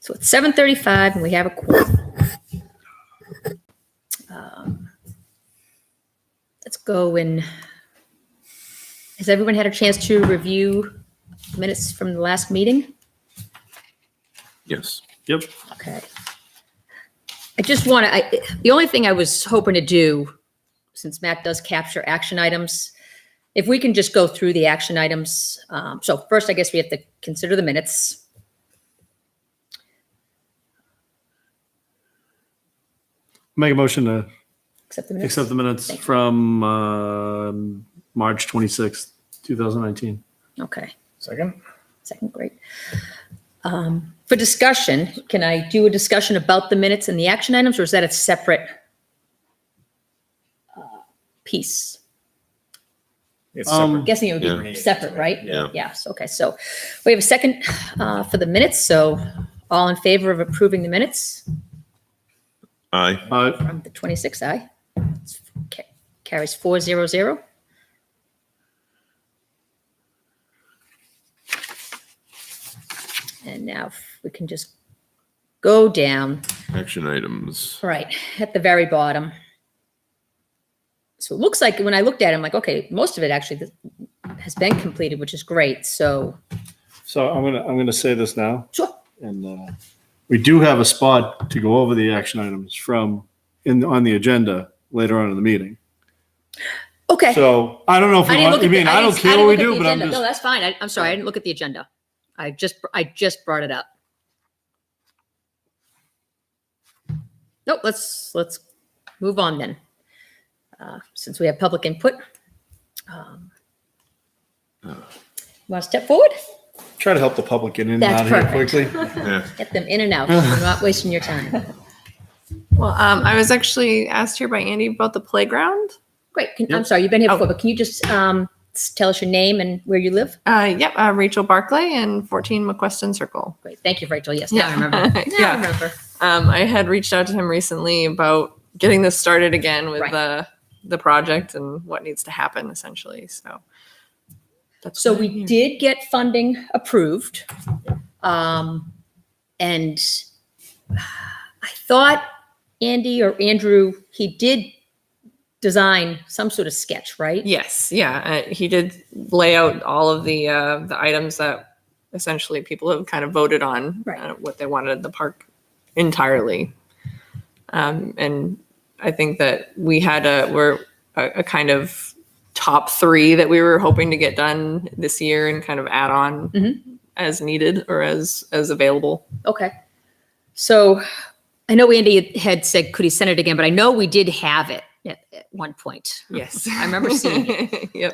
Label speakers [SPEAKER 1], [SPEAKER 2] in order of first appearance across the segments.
[SPEAKER 1] So it's 7:35 and we have a quorum. Let's go and, has everyone had a chance to review minutes from the last meeting?
[SPEAKER 2] Yes.
[SPEAKER 3] Yep.
[SPEAKER 1] Okay. I just want to, the only thing I was hoping to do, since Matt does capture action items, if we can just go through the action items. So first, I guess we have to consider the minutes.
[SPEAKER 3] Make a motion to
[SPEAKER 1] Accept the minutes.
[SPEAKER 3] accept the minutes
[SPEAKER 1] Thank you.
[SPEAKER 3] from March 26th, 2019.
[SPEAKER 1] Okay.
[SPEAKER 4] Second?
[SPEAKER 1] Second, great. For discussion, can I do a discussion about the minutes and the action items, or is that a separate piece?
[SPEAKER 4] It's
[SPEAKER 3] Um,
[SPEAKER 4] separate.
[SPEAKER 1] Guessing it would be
[SPEAKER 4] Yeah.
[SPEAKER 1] separate, right?
[SPEAKER 2] Yeah.
[SPEAKER 1] Yes, okay, so we have a second for the minutes, so all in favor of approving the minutes
[SPEAKER 2] Aye.
[SPEAKER 1] from the 26th, aye? Carries 400. And now if we can just go down,
[SPEAKER 2] Action items.
[SPEAKER 1] right, at the very bottom. So it looks like when I looked at it, I'm like, okay, most of it actually has been completed, which is great. So,
[SPEAKER 3] So I'm gonna say this now,
[SPEAKER 1] sure.
[SPEAKER 3] and we do have a spot to go over the action items from on the agenda later on in the meeting.
[SPEAKER 1] Okay.
[SPEAKER 3] So I don't know if
[SPEAKER 1] I
[SPEAKER 3] we
[SPEAKER 1] didn't
[SPEAKER 3] want,
[SPEAKER 1] look
[SPEAKER 3] I
[SPEAKER 1] at
[SPEAKER 3] mean,
[SPEAKER 1] the-
[SPEAKER 3] I don't
[SPEAKER 1] didn't-
[SPEAKER 3] care
[SPEAKER 1] didn't
[SPEAKER 3] what we
[SPEAKER 1] look at
[SPEAKER 3] do,
[SPEAKER 1] the
[SPEAKER 3] but I'm
[SPEAKER 1] agenda. No,
[SPEAKER 3] just,
[SPEAKER 1] that's fine. I'm sorry. I didn't look at the agenda. I just brought it up. Nope. Let's move on then. Since we have public input. Want to step forward?
[SPEAKER 3] try to help the public get in and
[SPEAKER 1] That's
[SPEAKER 3] out of here
[SPEAKER 1] perfect.
[SPEAKER 3] quickly.
[SPEAKER 2] Yeah.
[SPEAKER 1] Get them in and out. You're not wasting your time.
[SPEAKER 5] Well, I was actually asked here by Andy about the playground.
[SPEAKER 1] Great. I'm
[SPEAKER 3] Yep.
[SPEAKER 1] sorry. You've been here
[SPEAKER 5] Oh.
[SPEAKER 1] before, but can you just tell us your name and where you live?
[SPEAKER 5] Yep, Rachel Barclay and 14 McQueston Circle.
[SPEAKER 1] Great. Thank you, Rachel. Yes, now I
[SPEAKER 5] Yeah.
[SPEAKER 1] remember. Now
[SPEAKER 5] Yeah.
[SPEAKER 1] I remember.
[SPEAKER 5] I had reached out to him recently about getting this started again with
[SPEAKER 1] Right.
[SPEAKER 5] the project and what needs to happen essentially. So that's
[SPEAKER 1] So
[SPEAKER 5] why
[SPEAKER 1] we
[SPEAKER 5] I'm here.
[SPEAKER 1] did get funding approved. And I thought Andy or Andrew, he did design some sort of sketch, right?
[SPEAKER 5] Yes, yeah, he did lay out all of the items that essentially people have kind of voted on,
[SPEAKER 1] Right.
[SPEAKER 5] what they wanted the park entirely. And I think that we had a kind of top 3 that we were hoping to get done this year and kind of add on
[SPEAKER 1] Mhm.
[SPEAKER 5] as needed or as available.
[SPEAKER 1] Okay. So I know Andy had said, could he send it again? But I know we did have it at one point.
[SPEAKER 5] Yes,
[SPEAKER 1] I remember seeing it.
[SPEAKER 5] Yep.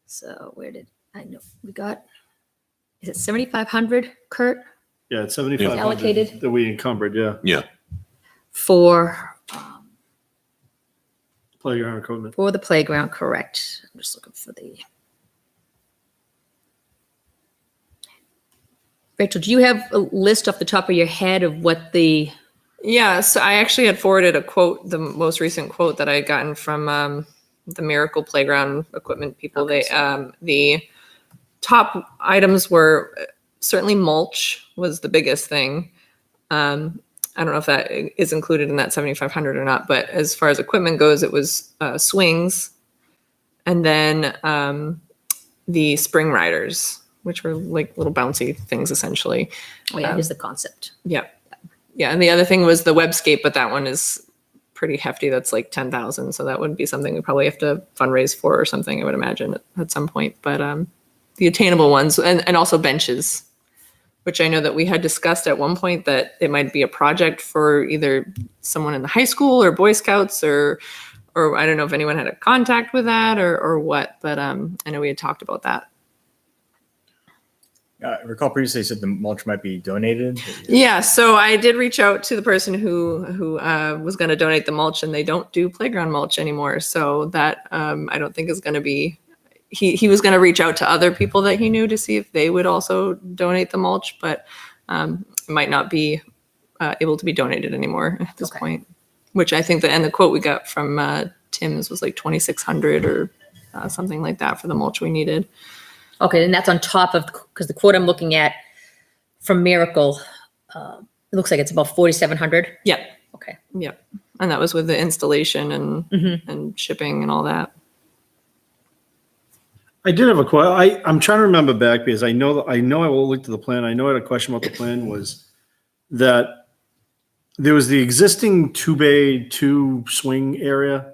[SPEAKER 1] So where did I know we got? Is it 7,500, Kurt,
[SPEAKER 3] Yeah, it's 7,500
[SPEAKER 1] Allocated.
[SPEAKER 3] that we encumbered, yeah,
[SPEAKER 2] Yeah.
[SPEAKER 1] for
[SPEAKER 3] playground equipment.
[SPEAKER 1] the playground? Correct. I'm just looking for the. Rachel, do you have a list off the top of your head of what the?
[SPEAKER 5] Yeah, so I actually had forwarded a quote, the most recent quote that I had gotten from the Miracle Playground equipment people.
[SPEAKER 1] Okay,
[SPEAKER 5] The top items were certainly mulch was the biggest thing. I don't know if that is included in that 7,500 or not, but as far as equipment goes, it was swings, and then the spring riders, which were like little bouncy things essentially.
[SPEAKER 1] Oh yeah, here's the concept.
[SPEAKER 5] Yeah. Yeah. And the other thing was the webscape, but that one is pretty hefty. That's like 10,000. So that would be something we probably have to fundraise for or something, I would imagine at some point. But the attainable ones and also benches, which I know that we had discussed at one point that it might be a project for either someone in the high school or Boy Scouts or I don't know if anyone had a contact with that or what, but I know we had talked about that.
[SPEAKER 4] I recall previously you said the mulch might be donated.
[SPEAKER 5] Yeah, so I did reach out to the person who was going to donate the mulch, and they don't do playground mulch anymore. So that I don't think is going to be. He was going to reach out to other people that he knew to see if they would also donate the mulch, but it might not be able to be donated anymore at this
[SPEAKER 1] Okay.
[SPEAKER 5] point. Which I think the quote we got from Tim's was like 2,600 or something like that for the mulch we needed.
[SPEAKER 1] Okay, and that's on top of, because the quote I'm looking at from Miracle, it looks like it's about 4,700.
[SPEAKER 5] Yep.
[SPEAKER 1] Okay.
[SPEAKER 5] Yep. And that was with the installation and
[SPEAKER 1] Mhm.
[SPEAKER 5] and shipping and all that.
[SPEAKER 3] I did have a question. I'm trying to remember back because I know I looked at the plan. I know I had a question about the plan was that there was the existing two swing area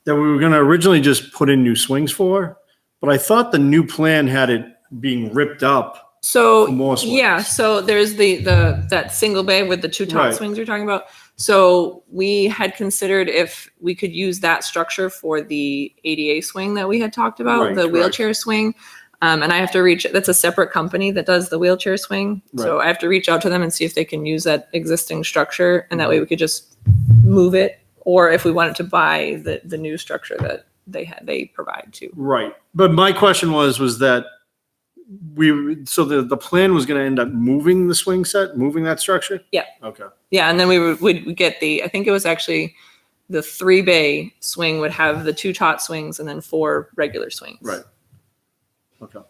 [SPEAKER 3] that we were going to originally just put in new swings for, but I thought the new plan had it being ripped up.
[SPEAKER 5] So
[SPEAKER 3] More swings.
[SPEAKER 5] yeah, so there's the that single bay with the two top
[SPEAKER 3] Right.
[SPEAKER 5] swings you're talking about. So we had considered if we could use that structure for the ADA swing that we had talked about,
[SPEAKER 3] Right,
[SPEAKER 5] the
[SPEAKER 3] correct.
[SPEAKER 5] wheelchair swing. And I have to reach, that's a separate company that does the wheelchair swing. So I have to reach out to them and see if they can use that existing structure, and that way we could just move it, or if we wanted to buy the new structure that they provide too.
[SPEAKER 3] Right. But my question was that the plan was going to end up moving the swing set, moving that structure?
[SPEAKER 5] Yeah.
[SPEAKER 3] Okay.
[SPEAKER 5] Yeah, and then would get I think it was actually the 3-bay swing would have the 2 tot swings and then 4 regular swings.
[SPEAKER 3] Right. Okay.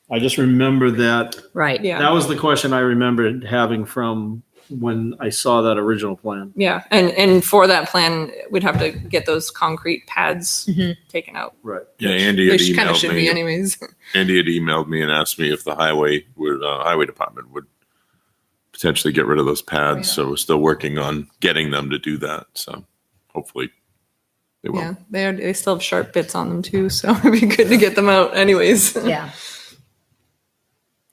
[SPEAKER 3] I just remember that.
[SPEAKER 1] Right.
[SPEAKER 5] Yeah.
[SPEAKER 3] That was the question I remembered having from when I saw that original plan.
[SPEAKER 5] Yeah, and for that plan, we'd have to get those concrete pads
[SPEAKER 1] Mhm.
[SPEAKER 5] taken out.
[SPEAKER 3] Right.
[SPEAKER 2] Yeah, Andy had
[SPEAKER 5] They kind of
[SPEAKER 2] emailed
[SPEAKER 5] should be
[SPEAKER 2] me.
[SPEAKER 5] anyways.
[SPEAKER 2] Andy had emailed me and asked me if the highway department would potentially get rid of those pads.
[SPEAKER 5] Yeah.
[SPEAKER 2] So we're still working on getting them to do that. So hopefully they will.
[SPEAKER 5] Yeah, they still have sharp bits on them too, so it'd be good to get them out anyways.
[SPEAKER 1] Yeah.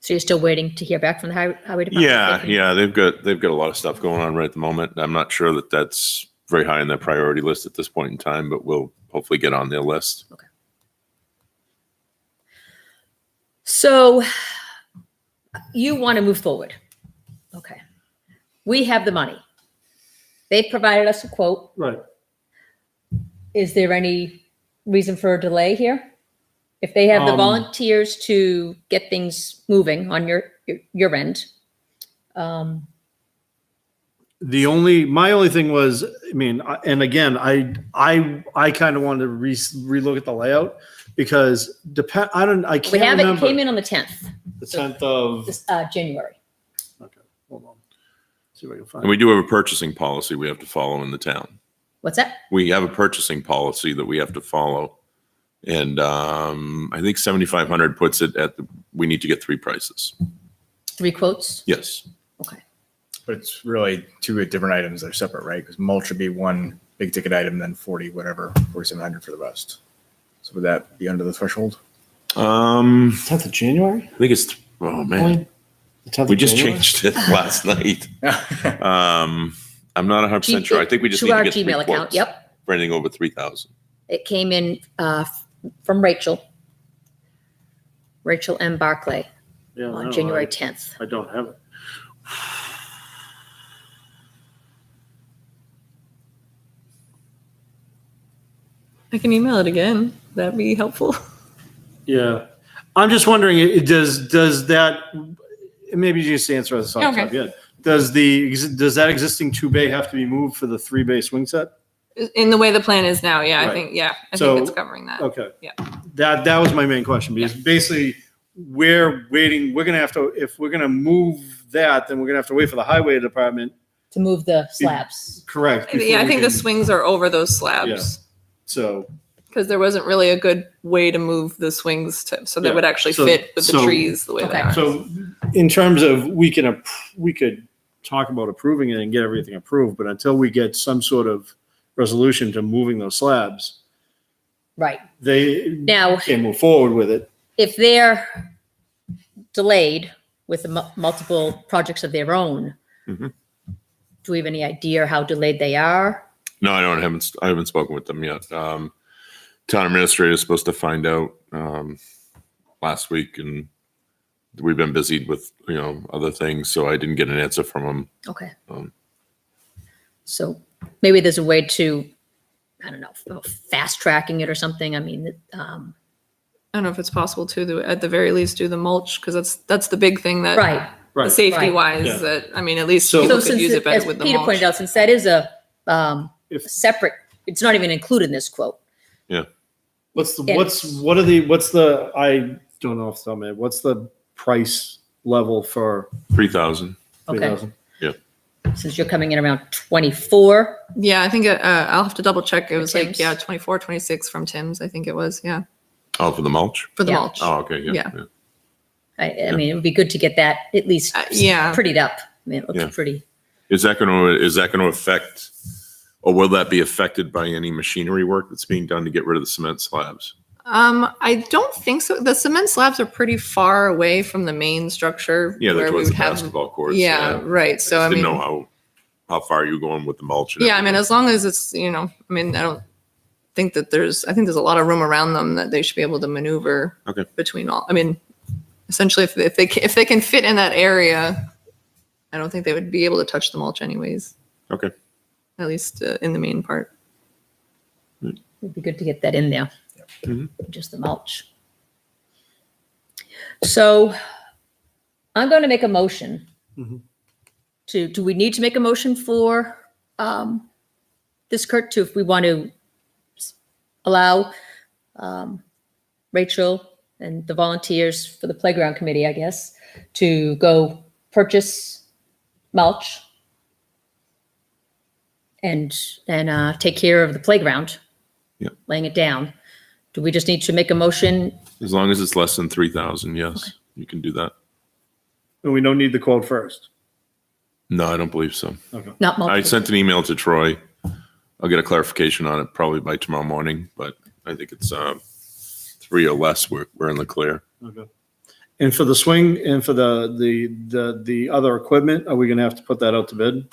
[SPEAKER 1] So you're still waiting to hear back from the highway department?
[SPEAKER 2] Yeah, yeah, they've got a lot of stuff going on right at the moment. I'm not sure that that's very high on their priority list at this point in time, but we'll hopefully get on their list.
[SPEAKER 1] So you want to move forward. Okay. We have the money. They provided us a quote.
[SPEAKER 3] Right.
[SPEAKER 1] Is there any reason for a delay here? If they have the volunteers to get things moving on your end.
[SPEAKER 3] My only thing was, I mean, and again, I kind of wanted to relook at the layout because I can't
[SPEAKER 1] We have it
[SPEAKER 3] remember.
[SPEAKER 1] came in on the 10th,
[SPEAKER 3] The 10th of,
[SPEAKER 1] this, January.
[SPEAKER 3] okay, hold on. See if I can find
[SPEAKER 2] And we do have a purchasing policy we have to follow in the town.
[SPEAKER 1] What's that?
[SPEAKER 2] We have a purchasing policy that we have to follow. And I think 7,500 puts it at we need to get 3 prices.
[SPEAKER 1] 3 quotes?
[SPEAKER 2] Yes.
[SPEAKER 1] Okay.
[SPEAKER 4] But it's really 2 different items that are separate, right? Because mulch would be one big ticket item, then 4,700 for the rest. So would that be under the threshold?
[SPEAKER 3] 10th of January?
[SPEAKER 2] I think it's, oh man,
[SPEAKER 3] The 10th
[SPEAKER 2] we
[SPEAKER 3] of
[SPEAKER 2] just
[SPEAKER 3] January?
[SPEAKER 2] changed it last night. I'm not 100% sure. I think we just
[SPEAKER 1] To
[SPEAKER 2] need to
[SPEAKER 1] our
[SPEAKER 2] get 3
[SPEAKER 1] Gmail account,
[SPEAKER 2] quotes
[SPEAKER 1] yep.
[SPEAKER 2] for anything over 3,000.
[SPEAKER 1] It came in from Rachel M. Barclay
[SPEAKER 3] Yeah,
[SPEAKER 1] on
[SPEAKER 3] no,
[SPEAKER 1] January 10th.
[SPEAKER 3] I don't have it.
[SPEAKER 5] I can email it again. That'd be helpful.
[SPEAKER 3] Yeah. I'm just wondering, does that, maybe you just answer this off the top of your head. Does that existing 2-bay have to be moved for the 3-bay swing set?
[SPEAKER 5] In the way the plan is now, yeah,
[SPEAKER 3] Right.
[SPEAKER 5] I think
[SPEAKER 3] So-
[SPEAKER 5] it's covering that.
[SPEAKER 3] Okay.
[SPEAKER 5] Yeah.
[SPEAKER 3] That was my main question because basically we're waiting, we're gonna have to, if we're gonna move that, then we're gonna have to wait for the highway department.
[SPEAKER 1] To move the slabs.
[SPEAKER 3] Correct.
[SPEAKER 5] Yeah,
[SPEAKER 3] before
[SPEAKER 5] I
[SPEAKER 3] we
[SPEAKER 5] think the
[SPEAKER 3] can-
[SPEAKER 5] swings are over those slabs
[SPEAKER 3] So,
[SPEAKER 5] because there wasn't really a good way to move the swings so they
[SPEAKER 3] Yeah.
[SPEAKER 5] would actually
[SPEAKER 3] So-
[SPEAKER 5] fit with the
[SPEAKER 3] so-
[SPEAKER 5] trees the way they
[SPEAKER 1] Okay.
[SPEAKER 5] are.
[SPEAKER 3] so in terms of, we could talk about approving it and get everything approved, but until we get some sort of resolution to moving those slabs,
[SPEAKER 1] Right.
[SPEAKER 3] they
[SPEAKER 1] Now,
[SPEAKER 3] can't move forward with it.
[SPEAKER 1] if they're delayed with the multiple projects of their own,
[SPEAKER 2] Mhm.
[SPEAKER 1] do we have any idea how delayed they are?
[SPEAKER 2] No, I haven't spoken with them yet. Town administrator is supposed to find out last week, and we've been busy with other things, so I didn't get an answer from him.
[SPEAKER 1] Okay.
[SPEAKER 2] Um,
[SPEAKER 1] So maybe there's a way to, I don't know, fast tracking it or something. I mean,
[SPEAKER 5] I don't know if it's possible to at the very least do the mulch because that's the big thing that
[SPEAKER 1] right.
[SPEAKER 3] Right.
[SPEAKER 5] safety wise
[SPEAKER 3] Yeah.
[SPEAKER 5] that I mean at least
[SPEAKER 3] So-
[SPEAKER 5] people
[SPEAKER 1] So
[SPEAKER 5] could use it
[SPEAKER 1] since,
[SPEAKER 5] better
[SPEAKER 1] as
[SPEAKER 5] with the
[SPEAKER 1] Peter
[SPEAKER 5] mulch.
[SPEAKER 1] pointed out, since that is a
[SPEAKER 3] If-
[SPEAKER 1] separate, it's not even included in this quote.
[SPEAKER 3] What's
[SPEAKER 1] Yeah.
[SPEAKER 3] I don't know off the top of my head, what's the price level for
[SPEAKER 2] 3,000.
[SPEAKER 1] Okay,
[SPEAKER 3] 3,000?
[SPEAKER 1] since you're coming in around 24.
[SPEAKER 5] Yeah, I think I'll have to double check. It was like,
[SPEAKER 1] Tim's?
[SPEAKER 5] yeah, 24, 26 from Tim's, I think it was. Yeah.
[SPEAKER 2] Oh, for the mulch?
[SPEAKER 5] For the
[SPEAKER 1] Yeah.
[SPEAKER 5] mulch.
[SPEAKER 2] Oh, okay, yeah.
[SPEAKER 5] Yeah.
[SPEAKER 2] yeah.
[SPEAKER 1] I mean, it would be good to get that at least
[SPEAKER 5] Yeah.
[SPEAKER 1] prettied up. I mean, it looks
[SPEAKER 2] Yeah.
[SPEAKER 1] pretty.
[SPEAKER 2] Is that going to affect, or will that be affected by any machinery work that's being done to get rid of the cement slabs?
[SPEAKER 5] I don't think so. The cement slabs are pretty far away from the main structure.
[SPEAKER 2] Yeah, they're
[SPEAKER 5] where we
[SPEAKER 2] towards
[SPEAKER 5] would
[SPEAKER 2] the
[SPEAKER 5] have.
[SPEAKER 2] basketball courts.
[SPEAKER 5] Yeah, right. So I
[SPEAKER 2] Didn't
[SPEAKER 5] mean,
[SPEAKER 2] know how far you're going with the mulch. And
[SPEAKER 5] yeah, I mean,
[SPEAKER 2] everything.
[SPEAKER 5] as long as it's, I mean, I don't think that I think there's a lot of room around them that they should be able to maneuver
[SPEAKER 2] Okay.
[SPEAKER 5] between all. I mean, essentially, if they can fit in that area, I don't think they would be able to touch the mulch anyways.
[SPEAKER 2] Okay.
[SPEAKER 5] At least in the main part.
[SPEAKER 1] It'd be good to get that in there.
[SPEAKER 2] Mhm.
[SPEAKER 1] Just the mulch. So I'm going to make a motion
[SPEAKER 3] Mhm.
[SPEAKER 1] do we need to make a motion for this, Kurt, if we want to allow Rachel and the volunteers for the playground committee, I guess, to go purchase mulch and then take care of the playground,
[SPEAKER 2] Yep.
[SPEAKER 1] laying it down. Do we just need to make a motion?
[SPEAKER 2] As long as it's less than 3,000, yes, you can do that.
[SPEAKER 3] And we don't need the quote first.
[SPEAKER 2] No, I don't believe so.
[SPEAKER 1] Not
[SPEAKER 2] I
[SPEAKER 1] multiple.
[SPEAKER 2] sent an email to Troy. I'll get a clarification on it probably by tomorrow morning, but I think it's 3 or less. We're in the clear.
[SPEAKER 3] Okay. And for the swing and for the other equipment, are we gonna have to put that out to bid?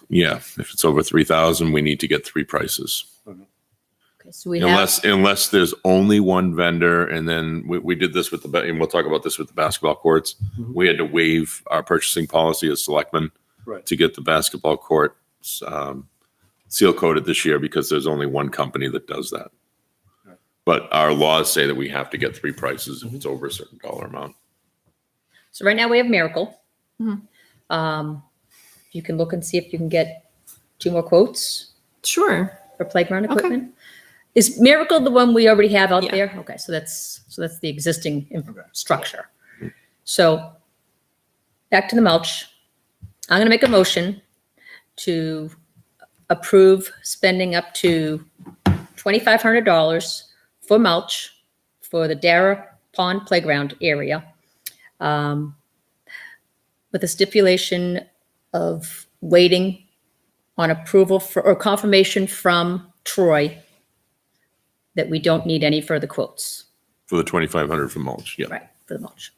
[SPEAKER 2] Yeah, if it's over 3,000, we need to get 3 prices.
[SPEAKER 1] Okay, so we have,
[SPEAKER 2] Unless there's only one vendor, and then we did this with and we'll talk about this with the basketball courts.
[SPEAKER 3] Mhm.
[SPEAKER 2] We had to waive our purchasing policy as selectmen
[SPEAKER 3] Right.
[SPEAKER 2] to get the basketball courts seal coated this year because there's only one company that does that.
[SPEAKER 3] Right.
[SPEAKER 2] But our laws say that we have to get 3 prices
[SPEAKER 3] Mm-hmm.
[SPEAKER 2] if it's over a certain dollar amount.
[SPEAKER 1] so right now we have Miracle.
[SPEAKER 5] Mhm.
[SPEAKER 1] You can look and see if you can get 2 more quotes
[SPEAKER 5] Sure.
[SPEAKER 1] for playground
[SPEAKER 5] Okay.
[SPEAKER 1] equipment. Is Miracle the one we already have out
[SPEAKER 5] Yeah.
[SPEAKER 1] there? Okay, so that's the existing
[SPEAKER 4] Okay.
[SPEAKER 1] structure. So back to the mulch. I'm going to make a motion to approve spending up to $2,500 for mulch for the Dara Pond Playground area, with a stipulation of waiting on approval or confirmation from Troy that we don't need any further quotes,
[SPEAKER 2] For the 2,500 for mulch, yeah.
[SPEAKER 1] right, for the mulch.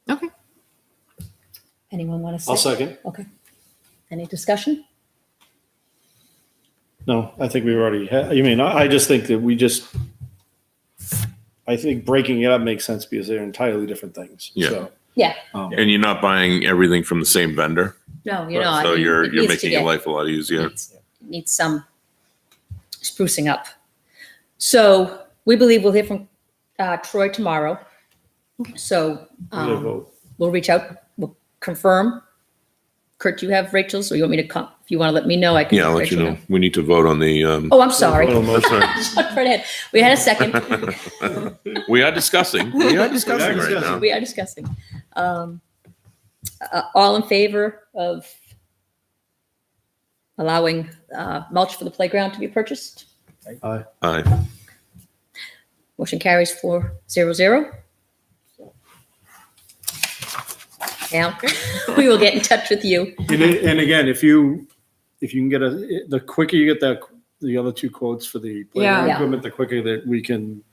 [SPEAKER 5] Okay.
[SPEAKER 1] Anyone want to say?
[SPEAKER 3] I'll second.
[SPEAKER 1] Okay. Any discussion?
[SPEAKER 3] No, I think we've already had, you mean, I just think that I think breaking it up makes sense because they're entirely different things.
[SPEAKER 2] Yeah.
[SPEAKER 3] So,
[SPEAKER 1] Yeah,
[SPEAKER 2] And you're not buying everything from the same vendor.
[SPEAKER 1] no, you're not.
[SPEAKER 2] So
[SPEAKER 1] It
[SPEAKER 2] you're
[SPEAKER 1] needs to
[SPEAKER 2] making
[SPEAKER 1] get-
[SPEAKER 2] your life a lot easier.
[SPEAKER 1] needs some sprucing up. So we believe we'll hear from Troy tomorrow. So
[SPEAKER 3] we gotta vote.
[SPEAKER 1] we'll reach out, we'll confirm. Kurt, do you have Rachel's, or you want me to come? If you want to let me know, I can.
[SPEAKER 2] Yeah, I'll let you know. We need to vote on the,
[SPEAKER 1] Oh, I'm sorry.
[SPEAKER 3] Vote on
[SPEAKER 2] that's
[SPEAKER 3] motion.
[SPEAKER 2] right.
[SPEAKER 1] Jump right ahead. We had a second.
[SPEAKER 2] We are discussing. We are discussing right now.
[SPEAKER 1] We are discussing. All in favor of allowing mulch for the playground to be purchased?
[SPEAKER 3] Aye.
[SPEAKER 2] Aye.
[SPEAKER 1] Motion carries 4-0. Now, we will get in touch with you.
[SPEAKER 3] And again, if you can get the quicker you get the other 2 quotes for the playground
[SPEAKER 1] Yeah.
[SPEAKER 3] equipment, the quicker that we can.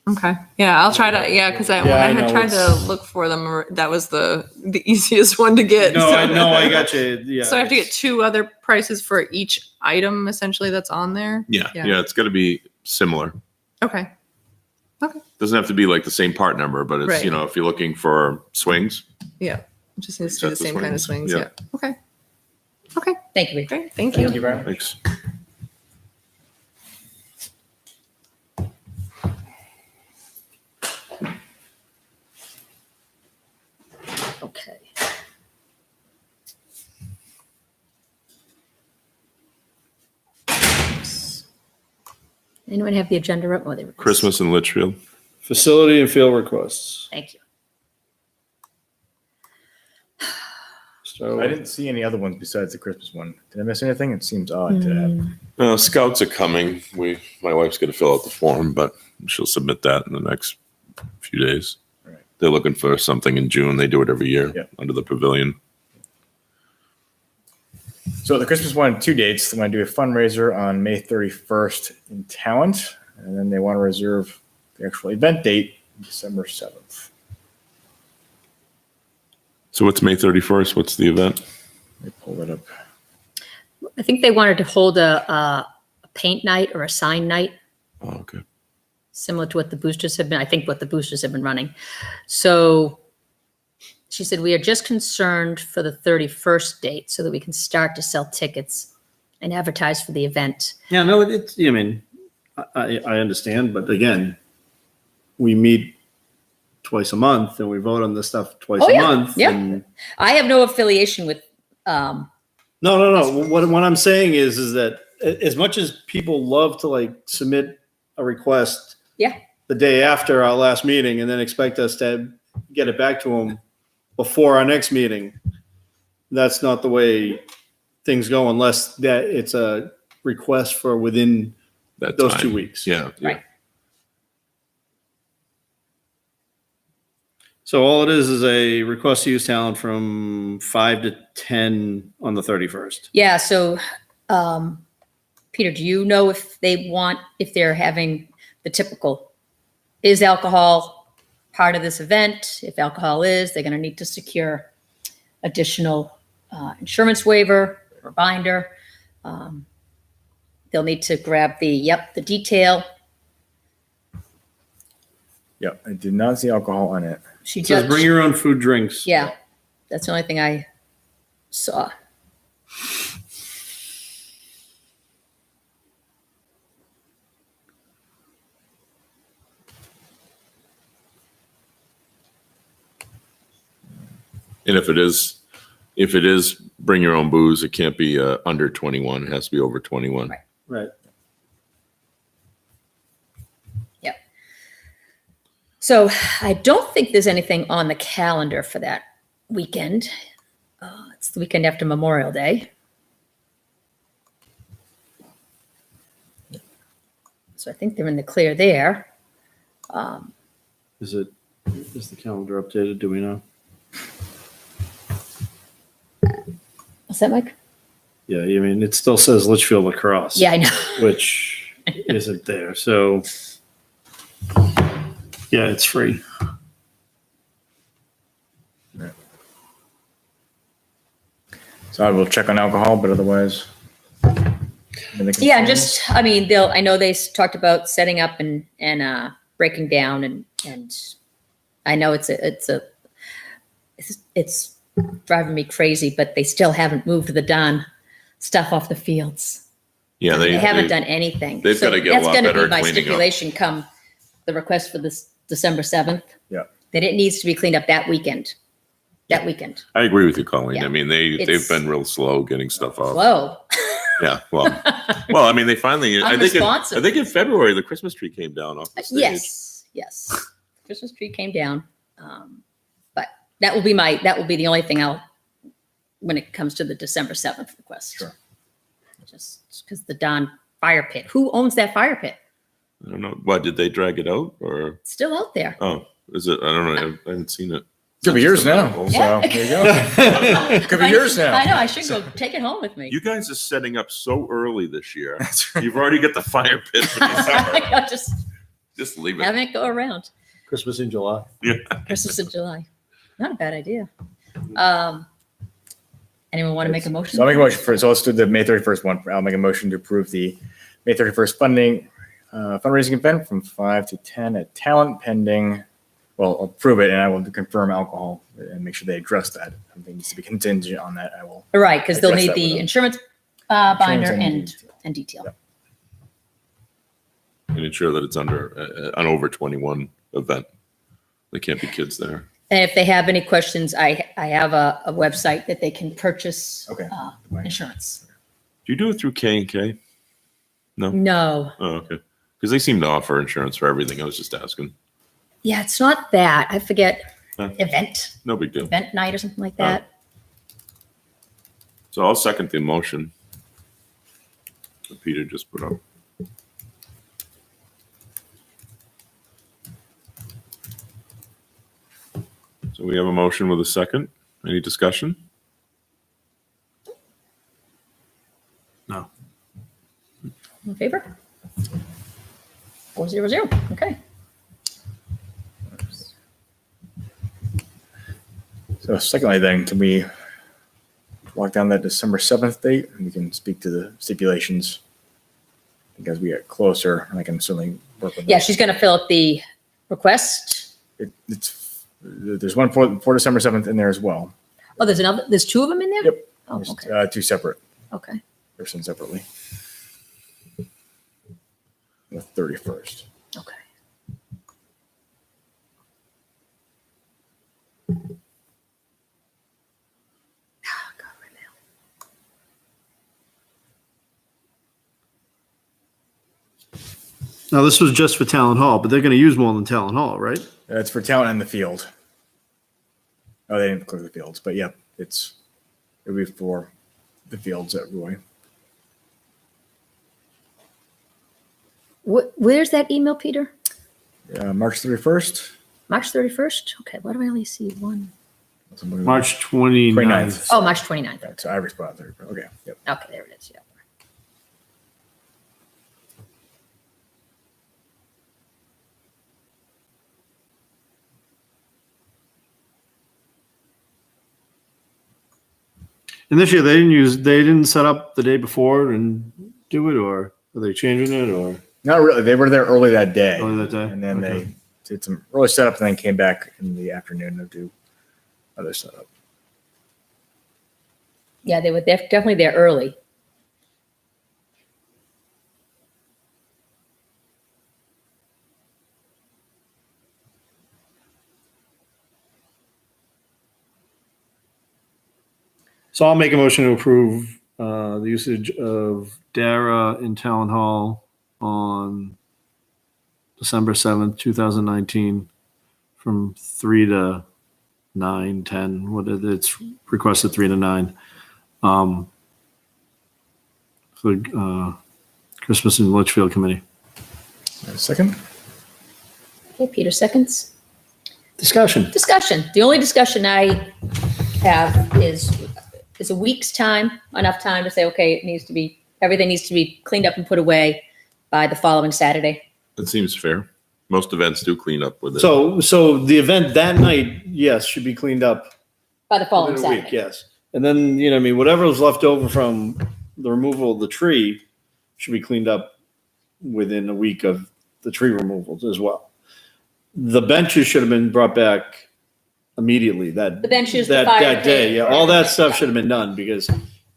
[SPEAKER 5] Okay. Yeah, I'll try to. Yeah, because when
[SPEAKER 3] Yeah,
[SPEAKER 5] I
[SPEAKER 3] I
[SPEAKER 5] had
[SPEAKER 3] know,
[SPEAKER 5] tried to
[SPEAKER 3] it's-
[SPEAKER 5] look for them, that was the easiest one to get.
[SPEAKER 3] No,
[SPEAKER 5] so-
[SPEAKER 3] I know, I got you. Yeah.
[SPEAKER 5] So I have to get 2 other prices for each item essentially that's on there.
[SPEAKER 2] Yeah,
[SPEAKER 5] Yeah.
[SPEAKER 2] yeah, it's got to be similar.
[SPEAKER 5] Okay.
[SPEAKER 2] Doesn't have to be like the same part number, but it's,
[SPEAKER 5] Right.
[SPEAKER 2] if you're looking for swings,
[SPEAKER 5] Yeah. It just needs to be the
[SPEAKER 2] Set the
[SPEAKER 5] same kind of
[SPEAKER 2] swings.
[SPEAKER 5] swings.
[SPEAKER 2] Yeah.
[SPEAKER 5] Yeah. Okay. Okay.
[SPEAKER 1] Thank you. Rachel.
[SPEAKER 5] Great. Thank you.
[SPEAKER 4] Thank you very much.
[SPEAKER 2] thanks.
[SPEAKER 1] Okay. Anyone have the agenda up? Oh, they were.
[SPEAKER 2] Christmas in Litchfield.
[SPEAKER 3] Facility and field requests.
[SPEAKER 1] Thank you.
[SPEAKER 3] So
[SPEAKER 4] I didn't see any other ones besides the Christmas one. Did I miss anything? It seems odd to
[SPEAKER 1] Hmm.
[SPEAKER 4] have.
[SPEAKER 2] Scouts are coming. My wife's going to fill out the form, but she'll submit that in the next few days.
[SPEAKER 4] Right.
[SPEAKER 2] They're looking for something in June. They do it every year
[SPEAKER 4] Yeah.
[SPEAKER 2] under the pavilion.
[SPEAKER 4] So the Christmas one, 2 dates. They want to do a fundraiser on May 31st in Talent, and then they want to reserve the actual event date, December 7th.
[SPEAKER 2] So what's May 31st? What's the event?
[SPEAKER 4] Let me pull that up.
[SPEAKER 1] I think they wanted to hold a paint night or a sign night,
[SPEAKER 2] Oh, okay.
[SPEAKER 1] similar to what the boosters have been, I think what the boosters have been running. So she said, we are just concerned for the 31st date so that we can start to sell tickets and advertise for the event.
[SPEAKER 3] Yeah, no, it's, I mean, I understand, but again, we meet twice a month and we vote on this stuff twice
[SPEAKER 1] Oh,
[SPEAKER 3] a
[SPEAKER 1] yeah,
[SPEAKER 3] month.
[SPEAKER 1] yeah.
[SPEAKER 3] And
[SPEAKER 1] I have no affiliation with,
[SPEAKER 3] no. What I'm saying is that as much as people love to like submit a request
[SPEAKER 1] Yeah.
[SPEAKER 3] the day after our last meeting and then expect us to get it back to them before our next meeting, that's not the way things go unless that it's a request for within
[SPEAKER 2] That
[SPEAKER 3] those
[SPEAKER 2] time.
[SPEAKER 3] 2 weeks.
[SPEAKER 2] Yeah.
[SPEAKER 1] Right.
[SPEAKER 3] So all it is a request to use talent from 5 to 10 on the 31st.
[SPEAKER 1] yeah, so Peter, do you know if they're having the typical, is alcohol part of this event? If alcohol is, they're going to need to secure additional insurance waiver or binder. They'll need to grab the detail.
[SPEAKER 4] Yeah, I did not see alcohol on it.
[SPEAKER 1] She
[SPEAKER 3] It says
[SPEAKER 1] just,
[SPEAKER 3] bring your own food, drinks.
[SPEAKER 1] yeah, that's the only thing I saw.
[SPEAKER 2] And if it is bring your own booze, it can't be under 21. It has to be over 21.
[SPEAKER 1] Right.
[SPEAKER 3] Right.
[SPEAKER 1] Yep. So I don't think there's anything on the calendar for that weekend. It's the weekend after Memorial Day. So I think they're in the clear there.
[SPEAKER 3] Is the calendar updated? Do we know?
[SPEAKER 1] What's that, Mike?
[SPEAKER 3] Yeah, I mean, it still says Litchfield Lacrosse.
[SPEAKER 1] Yeah, I know.
[SPEAKER 3] Which isn't there. So, yeah, it's free.
[SPEAKER 4] So I will check on alcohol, but otherwise. anything
[SPEAKER 1] Yeah,
[SPEAKER 4] confirmed?
[SPEAKER 1] I mean, I know they talked about setting up and breaking down and I know it's driving me crazy, but they still haven't moved the Don stuff off the fields.
[SPEAKER 2] Yeah,
[SPEAKER 1] They haven't done anything.
[SPEAKER 2] they've
[SPEAKER 1] So
[SPEAKER 2] gotta get a lot
[SPEAKER 1] That's gonna
[SPEAKER 2] better
[SPEAKER 1] be my
[SPEAKER 2] at cleaning up.
[SPEAKER 1] stipulation come the request for this December 7th.
[SPEAKER 4] Yeah.
[SPEAKER 1] That it needs to be cleaned up that weekend. That weekend.
[SPEAKER 2] I agree with you, Colleen.
[SPEAKER 1] Yeah.
[SPEAKER 2] I mean, they've
[SPEAKER 1] It's-
[SPEAKER 2] been real slow getting stuff off.
[SPEAKER 1] Whoa.
[SPEAKER 2] Yeah. Well, I mean, they finally. I
[SPEAKER 1] Unresponsive.
[SPEAKER 2] think in February the Christmas tree came down off the stage.
[SPEAKER 1] Yes. Christmas tree came down. But that will be the only thing when it comes to the December 7th request.
[SPEAKER 4] Sure.
[SPEAKER 1] Just because the Don fire pit, who owns that fire pit?
[SPEAKER 2] I don't know. What did they drag it out or?
[SPEAKER 1] It's still out there.
[SPEAKER 2] Oh, is it? I don't know. I haven't seen it.
[SPEAKER 4] Could be yours now. So
[SPEAKER 1] Yeah.
[SPEAKER 4] there you go. Could be yours now.
[SPEAKER 1] I know, I should go take it home with me.
[SPEAKER 2] You guys are setting up so early this year.
[SPEAKER 4] That's right.
[SPEAKER 2] You've already got the fire pit for December.
[SPEAKER 1] I'll just
[SPEAKER 2] Just leave it.
[SPEAKER 1] having it go around.
[SPEAKER 3] Christmas in July.
[SPEAKER 1] Christmas in July. Not a bad idea. Anyone want to make a motion?
[SPEAKER 4] So I'll make a motion for, so let's do the May 31st one. I'll make a motion to approve the May 31st fundraising event from 5 to 10 at Talent pending. Well, I'll approve it and I will confirm alcohol and make sure they address that. Something needs to be contingent on that. I will.
[SPEAKER 1] Right, because they'll
[SPEAKER 4] address
[SPEAKER 1] need
[SPEAKER 4] that with
[SPEAKER 1] the
[SPEAKER 4] them.
[SPEAKER 1] insurance binder
[SPEAKER 4] Insurance
[SPEAKER 1] and detail.
[SPEAKER 4] Yep.
[SPEAKER 2] And ensure that it's under an over 21 event. There can't be kids there.
[SPEAKER 1] And if they have any questions, I have a website that they can purchase
[SPEAKER 4] Okay.
[SPEAKER 1] insurance.
[SPEAKER 2] Do you do it through K&K?
[SPEAKER 1] No,
[SPEAKER 2] Oh, okay. Because they seem to offer insurance for everything. I was just asking.
[SPEAKER 1] yeah, it's not that. I forget
[SPEAKER 2] Huh.
[SPEAKER 1] event
[SPEAKER 2] No big deal.
[SPEAKER 1] night or something like
[SPEAKER 2] Oh.
[SPEAKER 1] that.
[SPEAKER 2] So I'll second the motion that Peter just put up. So we have a motion with a second. Any discussion?
[SPEAKER 3] No.
[SPEAKER 1] In favor? 400, okay.
[SPEAKER 4] So secondly, then, can we walk down that December 7th date and we can speak to the stipulations because we get closer and I can certainly work with
[SPEAKER 1] Yeah,
[SPEAKER 4] that.
[SPEAKER 1] she's gonna fill out the request.
[SPEAKER 4] There's one for December 7th in there as well.
[SPEAKER 1] Oh, there's two of them in there?
[SPEAKER 4] Yep.
[SPEAKER 1] Oh,
[SPEAKER 4] There's,
[SPEAKER 1] okay,
[SPEAKER 4] two separate
[SPEAKER 1] okay.
[SPEAKER 4] persons separately. The 31st.
[SPEAKER 1] Okay. Ah, God, right now.
[SPEAKER 3] Now, this was just for Town Hall, but they're going to use more than Town Hall, right?
[SPEAKER 4] That's for town and the field. Oh, they didn't include the fields, but yep, it'll be for the fields at Roy.
[SPEAKER 1] Where's that email, Peter?
[SPEAKER 4] March 31st.
[SPEAKER 1] March 31st? Okay, why do I only see one?
[SPEAKER 3] March 29th.
[SPEAKER 4] 29th.
[SPEAKER 1] Oh, March 29th.
[SPEAKER 4] Right, so I responded. Okay. Yep.
[SPEAKER 1] Okay, there it is, yeah.
[SPEAKER 3] And this year, they didn't set up the day before and do it, or are they changing it, or
[SPEAKER 4] Not really. They were there early that day.
[SPEAKER 3] early that day?
[SPEAKER 4] And then
[SPEAKER 3] Okay.
[SPEAKER 4] they did some early setup and then came back in the afternoon to do other setup.
[SPEAKER 1] Yeah, they were definitely there early.
[SPEAKER 3] So I'll make a motion to approve the usage of Dara in Town Hall on December 7th, 2019, from 3 to 9, 10. What is it? It's requested 3 to 9. For Christmas in Litchfield Committee.
[SPEAKER 4] A second?
[SPEAKER 1] Okay, Peter, seconds.
[SPEAKER 3] Discussion.
[SPEAKER 1] Discussion. The only discussion I have is a week's time, enough time to say, okay, everything needs to be cleaned up and put away by the following Saturday.
[SPEAKER 2] That seems fair. Most events do clean up with it.
[SPEAKER 3] So the event that night, yes, should be cleaned up
[SPEAKER 1] By the following
[SPEAKER 3] within a week,
[SPEAKER 1] Saturday.
[SPEAKER 3] yes. And then, whatever was left over from the removal of the tree should be cleaned up within a week of the tree removals as well. The benches should have been brought back immediately the
[SPEAKER 1] benches, the
[SPEAKER 3] that
[SPEAKER 1] fire
[SPEAKER 3] day.
[SPEAKER 1] pit,
[SPEAKER 3] Yeah, all that
[SPEAKER 1] everything,
[SPEAKER 3] stuff
[SPEAKER 1] yeah.
[SPEAKER 3] should have been done because,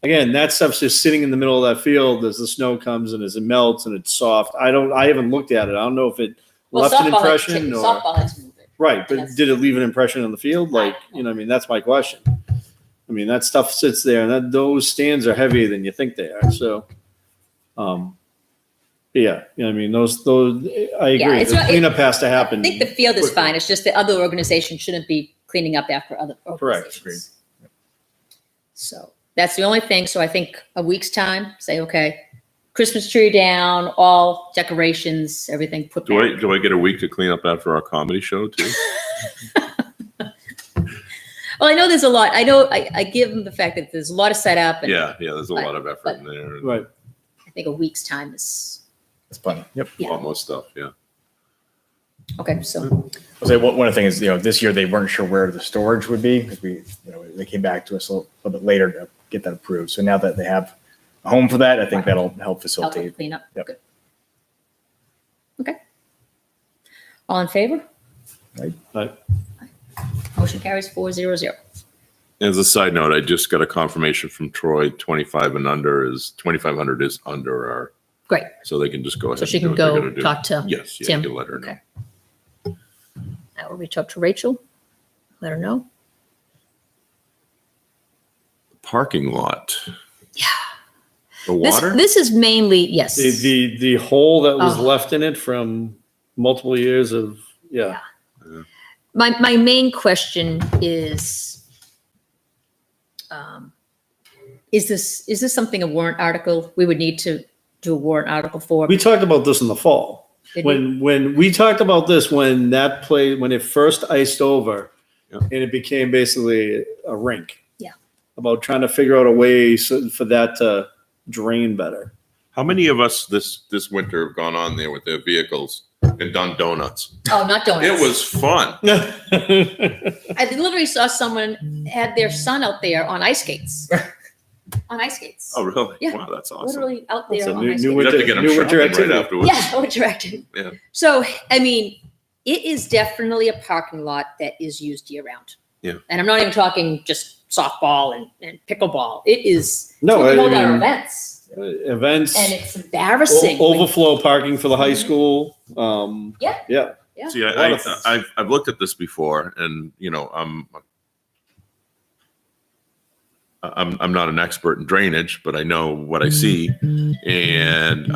[SPEAKER 3] again, that stuff's just sitting in the middle of that field as the snow comes and as it melts and it's soft. I haven't looked at it. I don't know if it
[SPEAKER 1] Well,
[SPEAKER 3] left an
[SPEAKER 1] softball
[SPEAKER 3] impression or.
[SPEAKER 1] softball has to move it.
[SPEAKER 3] Right, but
[SPEAKER 1] That's-
[SPEAKER 3] did it leave an impression on the field? That's my question. That stuff sits there, and those stands are heavier than you think they are. So, yeah, those. I agree.
[SPEAKER 1] it's
[SPEAKER 3] The
[SPEAKER 1] not-
[SPEAKER 3] cleanup has to
[SPEAKER 1] I
[SPEAKER 3] happen.
[SPEAKER 1] think the field is
[SPEAKER 3] quickly.
[SPEAKER 1] fine. It's just the other organization shouldn't be cleaning up after other
[SPEAKER 3] Correct.
[SPEAKER 1] organizations. So that's the only thing. So I think a week's time, say, okay, Christmas tree down, all decorations, everything put back.
[SPEAKER 2] Do I get a week to clean up after our comedy show too?
[SPEAKER 1] Well, I know there's a lot. I know I give them the fact that there's a lot of setup. And
[SPEAKER 2] Yeah, there's a lot of effort in there. And
[SPEAKER 3] Right.
[SPEAKER 1] I think a week's time is,
[SPEAKER 4] That's plenty. Yep.
[SPEAKER 2] a lot more stuff, yeah.
[SPEAKER 1] okay, so,
[SPEAKER 4] I'll say one of the things, this year they weren't sure where the storage would be because they came back to us a little bit later to get that approved. So now that they have a home for that, I think that'll help
[SPEAKER 1] help
[SPEAKER 4] facilitate.
[SPEAKER 1] with cleanup.
[SPEAKER 4] Yep.
[SPEAKER 1] Good. Okay. All in favor?
[SPEAKER 3] Right.
[SPEAKER 1] Motion carries 400.
[SPEAKER 2] As a side note, I just got a confirmation from Troy, 2,500 is under our,
[SPEAKER 1] Great.
[SPEAKER 2] so they can just go ahead.
[SPEAKER 1] So she
[SPEAKER 2] and
[SPEAKER 1] can
[SPEAKER 2] do what they're
[SPEAKER 1] go
[SPEAKER 2] gonna do.
[SPEAKER 1] talk to
[SPEAKER 2] Yes, yeah,
[SPEAKER 1] Tim.
[SPEAKER 2] you can let her know.
[SPEAKER 1] Okay. I will reach out to Rachel, let her know.
[SPEAKER 2] Parking lot.
[SPEAKER 1] Yeah.
[SPEAKER 2] The
[SPEAKER 1] This,
[SPEAKER 2] water?
[SPEAKER 1] this is mainly, yes.
[SPEAKER 3] The hole that was
[SPEAKER 1] Oh.
[SPEAKER 3] left in it from multiple years of
[SPEAKER 1] My main question is Is this something a warrant article? We would need to do a warrant article for?
[SPEAKER 3] We talked about this in the fall.
[SPEAKER 1] Did we?
[SPEAKER 3] When we talked about this, when it first iced over,
[SPEAKER 2] Yeah.
[SPEAKER 3] and it became basically a rink.
[SPEAKER 1] Yeah.
[SPEAKER 3] About trying to figure out a way for that to drain better.
[SPEAKER 2] How many of us this winter have gone on there with their vehicles and done donuts?
[SPEAKER 1] Oh, not donuts.
[SPEAKER 2] It was fun.
[SPEAKER 1] I literally saw someone had their son out there on ice skates. On ice skates.
[SPEAKER 2] Oh, really?
[SPEAKER 1] Yeah.
[SPEAKER 2] Wow, that's awesome.
[SPEAKER 1] Literally out
[SPEAKER 3] That's
[SPEAKER 1] there
[SPEAKER 3] a
[SPEAKER 1] on ice
[SPEAKER 3] new
[SPEAKER 1] skates.
[SPEAKER 2] We'd have to get them
[SPEAKER 3] New winter
[SPEAKER 2] shopping right
[SPEAKER 3] activity.
[SPEAKER 2] afterwards.
[SPEAKER 1] Yeah, winter activity.
[SPEAKER 2] Yeah.
[SPEAKER 1] So, I mean, it is definitely a parking lot that is used year round.
[SPEAKER 2] Yeah.
[SPEAKER 1] And I'm not even talking just softball and pickleball. It is.
[SPEAKER 3] No,
[SPEAKER 1] we
[SPEAKER 3] I
[SPEAKER 1] hold our
[SPEAKER 3] mean-
[SPEAKER 1] events.
[SPEAKER 3] Events,
[SPEAKER 1] And it's embarrassing. when-
[SPEAKER 3] overflow parking for the high school.
[SPEAKER 1] Yeah.
[SPEAKER 3] Yeah.
[SPEAKER 1] Yeah.
[SPEAKER 2] See,
[SPEAKER 3] A lot of things.
[SPEAKER 2] I've looked at this before, and I'm not an expert in drainage, but I know what I see. And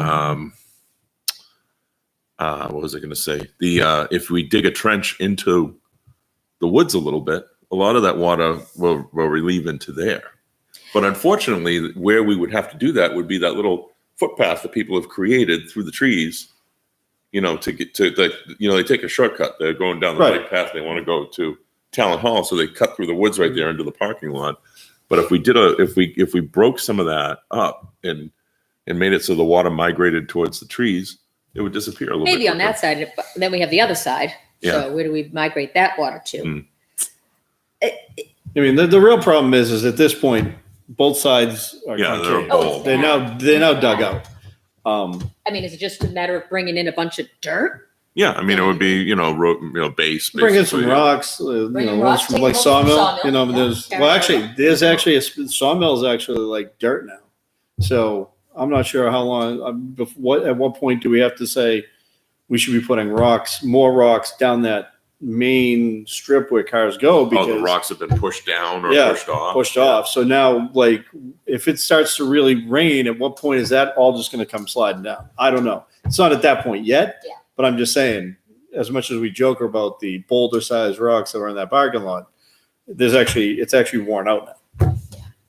[SPEAKER 2] what was I going to say? If we dig a trench into the woods a little bit, a lot of that water will relieve into there. But unfortunately, where we would have to do that would be that little footpath that people have created through the trees. To get to they take a shortcut. They're going down the
[SPEAKER 3] Right.
[SPEAKER 2] bike path. They want to go to Talent Hall, so they cut through the woods right there into the parking lot. But if we broke some of that up and made it so the water migrated towards the trees, it would disappear a little bit.
[SPEAKER 1] Maybe on
[SPEAKER 2] quicker.
[SPEAKER 1] that side, but then we have the other side.
[SPEAKER 2] Yeah.
[SPEAKER 1] So where do we migrate that water to?
[SPEAKER 2] Mm.
[SPEAKER 3] I mean, the real problem is at this point, both sides are
[SPEAKER 2] Yeah, they're
[SPEAKER 3] concave.
[SPEAKER 2] bold.
[SPEAKER 3] They're now dug out.
[SPEAKER 1] I mean, is it just a matter of bringing in a bunch of dirt?
[SPEAKER 2] Yeah, I mean, it would be base.
[SPEAKER 3] Bring in some
[SPEAKER 2] basically.
[SPEAKER 3] rocks,
[SPEAKER 1] Bring in
[SPEAKER 3] ones
[SPEAKER 1] rocks,
[SPEAKER 3] from
[SPEAKER 1] take
[SPEAKER 3] like
[SPEAKER 1] them from
[SPEAKER 3] sawmill.
[SPEAKER 1] sawmill, yeah.
[SPEAKER 3] There's actually a sawmill is actually like dirt now. So I'm not sure how long. At what point do we have to say we should be putting more rocks down that main strip where cars go? Because
[SPEAKER 2] Oh, the rocks have been pushed down or
[SPEAKER 3] Yeah,
[SPEAKER 2] pushed off.
[SPEAKER 3] So now, like, if it starts to really rain, at what point is that all just going to come sliding down? I don't know. It's not at that point yet.
[SPEAKER 1] Yeah.
[SPEAKER 3] But I'm just saying, as much as we joke about the boulder-sized rocks that are in that parking lot, it's actually worn out now.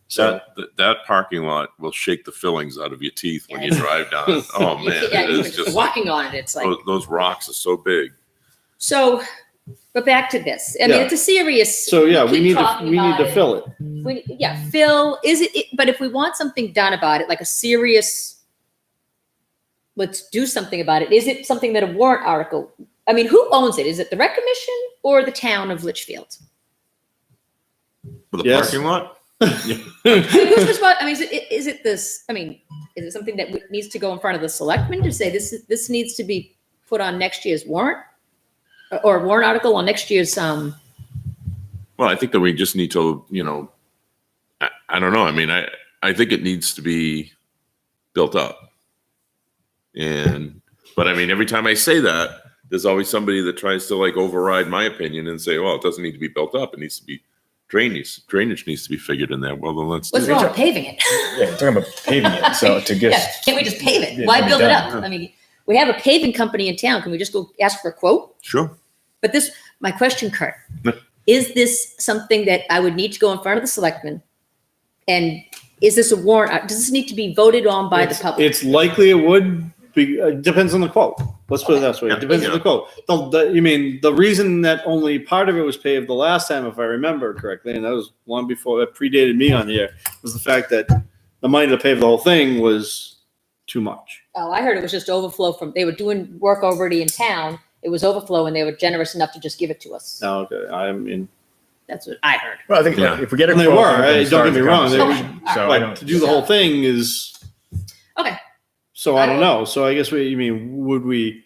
[SPEAKER 3] So
[SPEAKER 2] That parking lot will shake the fillings out of your teeth when you
[SPEAKER 1] Yeah.
[SPEAKER 2] drive down it. Oh man,
[SPEAKER 1] Yeah,
[SPEAKER 2] it
[SPEAKER 1] even
[SPEAKER 2] is just
[SPEAKER 1] walking on it, it's like.
[SPEAKER 2] those rocks are so big.
[SPEAKER 1] So, but back to this. I mean,
[SPEAKER 3] Yeah.
[SPEAKER 1] it's a serious.
[SPEAKER 3] So yeah, we
[SPEAKER 1] keep
[SPEAKER 3] need
[SPEAKER 1] talking about
[SPEAKER 3] to
[SPEAKER 1] it.
[SPEAKER 3] fill it.
[SPEAKER 1] Phil, but if we want something done about it, like a serious, let's do something about it. Is it something that a warrant article? I mean, who owns it? Is it the Rec Commission or the town of Litchfield?
[SPEAKER 2] For the
[SPEAKER 3] Yes.
[SPEAKER 2] parking lot?
[SPEAKER 1] I mean, who's responsible? I mean, is it this? I mean, is it something that needs to go in front of the selectmen to say this needs to be put on next year's warrant or a warrant article on next year's?
[SPEAKER 2] Well, I think that we just need to, I don't know. I mean, I think it needs to be built up. But I mean, every time I say that, there's always somebody that tries to like override my opinion and say, well, it doesn't need to be built up. It needs to be drainage needs to be figured in there. Well, then let's
[SPEAKER 1] What's
[SPEAKER 2] do
[SPEAKER 1] wrong
[SPEAKER 2] it.
[SPEAKER 1] with paving it?
[SPEAKER 4] Yeah, talking about paving it. So to get
[SPEAKER 1] Yeah, can't we just pave it?
[SPEAKER 4] Yeah,
[SPEAKER 1] Why
[SPEAKER 4] it'll be
[SPEAKER 1] build it
[SPEAKER 4] done,
[SPEAKER 1] up? I mean, we have a paving company in town. Can we just go ask for a quote?
[SPEAKER 2] Sure.
[SPEAKER 1] But my question, Kurt,
[SPEAKER 2] Yeah.
[SPEAKER 1] is this something that I would need to go in front of the selectmen? And is this a warrant? Does this need to be voted on by the public?
[SPEAKER 3] It's likely it would be. Depends on the quote. Let's put it that way. It depends on the quote. The reason that only part of it was paved the last time, if I remember correctly, and that was long before that predated me on the air, was the fact that the money to pave the whole thing was too much.
[SPEAKER 1] Oh, I heard it was just overflow they were doing work already in town. It was overflow and they were generous enough to just give it to us.
[SPEAKER 3] Now, okay, I mean,
[SPEAKER 1] That's what I heard.
[SPEAKER 4] well, I think
[SPEAKER 2] Yeah.
[SPEAKER 4] if we get a
[SPEAKER 3] And they
[SPEAKER 4] quote,
[SPEAKER 3] were,
[SPEAKER 4] then we
[SPEAKER 3] right?
[SPEAKER 4] start
[SPEAKER 3] Don't get
[SPEAKER 4] the
[SPEAKER 3] me wrong, they
[SPEAKER 4] conversation.
[SPEAKER 1] were-
[SPEAKER 4] So I
[SPEAKER 3] but
[SPEAKER 4] don't.
[SPEAKER 3] to do the whole thing is.
[SPEAKER 1] Okay.
[SPEAKER 3] So I don't know. So I guess would we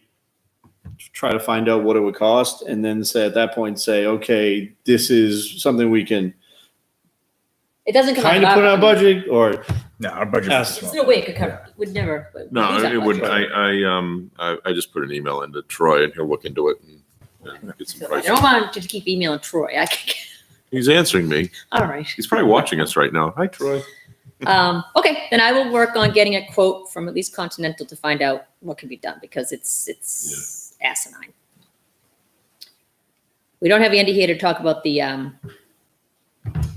[SPEAKER 3] try to find out what it would cost and then say at that point, okay, this is something we can
[SPEAKER 1] It doesn't come
[SPEAKER 3] kind of
[SPEAKER 1] out
[SPEAKER 3] put in our budget, or
[SPEAKER 4] No, our budget
[SPEAKER 3] Yes.
[SPEAKER 4] is
[SPEAKER 1] There's
[SPEAKER 4] small.
[SPEAKER 1] no way it could cover. It would never.
[SPEAKER 2] No,
[SPEAKER 1] use that
[SPEAKER 2] it
[SPEAKER 1] much.
[SPEAKER 2] wouldn't. I just put an email into Troy and he'll look into it and get some
[SPEAKER 1] I
[SPEAKER 2] prices.
[SPEAKER 1] don't want to keep emailing Troy. I can.
[SPEAKER 2] He's answering me.
[SPEAKER 1] All right.
[SPEAKER 2] He's probably watching us right now. Hi, Troy.
[SPEAKER 1] Okay, then I will work on getting a quote from at least Continental to find out what can be done because it's asinine. We don't have Andy here to talk about the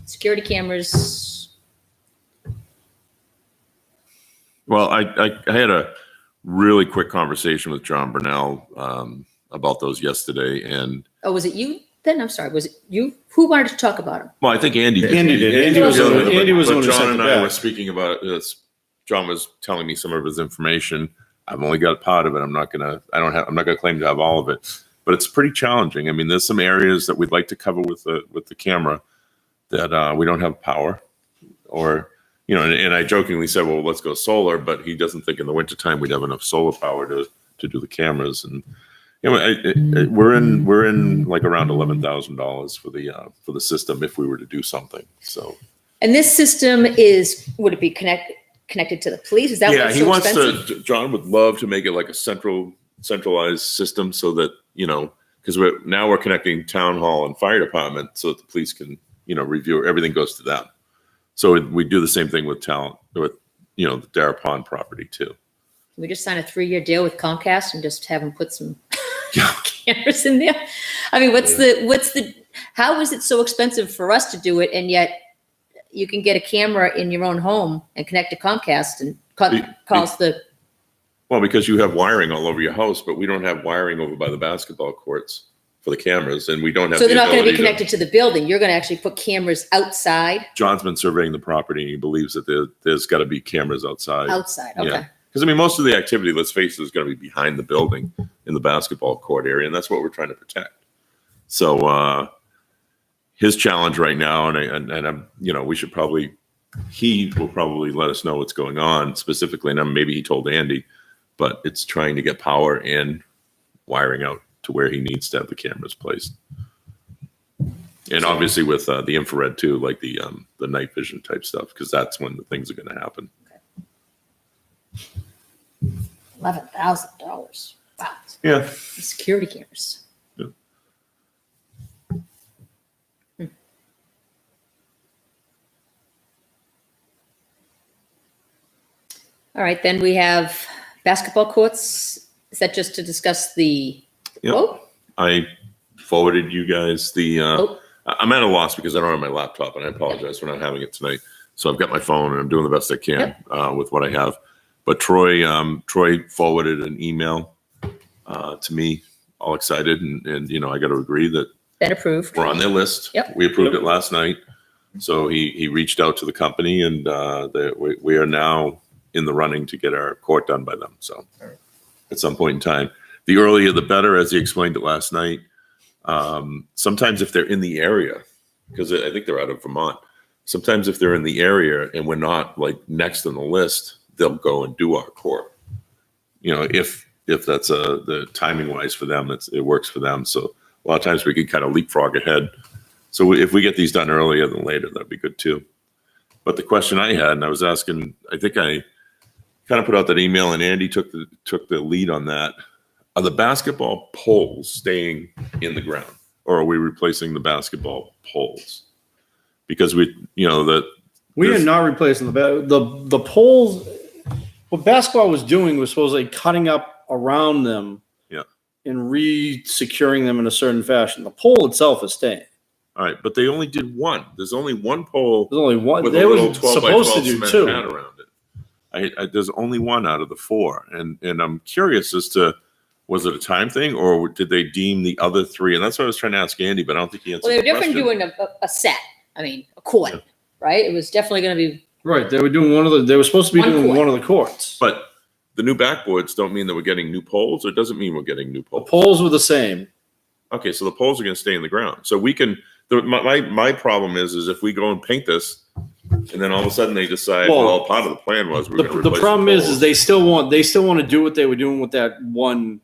[SPEAKER 1] security cameras.
[SPEAKER 2] Well, I had a really quick conversation with John Burnell about those yesterday, and
[SPEAKER 1] Oh, was it you then? I'm sorry. Was it you? Who wanted to talk about them?
[SPEAKER 2] well, I think Andy did.
[SPEAKER 3] Andy did. Andy was
[SPEAKER 2] the
[SPEAKER 3] the-
[SPEAKER 2] one, but-
[SPEAKER 3] Andy was the
[SPEAKER 2] but
[SPEAKER 3] one who
[SPEAKER 2] John
[SPEAKER 3] sent
[SPEAKER 2] and
[SPEAKER 3] it
[SPEAKER 2] I
[SPEAKER 3] back.
[SPEAKER 2] were speaking about this. John was telling me some of his information. I've only got part of it. I'm not gonna claim to have all of it, but it's pretty challenging. I mean, there's some areas that we'd like to cover with the camera that we don't have power, or and I jokingly said, well, let's go solar, but he doesn't think in the wintertime we'd have enough solar power to do the cameras. And we're in like around $11,000 for the system if we were to do something. So
[SPEAKER 1] And this system would it be connected to the police? Is that
[SPEAKER 2] yeah,
[SPEAKER 1] what's
[SPEAKER 2] he
[SPEAKER 1] so
[SPEAKER 2] wants
[SPEAKER 1] expensive?
[SPEAKER 2] to. John would love to make it like a centralized system so that because we're connecting town hall and fire department so that the police can review everything goes to them. So we do the same thing with the Dara Pond property too.
[SPEAKER 1] Can we just sign a 3-year deal with Comcast and just have them put some
[SPEAKER 2] Yeah.
[SPEAKER 1] cameras in there? I mean, how is it so expensive for us to do it, and yet you can get a camera in your own home and connect to Comcast and calls the.
[SPEAKER 2] Well, because you have wiring all over your house, but we don't have wiring over by the basketball courts for the cameras, and we don't have.
[SPEAKER 1] So they're not going to be
[SPEAKER 2] ability
[SPEAKER 1] connected to the building. You're going to actually put cameras outside.
[SPEAKER 2] John's been surveying the property, and he believes that there's got to be cameras outside.
[SPEAKER 1] Outside, okay.
[SPEAKER 2] Yeah. Because I mean, most of the activity, let's face it, is going to be behind the building in the basketball court area, and that's what we're trying to protect. So his challenge right now, and I'm, he will probably let us know what's going on specifically, and maybe he told Andy, but it's trying to get power and wiring out to where he needs to have the cameras placed, and obviously with the infrared too, like the night vision type stuff, because that's when the things are going to happen.
[SPEAKER 1] $11,000. Wow.
[SPEAKER 2] Yeah.
[SPEAKER 1] Security cameras.
[SPEAKER 2] Yeah.
[SPEAKER 1] All right, then we have basketball courts. Is that just to discuss the
[SPEAKER 2] Yep.
[SPEAKER 1] quote?
[SPEAKER 2] I forwarded you guys the.
[SPEAKER 1] Oh.
[SPEAKER 2] I'm at a loss because I don't have my laptop, and I apologize for not having it tonight. So I've got my phone, and I'm doing the best I can with what I have. But Troy forwarded an email to me, all excited, and I got to agree that
[SPEAKER 1] Been approved.
[SPEAKER 2] we're on their list.
[SPEAKER 1] Yep.
[SPEAKER 2] We approved it last night. So he reached out to the company, and we are now in the running to get our court done by them. So at some point in time, the earlier the better, as he explained it last night. Sometimes if they're in the area, because I think they're out of Vermont, sometimes if they're in the area and we're not like next on the list, they'll go and do our court. If that's the timing wise for them, it works for them. So a lot of times we can kind of leapfrog ahead. So if we get these done earlier than later, that'd be good too. But the question I had, and I was asking, I think I kind of put out that email, and Andy took the lead on that. Are the basketball poles staying in the ground, or are we replacing the basketball poles? Because we
[SPEAKER 3] are not replacing the poles. What basketball was doing was supposedly cutting up around them, and re-securing them in a certain fashion. The pole itself is staying.
[SPEAKER 2] All right, but they only did one. There's only one pole.
[SPEAKER 3] There's only one.
[SPEAKER 2] With
[SPEAKER 3] They
[SPEAKER 2] a
[SPEAKER 3] were
[SPEAKER 2] little 12 by
[SPEAKER 3] supposed
[SPEAKER 2] 12
[SPEAKER 3] to do
[SPEAKER 2] cement
[SPEAKER 3] two.
[SPEAKER 2] pad around it. There's only one out of the four, and I'm curious as to, was it a time thing, or did they deem the other three? And that's what I was trying to ask Andy, but I don't think he answered.
[SPEAKER 1] Well, they were
[SPEAKER 2] the
[SPEAKER 1] definitely
[SPEAKER 2] question.
[SPEAKER 1] doing a set. I mean, a court, right? It was definitely going to be.
[SPEAKER 3] Right. They were doing they were supposed to be
[SPEAKER 1] One
[SPEAKER 3] doing
[SPEAKER 1] court.
[SPEAKER 3] one of the courts.
[SPEAKER 2] But the new backboards don't mean that we're getting new poles, or it doesn't mean we're getting new
[SPEAKER 3] The
[SPEAKER 2] poles.
[SPEAKER 3] poles were the same.
[SPEAKER 2] Okay, so the poles are going to stay in the ground. So we can. My problem is if we go and paint this, and then all of a sudden they decide,
[SPEAKER 3] Well,
[SPEAKER 2] part of the plan was we're going to
[SPEAKER 3] The
[SPEAKER 2] replace
[SPEAKER 3] problem
[SPEAKER 2] poles.
[SPEAKER 3] is they still want to do what they were doing with that one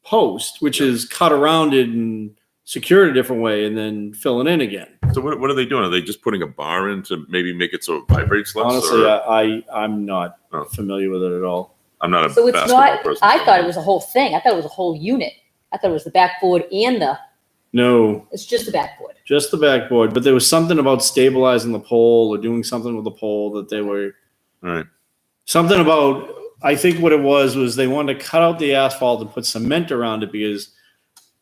[SPEAKER 3] post, which is cut around it and secure it a different way, and then fill it in again.
[SPEAKER 2] So what are they doing? Are they just putting a bar in to maybe make it so it vibrates less?
[SPEAKER 3] Honestly,
[SPEAKER 2] or-
[SPEAKER 3] I'm not
[SPEAKER 2] Oh.
[SPEAKER 3] familiar with it at all.
[SPEAKER 2] I'm not a
[SPEAKER 1] So it's
[SPEAKER 2] basketball
[SPEAKER 1] not.
[SPEAKER 2] person.
[SPEAKER 1] I thought it was a whole thing. I thought it was a whole unit. I thought it was the backboard and the.
[SPEAKER 3] No,
[SPEAKER 1] It's just the backboard.
[SPEAKER 3] just the backboard. But there was something about stabilizing the pole or doing something with the pole that they were
[SPEAKER 2] All right.
[SPEAKER 3] something about. I think what it was they wanted to cut out the asphalt and put cement around it because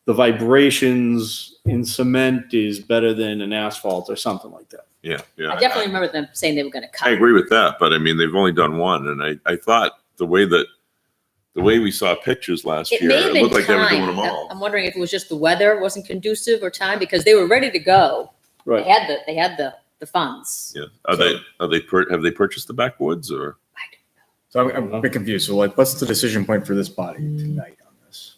[SPEAKER 3] the vibrations in cement is better than an asphalt or something like that.
[SPEAKER 2] Yeah, yeah.
[SPEAKER 1] I definitely remember them saying they were gonna
[SPEAKER 2] I
[SPEAKER 1] cut.
[SPEAKER 2] agree with that, but I mean, they've only done one, and I thought the way we saw pictures last
[SPEAKER 1] It
[SPEAKER 2] year,
[SPEAKER 1] may have
[SPEAKER 2] it
[SPEAKER 1] been
[SPEAKER 2] looked like they were doing
[SPEAKER 1] time.
[SPEAKER 2] them all.
[SPEAKER 1] I'm wondering if it was just the weather wasn't conducive or time, because they were ready to go.
[SPEAKER 3] Right.
[SPEAKER 1] They had the funds.
[SPEAKER 2] Yeah. Have they purchased the backboards or?
[SPEAKER 4] So I'm a bit confused. So like, what's the decision point for this body tonight on this?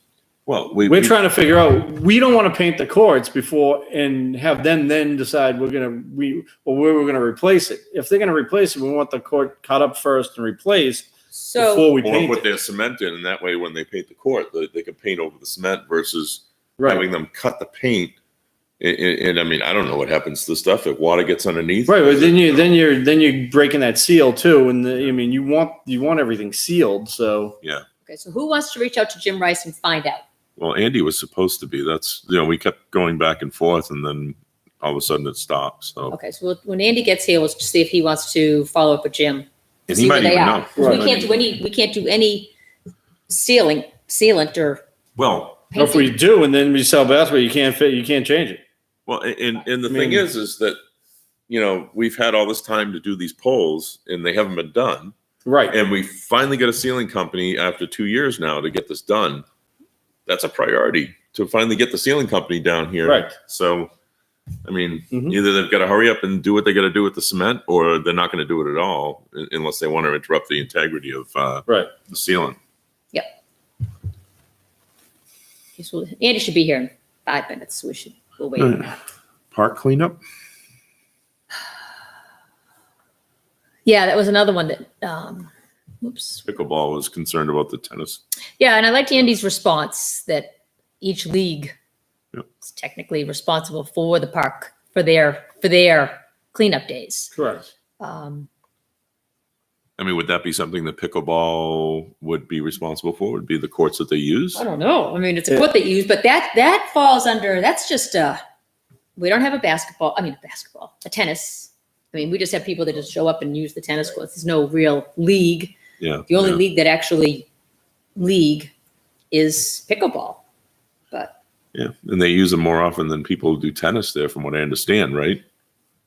[SPEAKER 2] Well,
[SPEAKER 3] We're trying to figure out, we don't want to paint the courts before and have them then decide where we're going to replace it. If they're going to replace it, we want the court cut up first and replaced
[SPEAKER 1] So
[SPEAKER 3] before we
[SPEAKER 2] or
[SPEAKER 3] paint
[SPEAKER 2] put
[SPEAKER 3] it.
[SPEAKER 2] their cement in, and that way when they paint the court, they can paint over the cement versus
[SPEAKER 3] Right,
[SPEAKER 2] having them cut the paint. And I mean, I don't know what happens to the stuff if water gets underneath.
[SPEAKER 3] right. But then you're breaking that seal too. And I mean, you want everything sealed. So
[SPEAKER 1] okay, so who wants to reach out to Jim Rice and find out?
[SPEAKER 2] Well, Andy was supposed to be. That's we kept going back and forth, and then all of a sudden it stopped. So
[SPEAKER 1] Okay, so when Andy gets here, we'll see if he wants to follow up with Jim.
[SPEAKER 2] and
[SPEAKER 1] See
[SPEAKER 2] he
[SPEAKER 1] where
[SPEAKER 2] might
[SPEAKER 1] they
[SPEAKER 2] even
[SPEAKER 1] are.
[SPEAKER 2] know.
[SPEAKER 1] 'Cause
[SPEAKER 3] Right.
[SPEAKER 1] we can't do any sealant or
[SPEAKER 2] Well,
[SPEAKER 3] if we
[SPEAKER 1] painting.
[SPEAKER 3] do, and then we sell basketball, you can't change it.
[SPEAKER 2] Well, and the
[SPEAKER 3] I
[SPEAKER 2] thing
[SPEAKER 3] mean-
[SPEAKER 2] is that we've had all this time to do these polls, and they haven't been done.
[SPEAKER 3] Right.
[SPEAKER 2] And we finally got a ceiling company after 2 years now to get this done. That's a priority to finally get the ceiling company down here.
[SPEAKER 3] Right.
[SPEAKER 2] So, I mean,
[SPEAKER 3] Mhm.
[SPEAKER 2] either they've got to hurry up and do what they got to do with the cement, or they're not going to do it at all unless they want to interrupt the integrity of
[SPEAKER 3] Right.
[SPEAKER 2] the ceiling.
[SPEAKER 1] Okay, so Andy should be here in 5 minutes, so we'll wait.
[SPEAKER 2] Park cleanup.
[SPEAKER 1] Yeah, that was another one that, oops.
[SPEAKER 2] Pickleball was concerned about the tennis.
[SPEAKER 1] Yeah, and I liked Andy's response that each league
[SPEAKER 2] Yep.
[SPEAKER 1] is technically responsible for the park, for their cleanup days.
[SPEAKER 3] Correct.
[SPEAKER 2] I mean, would that be something that pickleball would be responsible for? Would be the courts that they use?
[SPEAKER 1] I don't know. I mean, it's a
[SPEAKER 3] Yeah.
[SPEAKER 1] court they use, but that falls under, that's just we don't have a tennis. I mean, we just have people that just show up and use the tennis courts. There's no real league.
[SPEAKER 2] Yeah.
[SPEAKER 1] The only
[SPEAKER 2] yeah.
[SPEAKER 1] league that actually league is pickleball. But
[SPEAKER 2] Yeah, and they use them more often than people do tennis there, from what I understand, right?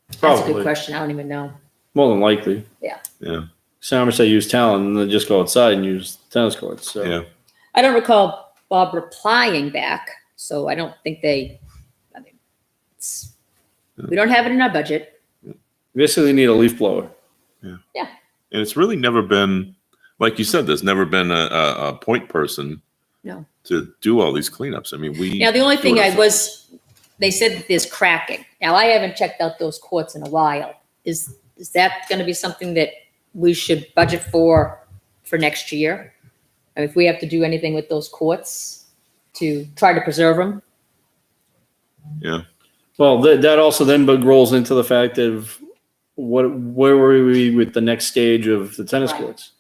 [SPEAKER 1] that's a
[SPEAKER 3] Probably.
[SPEAKER 1] good question. I don't even know.
[SPEAKER 3] More than likely.
[SPEAKER 2] Yeah,
[SPEAKER 3] So how much they use talent and then just go outside and use tennis courts. So
[SPEAKER 2] yeah.
[SPEAKER 1] I don't recall Bob replying back, so I don't think we don't have it in our budget.
[SPEAKER 3] basically need a leaf blower.
[SPEAKER 2] And it's really never been, like you said, there's never been a point person
[SPEAKER 1] No.
[SPEAKER 2] to do all these cleanups. I mean,
[SPEAKER 1] Now, the only
[SPEAKER 2] do
[SPEAKER 1] thing
[SPEAKER 2] it ourselves.
[SPEAKER 1] they said that there's cracking. Now, I haven't checked out those courts in a while. Is that going to be something that we should budget for next year? And if we have to do anything with those courts to try to preserve them?
[SPEAKER 2] Yeah,
[SPEAKER 3] Well, that also then rolls into the fact of where were we with the next stage of the tennis
[SPEAKER 1] Right.
[SPEAKER 3] courts?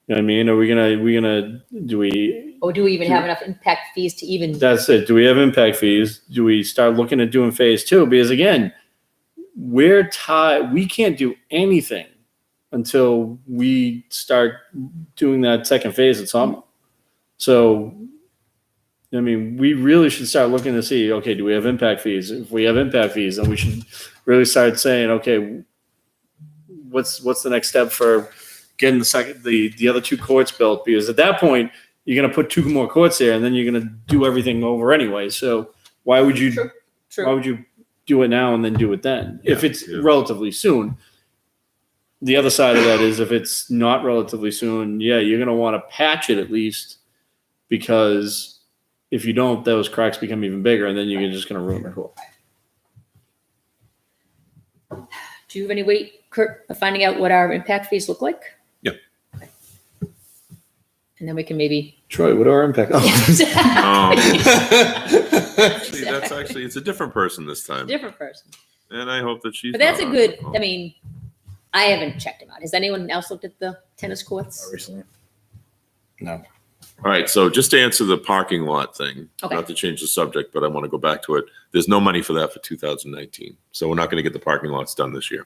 [SPEAKER 3] You know what I mean? Are we gonna do we?
[SPEAKER 1] Or do we even have enough impact fees to even?
[SPEAKER 3] That's it. Do we have impact fees? Do we start looking at doing phase 2? Because again, we're tied. We can't do anything until we start doing that second phase at summer. So, I mean, we really should start looking to see, okay, do we have impact fees? If we have impact fees, then we should really start saying, okay, what's the next step for getting the other 2 courts built? Because at that point, you're going to put 2 more courts there, and then you're going to do everything over anyway. So why would you?
[SPEAKER 1] True.
[SPEAKER 3] Why would you do it now and then do it then? If
[SPEAKER 2] Yeah,
[SPEAKER 3] it's
[SPEAKER 2] yeah.
[SPEAKER 3] relatively soon. The other side of that is if it's not relatively soon, yeah, you're going to want to patch it at least, because if you don't, those cracks become even bigger, and then you're just going to ruin the court.
[SPEAKER 1] Do you have any way, Kurt, of finding out what our impact fees look like?
[SPEAKER 2] Yeah.
[SPEAKER 1] Okay. And then we can maybe.
[SPEAKER 3] Troy, what are our impact?
[SPEAKER 2] Actually, it's a different person this time,
[SPEAKER 1] Different person.
[SPEAKER 2] and I hope that she's.
[SPEAKER 1] But that's
[SPEAKER 2] not
[SPEAKER 1] a
[SPEAKER 2] on
[SPEAKER 1] good,
[SPEAKER 2] the phone.
[SPEAKER 1] I mean, I haven't checked them out. Has anyone else looked at the tennis courts?
[SPEAKER 4] Recently.
[SPEAKER 2] All right, so just to answer the parking lot thing,
[SPEAKER 1] Okay.
[SPEAKER 2] not to change the subject, but I want to go back to it. There's no money for that for 2019, so we're not going to get the parking lots done this year.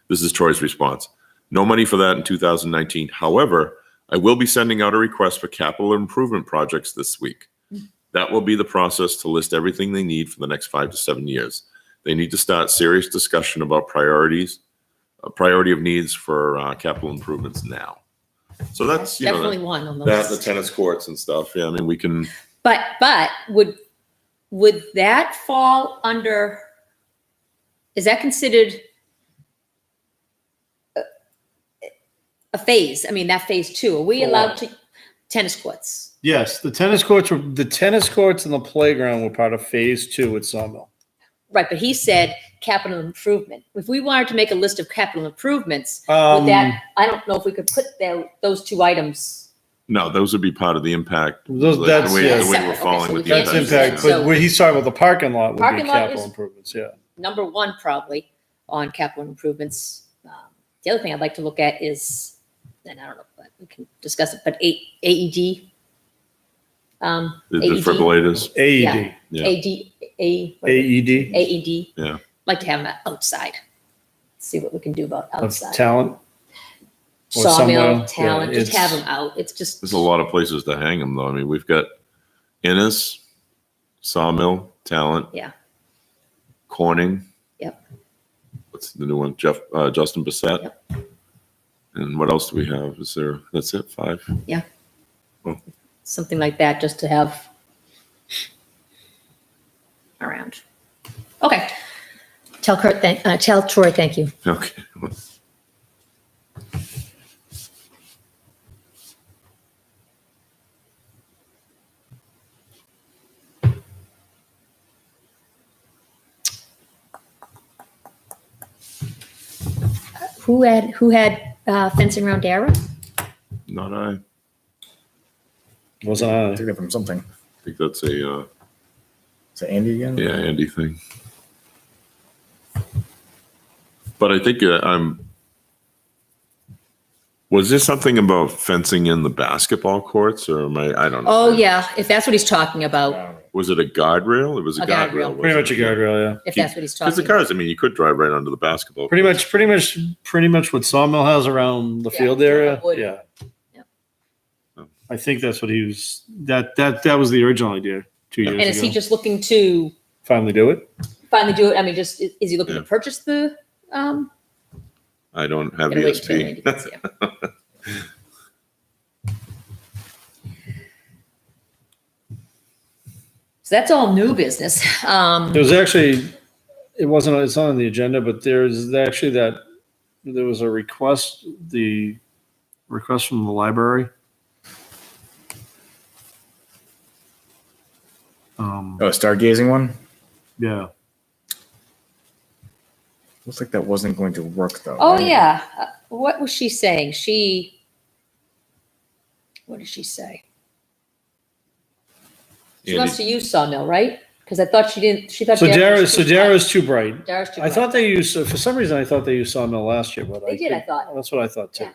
[SPEAKER 2] This is Troy's response. No money for that in 2019. However, I will be sending out a request for capital improvement projects this week. That will be the process to list everything they need for the next 5 to 7 years. They need to start serious discussion about priorities, priority of needs for capital improvements now. So that's,
[SPEAKER 1] Definitely one on the
[SPEAKER 2] that, the
[SPEAKER 1] list.
[SPEAKER 2] tennis courts and stuff. Yeah, I mean, we can,
[SPEAKER 1] But would that fall under, is that considered a phase? I mean, that phase 2, are we
[SPEAKER 3] For
[SPEAKER 1] allowed
[SPEAKER 3] what?
[SPEAKER 1] to, tennis courts?
[SPEAKER 3] Yes, the tennis courts and the playground were part of phase 2 at Sawmill.
[SPEAKER 1] Right, but he said capital improvement. If we wanted to make a list of capital improvements, would
[SPEAKER 3] Um,
[SPEAKER 1] that, I don't know if we could put those 2 items.
[SPEAKER 2] no, those would be part of the impact.
[SPEAKER 3] Those-
[SPEAKER 2] like
[SPEAKER 3] that's-
[SPEAKER 2] the way,
[SPEAKER 3] yeah.
[SPEAKER 2] the way
[SPEAKER 1] Separate.
[SPEAKER 2] we're
[SPEAKER 1] Okay,
[SPEAKER 2] falling
[SPEAKER 1] so
[SPEAKER 2] with
[SPEAKER 1] we
[SPEAKER 2] the
[SPEAKER 1] can't
[SPEAKER 3] That's
[SPEAKER 1] use
[SPEAKER 2] impact.
[SPEAKER 3] impact,
[SPEAKER 1] So-
[SPEAKER 3] but what he's talking about, the parking lot would be
[SPEAKER 1] Parking lot
[SPEAKER 3] capital
[SPEAKER 1] is-
[SPEAKER 3] improvements, yeah.
[SPEAKER 1] Number 1 probably on capital improvements. The other thing I'd like to look at is, and I don't know, but we can discuss it, but AED.
[SPEAKER 2] The
[SPEAKER 1] AED.
[SPEAKER 2] defibrillators.
[SPEAKER 3] AED,
[SPEAKER 2] Yeah.
[SPEAKER 3] AED
[SPEAKER 1] AED.
[SPEAKER 2] Yeah.
[SPEAKER 1] Like to have them outside. See what we can do about
[SPEAKER 3] of
[SPEAKER 1] outside.
[SPEAKER 3] talent. or somewhere.
[SPEAKER 1] Sawmill,
[SPEAKER 3] Yeah,
[SPEAKER 1] talent, just
[SPEAKER 3] it's-
[SPEAKER 1] have them out. It's just,
[SPEAKER 2] There's a lot of places to hang them, though. I mean, we've got Innis, Sawmill, Talent.
[SPEAKER 1] Yeah.
[SPEAKER 2] Corning.
[SPEAKER 1] Yep.
[SPEAKER 2] What's the new one? Justin Bissett.
[SPEAKER 1] Yep.
[SPEAKER 2] And what else do we have? Is there? That's it. 5.
[SPEAKER 1] something like that, just to have around. Okay. Tell Troy, thank you.
[SPEAKER 2] Okay.
[SPEAKER 1] Who had fencing around Dara?
[SPEAKER 2] Not I.
[SPEAKER 3] Wasn't
[SPEAKER 4] I
[SPEAKER 3] I?
[SPEAKER 4] took that from something.
[SPEAKER 2] I think that's a
[SPEAKER 4] Is it Andy again?
[SPEAKER 2] yeah Andy thing. But I think I'm. Was there something about fencing in the basketball courts, or am I? I don't know.
[SPEAKER 1] Oh, yeah, if that's what he's talking about,
[SPEAKER 2] Was it a guardrail? It was a
[SPEAKER 1] A guardrail.
[SPEAKER 2] guardrail.
[SPEAKER 3] Pretty much a guardrail, yeah.
[SPEAKER 1] if that's what he's
[SPEAKER 2] Because
[SPEAKER 1] talking
[SPEAKER 2] the
[SPEAKER 1] about.
[SPEAKER 2] cars, I mean, you could drive right onto the basketball.
[SPEAKER 3] Pretty
[SPEAKER 2] courts.
[SPEAKER 3] much what Sawmill has around the
[SPEAKER 1] Yeah,
[SPEAKER 3] field
[SPEAKER 1] yeah,
[SPEAKER 3] area.
[SPEAKER 1] wood.
[SPEAKER 3] Yeah.
[SPEAKER 1] Yep.
[SPEAKER 3] I think that's what he was. That was the original idea 2 years
[SPEAKER 1] And is he
[SPEAKER 3] ago.
[SPEAKER 1] just looking to
[SPEAKER 3] Finally do it.
[SPEAKER 1] finally do it? I mean, just, is he looking to
[SPEAKER 2] Yeah.
[SPEAKER 1] purchase the,
[SPEAKER 2] I don't have
[SPEAKER 1] gotta wait till Andy
[SPEAKER 2] ESP.
[SPEAKER 1] gets here. So that's all new business.
[SPEAKER 3] It was actually. It wasn't. It's not on the agenda, but there's actually there was a request. The request from the library.
[SPEAKER 4] Oh, a stargazing one?
[SPEAKER 3] Yeah.
[SPEAKER 4] Looks like that wasn't going to work though.
[SPEAKER 1] Oh,
[SPEAKER 4] right?
[SPEAKER 1] yeah. What was she saying? What did she say? She wants to use Sawmill, right? Because I thought she didn't, she thought.
[SPEAKER 3] So
[SPEAKER 1] Dara's too bright.
[SPEAKER 3] Dara's too bright.
[SPEAKER 1] Dara's too
[SPEAKER 3] I
[SPEAKER 1] bright.
[SPEAKER 3] thought they used, for some reason, I thought they used Sawmill last year, but
[SPEAKER 1] They did, I thought.
[SPEAKER 3] That's what I thought too.
[SPEAKER 1] Yeah.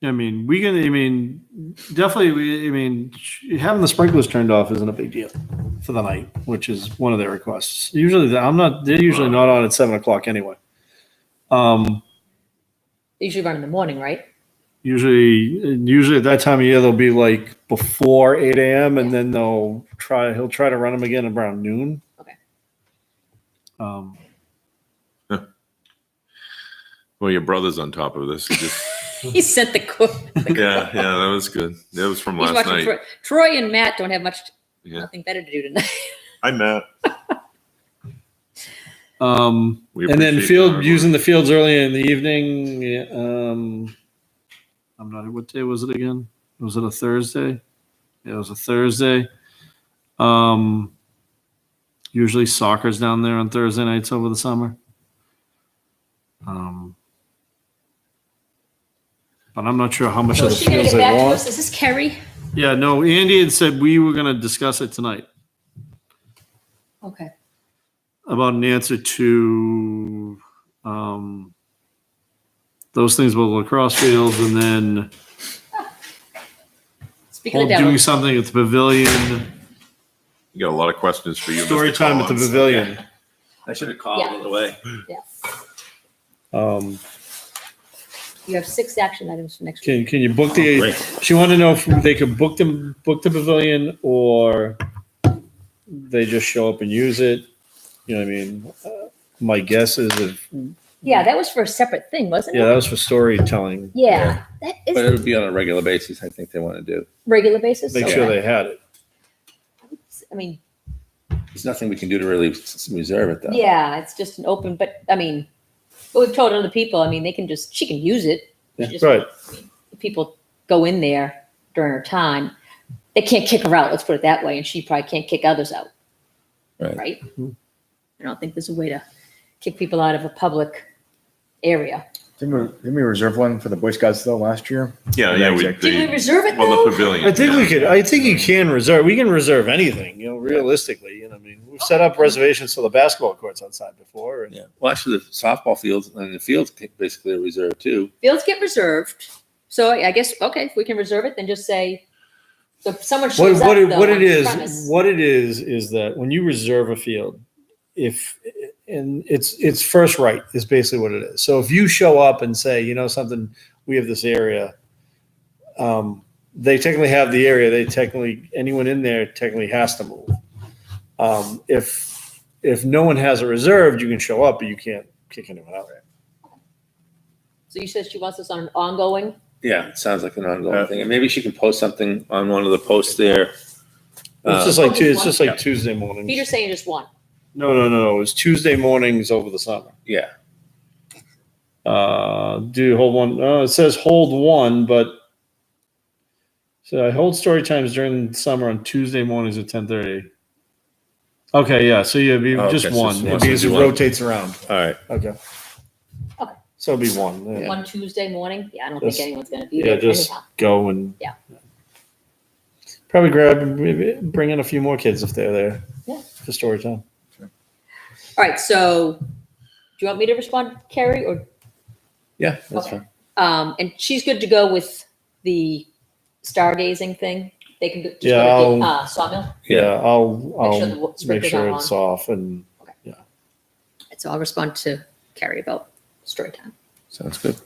[SPEAKER 3] I mean, definitely, having the sprinklers turned off isn't a big deal for the night, which is one of their requests. Usually, they're usually not on at 7:00 anyway.
[SPEAKER 1] They usually run in the morning, right?
[SPEAKER 3] Usually at that time of year, they'll be like before 8 a.m. and then he'll try to run them again around noon.
[SPEAKER 1] Okay.
[SPEAKER 2] Well, your brother's on top of this. He just,
[SPEAKER 1] He sent the quote.
[SPEAKER 2] yeah, that was good. That was from
[SPEAKER 1] He's
[SPEAKER 2] last
[SPEAKER 1] watching
[SPEAKER 2] night.
[SPEAKER 1] Troy and Matt don't have
[SPEAKER 2] Yeah.
[SPEAKER 1] nothing better to do tonight.
[SPEAKER 2] Hi, Matt. We
[SPEAKER 3] And then
[SPEAKER 2] appreciate the
[SPEAKER 3] using the fields early in the evening. Yeah, I'm not. What day was it again? Was it a Thursday? Yeah, it was a Thursday. Usually soccer's down there on Thursday nights over the summer. But I'm not sure how much
[SPEAKER 1] So
[SPEAKER 3] of the
[SPEAKER 1] is she gonna
[SPEAKER 3] fields
[SPEAKER 1] get
[SPEAKER 3] they
[SPEAKER 1] back to
[SPEAKER 3] want.
[SPEAKER 1] us? Is this Kerry?
[SPEAKER 3] Yeah, no. Andy had said we were going to discuss it tonight
[SPEAKER 1] Okay.
[SPEAKER 3] about an answer to those things with lacrosse fields, and then
[SPEAKER 1] Speaking of the
[SPEAKER 3] doing
[SPEAKER 1] devil,
[SPEAKER 3] something at the pavilion.
[SPEAKER 2] You got a lot of questions for you.
[SPEAKER 3] Story
[SPEAKER 2] Mr.
[SPEAKER 3] time at the
[SPEAKER 2] Collins.
[SPEAKER 3] pavilion.
[SPEAKER 6] I should have called
[SPEAKER 1] Yeah.
[SPEAKER 6] on the way.
[SPEAKER 1] You have 6 action items for next week.
[SPEAKER 3] Can you book the,
[SPEAKER 6] Great.
[SPEAKER 3] she wanted to know if they could book the pavilion or they just show up and use it. You know what I mean? My guess is if,
[SPEAKER 1] Yeah, that was for a separate thing, wasn't it?
[SPEAKER 3] yeah, that was for storytelling.
[SPEAKER 1] Yeah, that
[SPEAKER 6] But it
[SPEAKER 1] is
[SPEAKER 6] would be on a regular basis, I think they want to do.
[SPEAKER 1] regular basis.
[SPEAKER 3] Make sure
[SPEAKER 1] Okay.
[SPEAKER 3] they had it.
[SPEAKER 1] I mean,
[SPEAKER 6] There's nothing we can do to really reserve it though.
[SPEAKER 1] yeah, it's just an open, but I mean, but we've told other people, I mean, she can use it. She
[SPEAKER 6] Yeah.
[SPEAKER 1] just-
[SPEAKER 3] Right.
[SPEAKER 1] If people go in there during her time, they can't kick her out, let's put it that way, and she probably can't kick others out.
[SPEAKER 6] Right.
[SPEAKER 1] Right?
[SPEAKER 3] Mhm.
[SPEAKER 1] I don't think there's a way to kick people out of a public area.
[SPEAKER 4] Didn't we reserve one for the Boy Scouts though last year?
[SPEAKER 2] Yeah,
[SPEAKER 4] Yeah,
[SPEAKER 2] we,
[SPEAKER 4] exactly.
[SPEAKER 1] Did we reserve it
[SPEAKER 2] well, the
[SPEAKER 1] though?
[SPEAKER 2] pavilion.
[SPEAKER 3] I think
[SPEAKER 2] yeah.
[SPEAKER 3] we could, I think you can reserve, we can reserve anything, you know, realistically, you know, I mean, we've set up reservations for the basketball courts outside before. And
[SPEAKER 6] Yeah. Well, actually, the softball fields and the fields basically are reserved too.
[SPEAKER 1] Fields get reserved, so I guess, okay, if we can reserve it, then just say, so if someone
[SPEAKER 3] What,
[SPEAKER 1] shows up
[SPEAKER 3] what it,
[SPEAKER 1] though
[SPEAKER 3] what
[SPEAKER 1] on
[SPEAKER 3] it
[SPEAKER 1] the
[SPEAKER 3] is,
[SPEAKER 1] premise-
[SPEAKER 3] what it is that when you reserve a field, if, and it's first right is basically what it is. So if you show up and say, you know, something, we have this area, they technically have the area, anyone in there technically has to move. If no one has it reserved, you can show up, but you can't kick anyone out.
[SPEAKER 1] So you said she wants us on an ongoing,
[SPEAKER 6] Yeah, it sounds like an ongoing thing. And maybe she can post something on one of the posts there.
[SPEAKER 3] It's just like, it's just like Tuesday mornings.
[SPEAKER 1] Peter's saying just one.
[SPEAKER 3] No. It was Tuesday mornings over the summer.
[SPEAKER 6] Yeah.
[SPEAKER 3] Do hold one. It says hold one, but so I hold story times during the summer on Tuesday mornings at 10:30. Okay, yeah. So yeah, it'd be
[SPEAKER 6] Oh,
[SPEAKER 3] just
[SPEAKER 6] okay, so
[SPEAKER 3] one
[SPEAKER 6] it's one.
[SPEAKER 3] because it
[SPEAKER 6] So one.
[SPEAKER 3] rotates around.
[SPEAKER 6] All right.
[SPEAKER 3] Okay.
[SPEAKER 1] Okay.
[SPEAKER 3] So it'd be one. Yeah,
[SPEAKER 1] One Tuesday morning? Yeah, I don't think
[SPEAKER 3] Just-
[SPEAKER 1] anyone's gonna be
[SPEAKER 3] yeah
[SPEAKER 1] there
[SPEAKER 3] just
[SPEAKER 1] anyhow.
[SPEAKER 3] go and
[SPEAKER 1] Yeah.
[SPEAKER 3] Probably grab and maybe bring in a few more kids if they're there.
[SPEAKER 1] Yeah.
[SPEAKER 3] For story time.
[SPEAKER 1] All right, so do you want me to respond, Carrie, or,
[SPEAKER 6] Yeah, that's
[SPEAKER 1] Okay.
[SPEAKER 6] fine.
[SPEAKER 1] and she's good to go with the stargazing thing? They can just
[SPEAKER 3] Yeah,
[SPEAKER 1] go to the,
[SPEAKER 3] I'll-
[SPEAKER 1] Sawmill?
[SPEAKER 3] Yeah, I'll
[SPEAKER 1] Make sure the
[SPEAKER 3] make
[SPEAKER 1] sprinklers
[SPEAKER 3] sure
[SPEAKER 1] are
[SPEAKER 3] it's
[SPEAKER 1] on.
[SPEAKER 3] off and
[SPEAKER 1] So I'll respond to Carrie about story time.
[SPEAKER 6] Sounds good.
[SPEAKER 3] I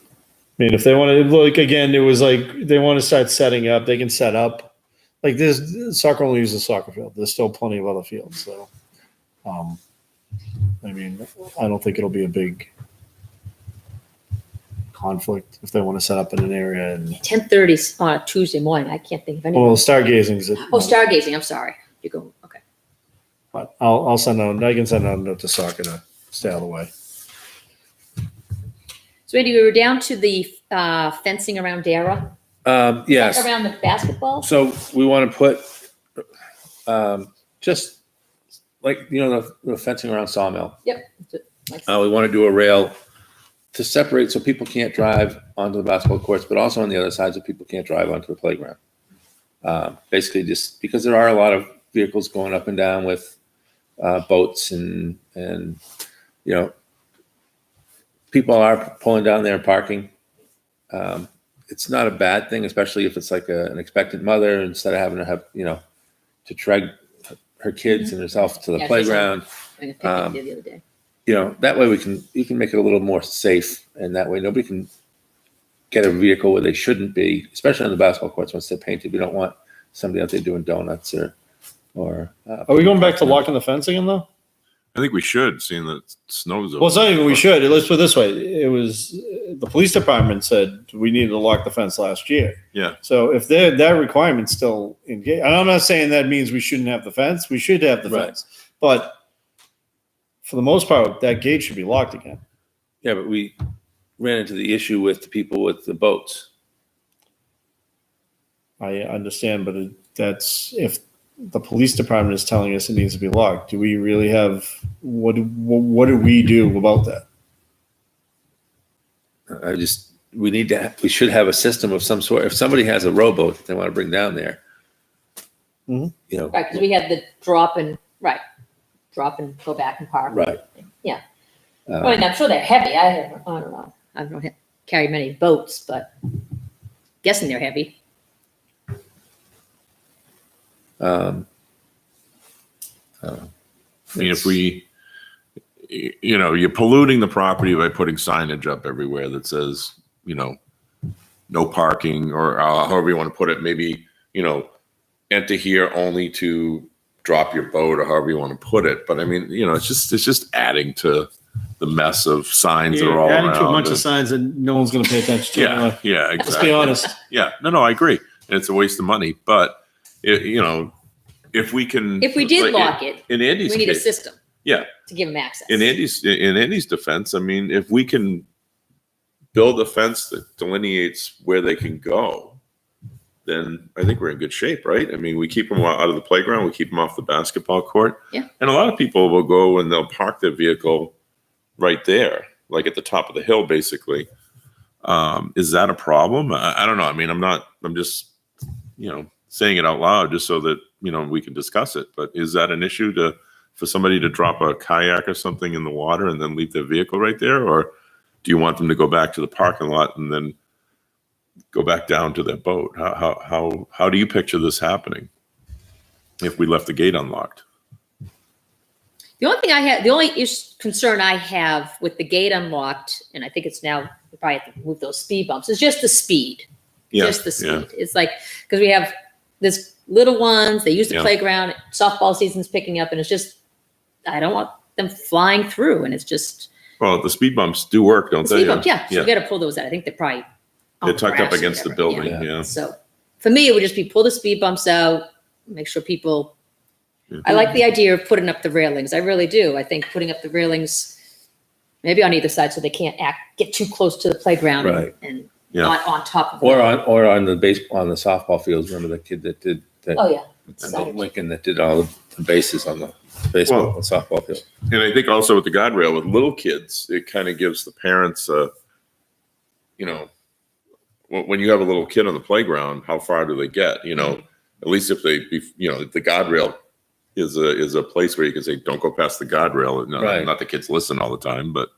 [SPEAKER 3] mean, if they want to look again, it was like they want to start setting up. They can set up. Like this, soccer only uses a soccer field. There's still plenty of other fields. So, I mean, I don't think it'll be a big conflict if they want to set up in an area. And
[SPEAKER 1] 10:30 on a Tuesday morning, I can't think of anything.
[SPEAKER 3] well, stargazing's it.
[SPEAKER 1] Oh, stargazing, I'm sorry. You go, okay.
[SPEAKER 3] But I'll send out. I can send out a note to soccer to stay out of the way.
[SPEAKER 1] So Andy, we were down to the fencing around Dara,
[SPEAKER 6] Yes.
[SPEAKER 1] around the basketball.
[SPEAKER 6] So we want to put just like, the fencing around Sawmill.
[SPEAKER 1] Yep. Like-
[SPEAKER 6] We want to do a rail to separate so people can't drive onto the basketball courts, but also on the other side so people can't drive onto the playground. Basically, just because there are a lot of vehicles going up and down with boats and people are pulling down there and parking. It's not a bad thing, especially if it's like an expectant mother, instead of having to have, to drag her kids and herself to the
[SPEAKER 1] Yeah, she's
[SPEAKER 6] playground.
[SPEAKER 1] Having a picnic there the other day.
[SPEAKER 6] That way you can make it a little more safe, and that way nobody can get a vehicle where they shouldn't be, especially on the basketball courts once they're painted. We don't want somebody out there doing donuts or.
[SPEAKER 3] Are we going back to locking the fence again though?
[SPEAKER 2] I think we should, seeing that it snows.
[SPEAKER 3] Well, it's not even we should. Let's put it this way. It was the police department said we needed to lock the fence last year.
[SPEAKER 2] Yeah.
[SPEAKER 3] So if that requirement's still engaged, and I'm not saying that means we shouldn't have the fence. We should have the
[SPEAKER 6] Right.
[SPEAKER 3] fence. But for the most part, that gate should be locked again.
[SPEAKER 6] Yeah, but we ran into the issue with the people with the boats.
[SPEAKER 3] I understand, but that's if the police department is telling us it needs to be locked. Do we really have what do we do about that?
[SPEAKER 6] We should have a system of some sort. If somebody has a rowboat that they want to bring down there,
[SPEAKER 3] Mhm.
[SPEAKER 1] Right, because we had the drop and go back and park.
[SPEAKER 6] Right.
[SPEAKER 1] Yeah.
[SPEAKER 6] uh,
[SPEAKER 1] Well, and I'm sure they're heavy. I don't know. I don't carry many boats, but guessing they're heavy.
[SPEAKER 2] I mean, if you're polluting the property by putting signage up everywhere that says, no parking, or however you want to put it, maybe, enter here only to drop your boat, or however you want to put it. But I mean, it's just adding to the mess of signs that are all
[SPEAKER 3] Adding
[SPEAKER 2] around.
[SPEAKER 3] to a bunch of
[SPEAKER 2] and-
[SPEAKER 3] signs that no one's going to pay attention to.
[SPEAKER 2] yeah,
[SPEAKER 3] anyway.
[SPEAKER 2] yeah, exactly.
[SPEAKER 3] Let's be honest.
[SPEAKER 2] Yeah, no, I agree. And it's a waste of money. But, if we can.
[SPEAKER 1] If we did
[SPEAKER 2] like,
[SPEAKER 1] lock it,
[SPEAKER 2] in Andy's
[SPEAKER 1] we need a
[SPEAKER 2] case,
[SPEAKER 1] system.
[SPEAKER 2] Yeah.
[SPEAKER 1] To give them access.
[SPEAKER 2] in Andy's defense, I mean, if we can build a fence that delineates where they can go, then I think we're in good shape, right? I mean, we keep them out of the playground, we keep them off the basketball court.
[SPEAKER 1] Yeah.
[SPEAKER 2] And a lot of people will go and they'll park their vehicle right there, like at the top of the hill, basically. Is that a problem? I don't know. I mean, I'm just, saying it out loud just so that, we can discuss it. But is that an issue for somebody to drop a kayak or something in the water and then leave their vehicle right there? Or do you want them to go back to the parking lot and then go back down to their boat? How do you picture this happening if we left the gate unlocked?
[SPEAKER 1] The only concern I have with the gate unlocked, and I think it's now, we probably have to move those speed bumps, is just the speed. Just the speed.
[SPEAKER 2] Yeah.
[SPEAKER 1] It's like, because we have this little ones, they use the
[SPEAKER 2] Yeah.
[SPEAKER 1] playground, softball season's picking up, and it's just, I don't want them flying through, and it's just,
[SPEAKER 2] Well, the speed bumps do work, don't
[SPEAKER 1] the
[SPEAKER 2] they?
[SPEAKER 1] speed bumps, yeah, so
[SPEAKER 2] Yeah.
[SPEAKER 1] we gotta pull those out. I think they're probably on
[SPEAKER 2] They're tucked up
[SPEAKER 1] grass or
[SPEAKER 2] against the
[SPEAKER 1] whatever,
[SPEAKER 2] building,
[SPEAKER 1] yeah.
[SPEAKER 2] yeah.
[SPEAKER 1] So for me, it would just be pull the speed bumps out, make sure people,
[SPEAKER 2] Yeah.
[SPEAKER 1] I like the idea of putting up the railings. I really do. I think putting up the railings, maybe on either side, so they can't get too close to the playground
[SPEAKER 6] Right.
[SPEAKER 1] and
[SPEAKER 2] Yeah.
[SPEAKER 1] on top of it.
[SPEAKER 6] Or on the softball fields. Remember the kid that did that?
[SPEAKER 1] Oh, yeah.
[SPEAKER 6] Lincoln that did all the bases on the baseball
[SPEAKER 2] Well-
[SPEAKER 6] and softball field.
[SPEAKER 2] And I think also with the guardrail with little kids, it kind of gives the parents when you have a little kid on the playground, how far do they get? At least if if the guardrail is a place where you can say, don't go past the guardrail.
[SPEAKER 6] Right.
[SPEAKER 2] Not the kids listen all the time, but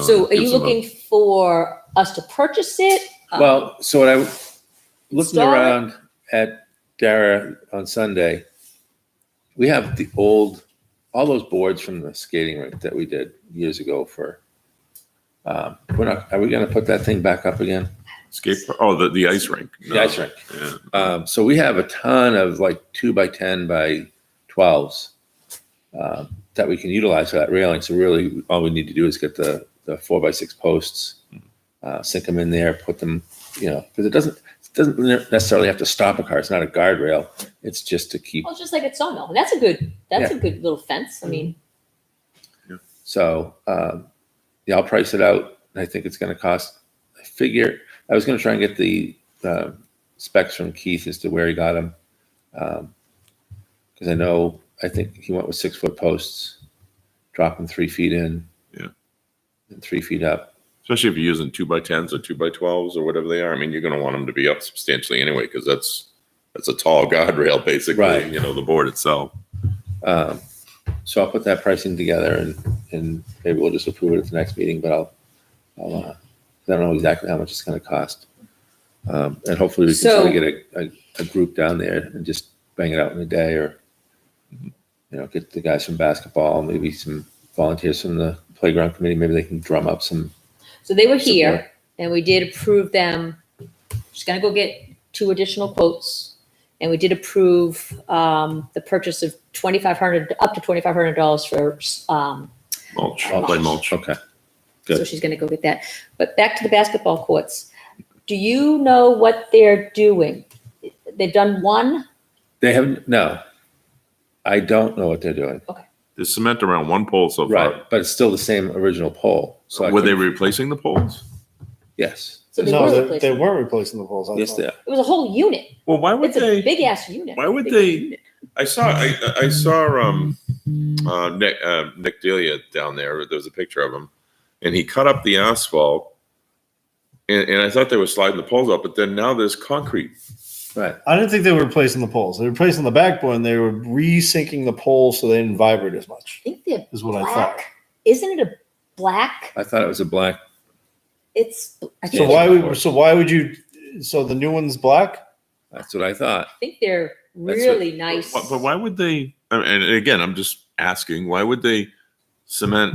[SPEAKER 1] So
[SPEAKER 2] it
[SPEAKER 1] are you
[SPEAKER 2] gives them
[SPEAKER 1] looking for us to purchase it?
[SPEAKER 6] Well, so what I looking
[SPEAKER 1] Install it?
[SPEAKER 6] around at Dara on Sunday, we have all those boards from the skating rink that we did years ago for. Are we going to put that thing back up again?
[SPEAKER 2] the ice rink.
[SPEAKER 6] The ice rink.
[SPEAKER 2] Yeah.
[SPEAKER 6] So we have a ton of like 2x10 by 12s that we can utilize for that railing. So really, all we need to do is get the 4x6 posts, sink them in there, put them, because it doesn't necessarily have to stop a car. It's not a guardrail. It's just to keep.
[SPEAKER 1] Well, it's just like at Sawmill. And that's a good little fence. I mean,
[SPEAKER 6] So I'll price it out. I think it's going to cost. I was going to try and get the specs from Keith as to where he got them, because I think he went with 6-foot posts, drop them 3 feet in, and 3 feet up.
[SPEAKER 2] Especially if you're using 2x10s or 2x12s or whatever they are. I mean, you're going to want them to be up substantially anyway, because that's a tall guardrail, basically.
[SPEAKER 6] Right.
[SPEAKER 2] The board itself.
[SPEAKER 6] So I'll put that pricing together and maybe we'll just approve it at the next meeting, but I don't know exactly how much it's going to cost. And hopefully we can try to get a group down there and just bang it out in a day, or, get the guys from basketball, maybe some volunteers from the playground committee. Maybe they can drum up some.
[SPEAKER 1] so they were here
[SPEAKER 6] Support.
[SPEAKER 1] and we did approve them. Just gonna go get 2 additional quotes. And we did approve the purchase of up to $2,500 for
[SPEAKER 2] Mulch. Play mulch.
[SPEAKER 6] Okay.
[SPEAKER 1] so
[SPEAKER 6] Good.
[SPEAKER 1] she's gonna go get that. But back to the basketball courts. Do you know what they're doing? They've done one?
[SPEAKER 6] They haven't, no, I don't know what they're doing.
[SPEAKER 2] There's cement around one pole so far.
[SPEAKER 6] Right. But it's still the same original pole. So I
[SPEAKER 2] Were they
[SPEAKER 6] couldn't-
[SPEAKER 2] replacing the poles?
[SPEAKER 6] Yes.
[SPEAKER 1] So they
[SPEAKER 3] No,
[SPEAKER 1] were
[SPEAKER 3] they
[SPEAKER 1] replacing.
[SPEAKER 3] weren't replacing the poles. I
[SPEAKER 6] Yes,
[SPEAKER 3] thought.
[SPEAKER 6] they are.
[SPEAKER 1] It was a whole unit.
[SPEAKER 2] Well, why would
[SPEAKER 1] It's a
[SPEAKER 2] they?
[SPEAKER 1] big ass unit.
[SPEAKER 2] Why would
[SPEAKER 1] Big
[SPEAKER 2] they-
[SPEAKER 1] unit.
[SPEAKER 2] I saw Nick Delia down there. There was a picture of him, and he cut up the asphalt, and I thought they were sliding the poles up, but then now there's concrete.
[SPEAKER 6] Right.
[SPEAKER 3] I didn't think they were replacing the poles. They were replacing the backbone. And they were resyncing the poles so they didn't vibrate as much.
[SPEAKER 1] I think they're
[SPEAKER 3] Is what I
[SPEAKER 1] black.
[SPEAKER 3] thought.
[SPEAKER 1] Isn't it a black?
[SPEAKER 6] I thought it was a black.
[SPEAKER 1] It's. I
[SPEAKER 3] So
[SPEAKER 1] think,
[SPEAKER 3] why would you? So the new one's black.
[SPEAKER 6] That's what I thought.
[SPEAKER 1] I think they're
[SPEAKER 6] That's
[SPEAKER 1] really nice.
[SPEAKER 2] But why would they? And again, I'm just asking, why would they cement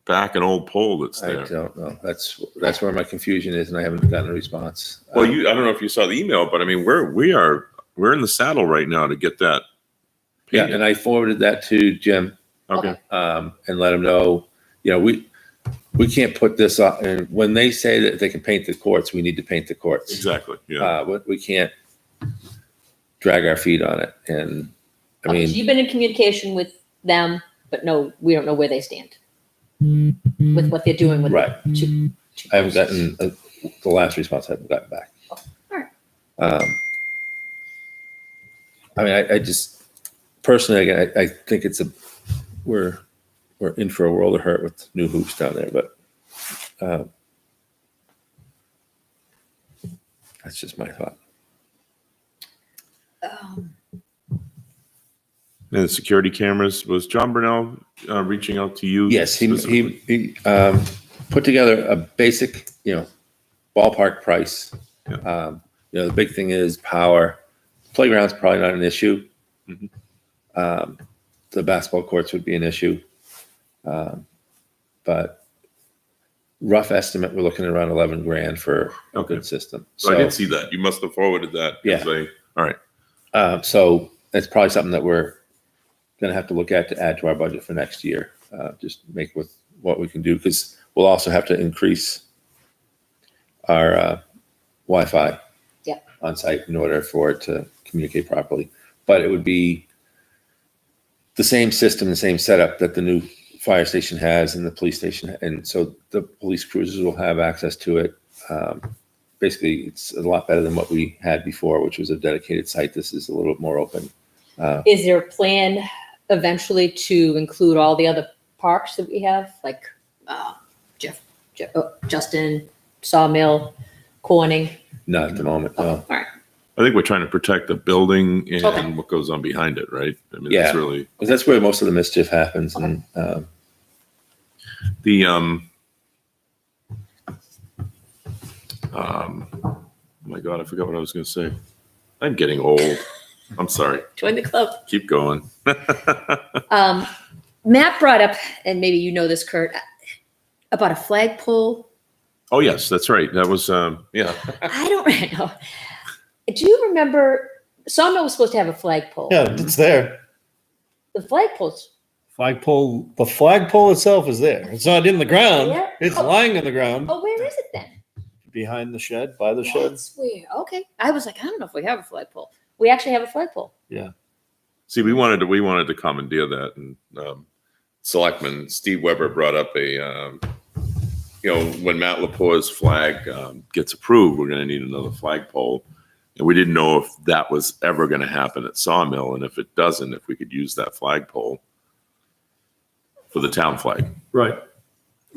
[SPEAKER 2] back an old pole that's
[SPEAKER 6] I
[SPEAKER 2] there?
[SPEAKER 6] don't know. That's where my confusion is, and I haven't gotten a response.
[SPEAKER 2] Well, I don't know if you saw the email, but I mean, we're in the saddle right now to get that
[SPEAKER 6] Yeah,
[SPEAKER 2] painted.
[SPEAKER 6] and I forwarded that to Jim,
[SPEAKER 2] Okay.
[SPEAKER 6] and let him know, we can't put this up. And when they say that they can paint the courts, we need to paint the courts.
[SPEAKER 2] Exactly. Yeah.
[SPEAKER 6] We can't drag our feet on it. And I
[SPEAKER 1] Okay, so
[SPEAKER 6] mean,
[SPEAKER 1] you've been in communication with them, but no, we don't know where they stand with what they're doing with
[SPEAKER 6] right.
[SPEAKER 1] the two
[SPEAKER 6] I haven't
[SPEAKER 1] posts.
[SPEAKER 6] gotten the last response. I haven't gotten back.
[SPEAKER 1] All right.
[SPEAKER 6] I mean, I just personally, again, I think we're in for a world of hurt with new hoops down there, but that's just my thought.
[SPEAKER 2] And the security cameras, was John Brunel reaching out to you?
[SPEAKER 6] Yes,
[SPEAKER 2] specifically?
[SPEAKER 6] he put together a basic, ballpark price.
[SPEAKER 2] Yeah.
[SPEAKER 6] The big thing is power. Playground's probably not an issue.
[SPEAKER 2] Mhm.
[SPEAKER 6] The basketball courts would be an issue. But rough estimate, we're looking at around 11 grand for a
[SPEAKER 2] Okay.
[SPEAKER 6] good system.
[SPEAKER 2] So I did see that. You must have forwarded that.
[SPEAKER 6] Yeah.
[SPEAKER 2] All right.
[SPEAKER 6] So it's probably something that we're going to have to look at to add to our budget for next year. Just make with what we can do, because we'll also have to increase our Wi-Fi
[SPEAKER 1] Yeah.
[SPEAKER 6] on site in order for it to communicate properly. But it would be the same system, the same setup that the new fire station has and the police station. And so the police cruisers will have access to it. Basically, it's a lot better than what we had before, which was a dedicated site. This is a little bit more open.
[SPEAKER 1] Is there a plan eventually to include all the other parks that we have, like Justin, Sawmill, Corning?
[SPEAKER 6] Not at the moment,
[SPEAKER 1] Okay,
[SPEAKER 6] no.
[SPEAKER 1] all right.
[SPEAKER 2] I think we're trying to protect the building and
[SPEAKER 1] Okay.
[SPEAKER 2] what goes on behind it, right? I mean,
[SPEAKER 6] Yeah.
[SPEAKER 2] that's really
[SPEAKER 6] Because that's where most of the mischief happens. And
[SPEAKER 2] the oh my God, I forgot what I was going to say. I'm getting old. I'm sorry.
[SPEAKER 1] Join the club.
[SPEAKER 2] Keep going.
[SPEAKER 1] Matt brought up, and maybe you know this, Kurt, about a flagpole.
[SPEAKER 2] Oh yes, that's right. That was yeah.
[SPEAKER 1] I don't really know. Do you remember Sawmill was supposed to have a flagpole?
[SPEAKER 3] Yeah, it's there.
[SPEAKER 1] The flagpole's
[SPEAKER 3] Flagpole, the flagpole itself is there. It's not in the ground.
[SPEAKER 1] Yeah.
[SPEAKER 3] It's
[SPEAKER 1] Oh.
[SPEAKER 3] lying on the ground
[SPEAKER 1] oh, where is it then?
[SPEAKER 3] behind the shed, by the shed.
[SPEAKER 1] That's weird. Okay, I was like, I don't know if we have a flagpole. We actually have a flagpole.
[SPEAKER 2] See, we wanted to commandeer that, and Selectman Steve Weber brought up a when Matt Lepore's flag gets approved, we're going to need another flagpole, and we didn't know if that was ever going to happen at Sawmill, and if it doesn't, if we could use that flagpole for the town flag.
[SPEAKER 3] Right.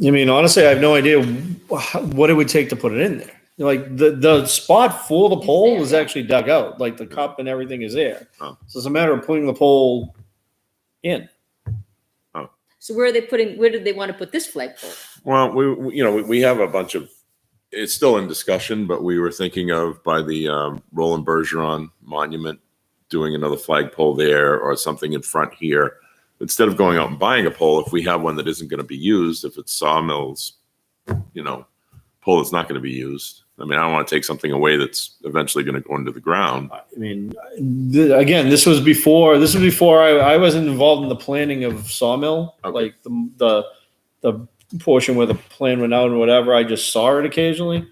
[SPEAKER 3] I mean, honestly, I have no idea what it would take to put it in there. Like the spot for the pole is actually dug out. Like the cup and everything is there.
[SPEAKER 2] Oh.
[SPEAKER 3] So it's a matter of putting the pole in.
[SPEAKER 1] So where are they putting? Where did they want to put this flagpole?
[SPEAKER 2] Well, we have a bunch of. It's still in discussion, but we were thinking of by the Roland Bergeron Monument doing another flagpole there, or something in front here. Instead of going out and buying a pole, if we have one that isn't going to be used, if it's Sawmill's, pole that's not going to be used. I mean, I don't want to take something away that's eventually going to go into the ground.
[SPEAKER 3] I mean, again, this was before I wasn't involved in the planning of Sawmill.
[SPEAKER 2] Okay.
[SPEAKER 3] Like the portion where the plan went out and whatever. I just saw it occasionally.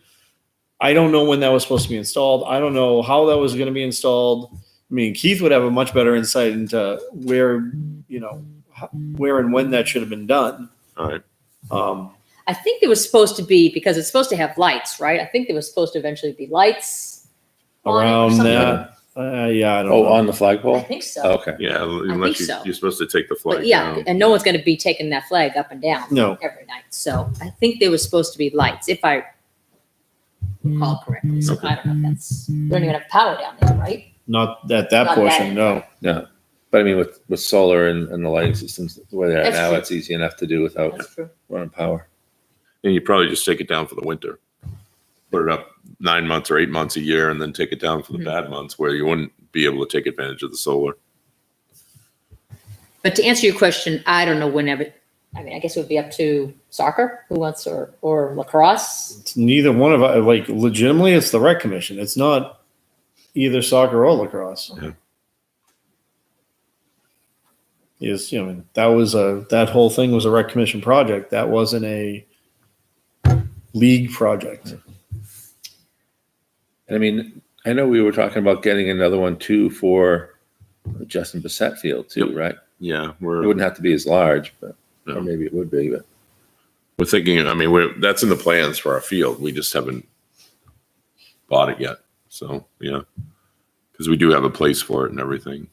[SPEAKER 3] I don't know when that was supposed to be installed. I don't know how that was going to be installed. I mean, Keith would have a much better insight into where and when that should have been done.
[SPEAKER 2] All right.
[SPEAKER 1] I think there was supposed to be, because it's supposed to have lights, right? I think there was supposed to eventually be lights on it or
[SPEAKER 3] Around
[SPEAKER 1] something.
[SPEAKER 3] that. Yeah, I don't
[SPEAKER 6] oh,
[SPEAKER 3] know.
[SPEAKER 6] on the
[SPEAKER 1] I
[SPEAKER 6] flagpole?
[SPEAKER 1] think so.
[SPEAKER 6] Oh, okay.
[SPEAKER 2] Yeah,
[SPEAKER 1] think
[SPEAKER 2] unless
[SPEAKER 1] so.
[SPEAKER 2] you're supposed to take the flag
[SPEAKER 1] But yeah,
[SPEAKER 2] down.
[SPEAKER 1] and no one's going to be taking that flag up and down
[SPEAKER 3] No.
[SPEAKER 1] every night. So I think there was supposed to be lights, if I recall correctly. So I don't know if that's, we don't even have power down there, right?
[SPEAKER 3] Not at that
[SPEAKER 1] Not
[SPEAKER 3] portion,
[SPEAKER 1] that.
[SPEAKER 3] no.
[SPEAKER 6] No. But I mean, with solar and the lighting systems the way they're at
[SPEAKER 1] That's
[SPEAKER 6] now,
[SPEAKER 1] true.
[SPEAKER 6] it's easy enough to do without
[SPEAKER 1] That's true.
[SPEAKER 6] running power.
[SPEAKER 2] And you probably just take it down for the winter. Put it up 9 months or 8 months a year, and then take it down for the
[SPEAKER 1] Mhm.
[SPEAKER 2] bad months where you wouldn't be able to take advantage of the solar.
[SPEAKER 1] But to answer your question, I don't know whenever, I mean, I guess it would be up to soccer, who wants, or lacrosse.
[SPEAKER 3] It's neither one of us, like legitimately, it's the rec commission. It's not either soccer or lacrosse.
[SPEAKER 2] Yeah.
[SPEAKER 3] Yes, you know, that whole thing was a rec commission project. That wasn't a league project.
[SPEAKER 6] I mean, I know we were talking about getting another one too for the Justin Bissett Field too,
[SPEAKER 2] Yep.
[SPEAKER 6] right?
[SPEAKER 2] Yeah,
[SPEAKER 6] It
[SPEAKER 2] we're
[SPEAKER 6] wouldn't have to be as large, but
[SPEAKER 2] No.
[SPEAKER 6] or maybe it would be. But
[SPEAKER 2] we're thinking. I mean, that's in the plans for our field. We just haven't bought it yet. So yeah, because we do have a place for it and everything.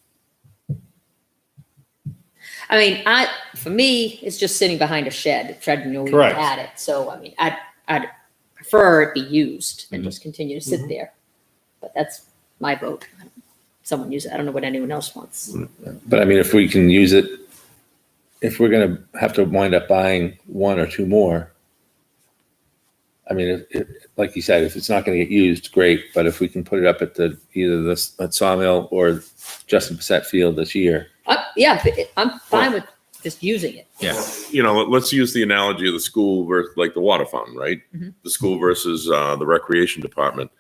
[SPEAKER 1] I mean, for me, it's just sitting behind a shed. Fred, we
[SPEAKER 3] Correct.
[SPEAKER 1] had it. So, I mean, I'd prefer it be used than
[SPEAKER 2] Mhm.
[SPEAKER 1] just continue to sit there. But that's my vote. Someone use it. I don't know what anyone else wants.
[SPEAKER 6] but I mean, if we can use it, if we're going to have to wind up buying one or two more, I mean, if like you said, if it's not going to get used, great. But if we can put it up at either at Sawmill or Justin Bissett Field this year,
[SPEAKER 1] Yeah, I'm fine with just using it.
[SPEAKER 2] You know, let's use the analogy of the school versus like the water fountain, right?
[SPEAKER 1] Mhm.
[SPEAKER 2] The school versus the recreation department.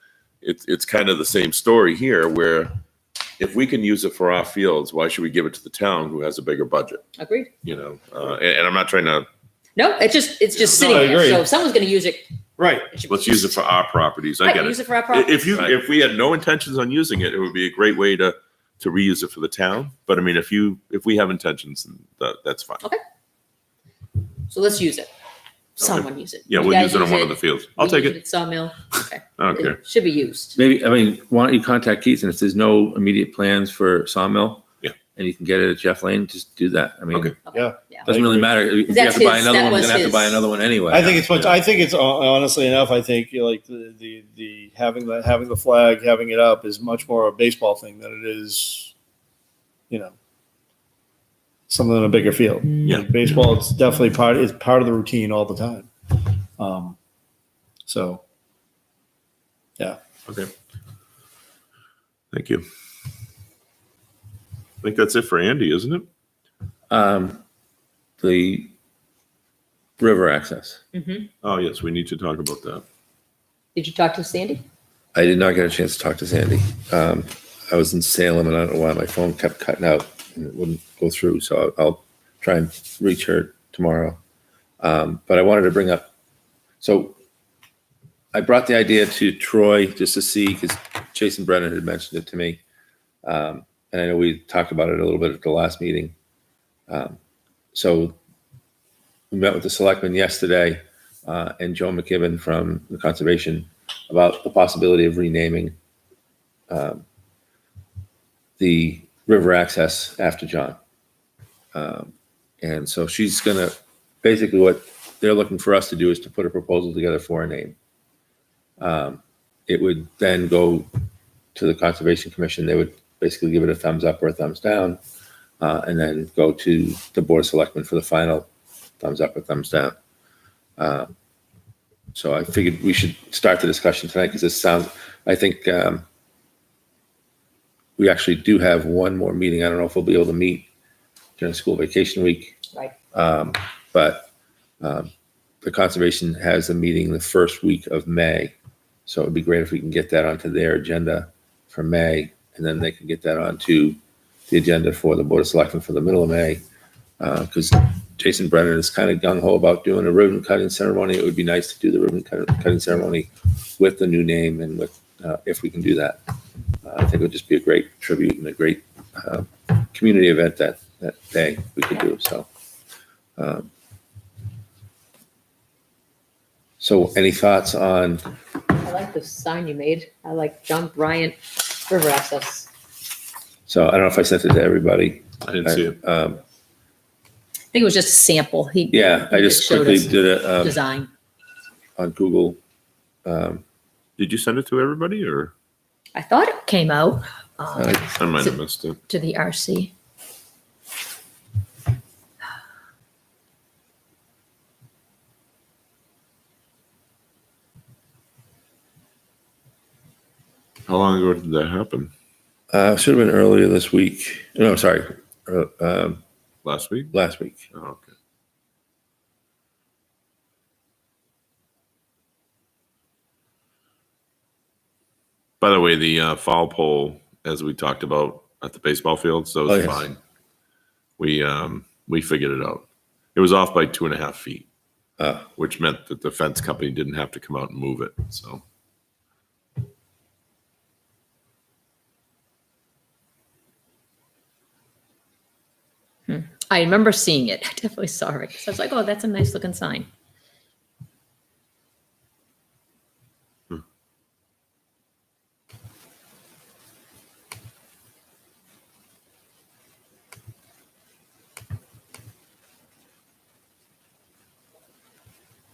[SPEAKER 2] It's kind of the same story here, where if we can use it for our fields, why should we give it to the town who has a bigger budget?
[SPEAKER 1] Agreed.
[SPEAKER 2] You know, and I'm not trying to.
[SPEAKER 1] No, it's just sitting
[SPEAKER 3] I
[SPEAKER 1] there.
[SPEAKER 3] agree.
[SPEAKER 1] So if someone's going to use it,
[SPEAKER 3] Right.
[SPEAKER 1] it should
[SPEAKER 2] Let's
[SPEAKER 1] be
[SPEAKER 2] use it
[SPEAKER 1] used.
[SPEAKER 2] for our properties. I
[SPEAKER 1] Right,
[SPEAKER 2] get
[SPEAKER 1] use
[SPEAKER 2] it.
[SPEAKER 1] it for our property.
[SPEAKER 2] If we had no intentions on using it, it would be a great way to reuse it for the town. But I mean, if we have intentions, then that's fine.
[SPEAKER 1] So let's use it. Someone use it.
[SPEAKER 2] Yeah,
[SPEAKER 1] You
[SPEAKER 2] we'll
[SPEAKER 1] guys
[SPEAKER 2] use it on one of the fields. I'll
[SPEAKER 1] We
[SPEAKER 2] take
[SPEAKER 1] use
[SPEAKER 2] it.
[SPEAKER 1] at Sawmill. Okay.
[SPEAKER 2] I don't care.
[SPEAKER 1] It should be used.
[SPEAKER 6] maybe, I mean, why don't you contact Keith, and if there's no immediate plans for Sawmill,
[SPEAKER 2] Yeah.
[SPEAKER 6] and you can get it at Jeff Lane, just do that. I mean,
[SPEAKER 2] Okay.
[SPEAKER 3] Yeah.
[SPEAKER 6] doesn't really matter. If you
[SPEAKER 1] That's
[SPEAKER 6] have to buy
[SPEAKER 1] his-
[SPEAKER 6] another
[SPEAKER 1] that
[SPEAKER 6] one, we're
[SPEAKER 1] was
[SPEAKER 6] gonna have to buy
[SPEAKER 1] his-
[SPEAKER 6] another one anyway.
[SPEAKER 3] I think it's much. I think it's honestly enough. I think like the having the flag, having it up is much more a baseball thing than it is, you know, something in a bigger field.
[SPEAKER 2] Yeah.
[SPEAKER 3] Like baseball, it's definitely part of the routine all the time. So, yeah.
[SPEAKER 2] Okay. Thank you. I think that's it for Andy, isn't it?
[SPEAKER 6] The river access.
[SPEAKER 1] Mhm.
[SPEAKER 2] Oh, yes, we need to talk about that.
[SPEAKER 1] Did you talk to Sandy?
[SPEAKER 6] I did not get a chance to talk to Sandy. I was in Salem, and I don't know why my phone kept cutting out and it wouldn't go through. So I'll try and reach her tomorrow. But I wanted to bring up. So I brought the idea to Troy just to see, because Jason Brennan had mentioned it to me, and I know we talked about it a little bit at the last meeting. So we met with the selectmen yesterday, and Joe McKibben from the conservation about the possibility of renaming the river access after John. And so she's gonna, basically what they're looking for us to do is to put a proposal together for a name. It would then go to the Conservation Commission. They would basically give it a thumbs up or a thumbs down, and then go to the Board of Selectmen for the final thumbs up or thumbs down. So I figured we should start the discussion tonight because this sounds, I think we actually do have one more meeting. I don't know if we'll be able to meet during school vacation week.
[SPEAKER 1] Right.
[SPEAKER 6] But the conservation has a meeting the first week of May. So it'd be great if we can get that onto their agenda for May, and then they can get that onto the agenda for the Board of Selectmen for the middle of May. Because Jason Brennan is kind of gung ho about doing a ribbon cutting ceremony. It would be nice to do the ribbon cutting ceremony with the new name and with, if we can do that. I think it would just be a great tribute and a great community event that day we could do. So any thoughts on,
[SPEAKER 1] I like the sign you made. I like John Bryant River Access.
[SPEAKER 6] so I don't know if I sent it to everybody.
[SPEAKER 2] I didn't see it.
[SPEAKER 1] I think it was just a sample.
[SPEAKER 6] Yeah, I just
[SPEAKER 1] showed
[SPEAKER 6] quickly
[SPEAKER 1] us
[SPEAKER 6] did it
[SPEAKER 1] design.
[SPEAKER 6] on Google.
[SPEAKER 2] Did you send it to everybody or
[SPEAKER 1] I thought it came out
[SPEAKER 2] I might have missed it?
[SPEAKER 1] to the RC.
[SPEAKER 2] How long ago did that happen?
[SPEAKER 6] Should have been earlier this week. No, sorry,
[SPEAKER 2] Last week?
[SPEAKER 6] last week.
[SPEAKER 2] Oh, okay. By the way, the foul pole, as we talked about at the baseball field, so
[SPEAKER 6] Oh,
[SPEAKER 2] it's
[SPEAKER 6] yes.
[SPEAKER 2] fine. We figured it out. It was off by 2.5 feet, which meant that the fence company didn't have to come out and move it. So
[SPEAKER 1] I remember seeing it. I definitely saw it. So I was like, oh, that's a nice looking sign.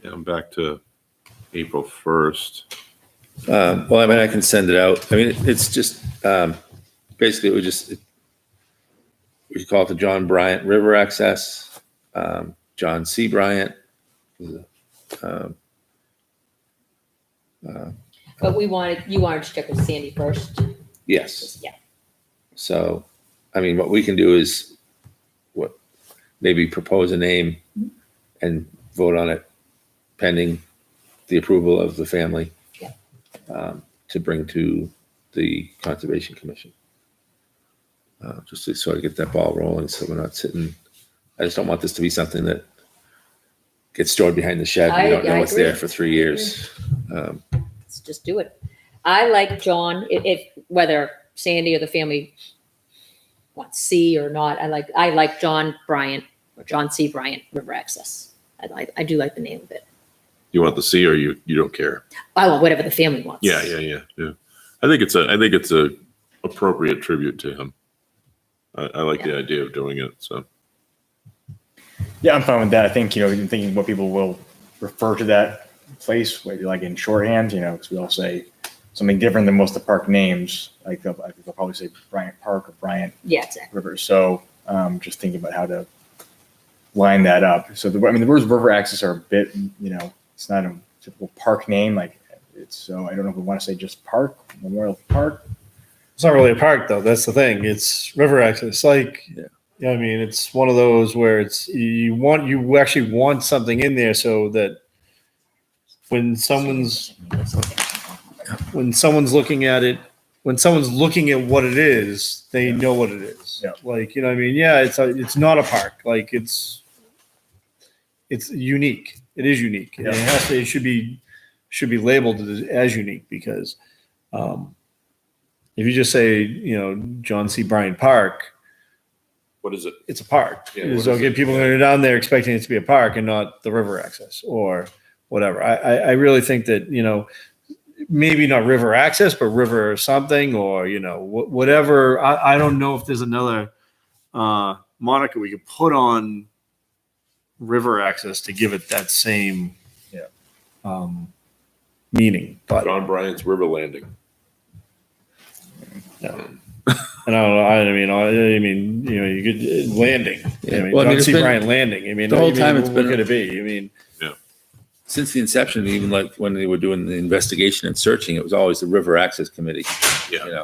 [SPEAKER 2] yeah, I'm back to April 1st.
[SPEAKER 6] Well, I mean, I can send it out. I mean, it's just, basically, we call it the John Bryant River Access, John C. Bryant.
[SPEAKER 1] But you wanted to check with Sandy first.
[SPEAKER 6] Yes.
[SPEAKER 1] Yeah.
[SPEAKER 6] So, I mean, what we can do is maybe propose a name and vote on it pending the approval of the family.
[SPEAKER 1] Yeah.
[SPEAKER 6] To bring to the Conservation Commission. Just to sort of get that ball rolling so we're not sitting, I just don't want this to be something that gets stored behind the shed. We don't
[SPEAKER 1] I
[SPEAKER 6] know it's there
[SPEAKER 1] agree.
[SPEAKER 6] for 3 years.
[SPEAKER 1] Let's just do it. I like John, if whether Sandy or the family wants C or not, I like John Bryant or John C. Bryant River Access. I do like the name of it.
[SPEAKER 2] You want the C or you don't care?
[SPEAKER 1] I want whatever the family wants.
[SPEAKER 2] Yeah. I think it's a appropriate tribute to him. I like the idea of doing it. So
[SPEAKER 4] Yeah, I'm fine with that. I think, even thinking what people will refer to that place, maybe like in shorthand, because we all say something different than most of the park names. Like they'll probably say Bryant Park or Bryant
[SPEAKER 1] Yeah, exactly.
[SPEAKER 4] River. So just thinking about how to line that up. So the words river access are a bit, it's not a typical park name. Like so I don't know if we want to say just park, Memorial Park.
[SPEAKER 3] It's not really a park though. That's the thing. It's river access. Like, I mean, it's one of those where it's you actually want something in there so that when someone's looking at it, when someone's looking at what it is, they know what it is.
[SPEAKER 4] Yeah.
[SPEAKER 3] Like, what I mean? Yeah, it's not a park. Like it's unique. It is unique. And it should be labeled as unique because if you just say, John C. Bryant Park,
[SPEAKER 2] what is it?
[SPEAKER 3] it's a park.
[SPEAKER 2] Yeah, what
[SPEAKER 3] So
[SPEAKER 2] is
[SPEAKER 3] get
[SPEAKER 2] it?
[SPEAKER 3] people going down there expecting it to be a park and not the river access or whatever. I really think that, maybe not river access, but river something or, whatever. I don't know if there's another moniker we could put on river access to give it that same meaning. But
[SPEAKER 2] John Bryant's River Landing.
[SPEAKER 3] and I don't know. I mean, you could landing.
[SPEAKER 6] Yeah.
[SPEAKER 3] John
[SPEAKER 6] It's
[SPEAKER 3] C.
[SPEAKER 6] been-
[SPEAKER 3] Bryant Landing. I mean,
[SPEAKER 6] the whole time it's
[SPEAKER 3] what
[SPEAKER 6] been-
[SPEAKER 3] could it be? I mean,
[SPEAKER 6] Since the inception, even like when they were doing the investigation and searching, it was always the River Access Committee.
[SPEAKER 2] Yeah.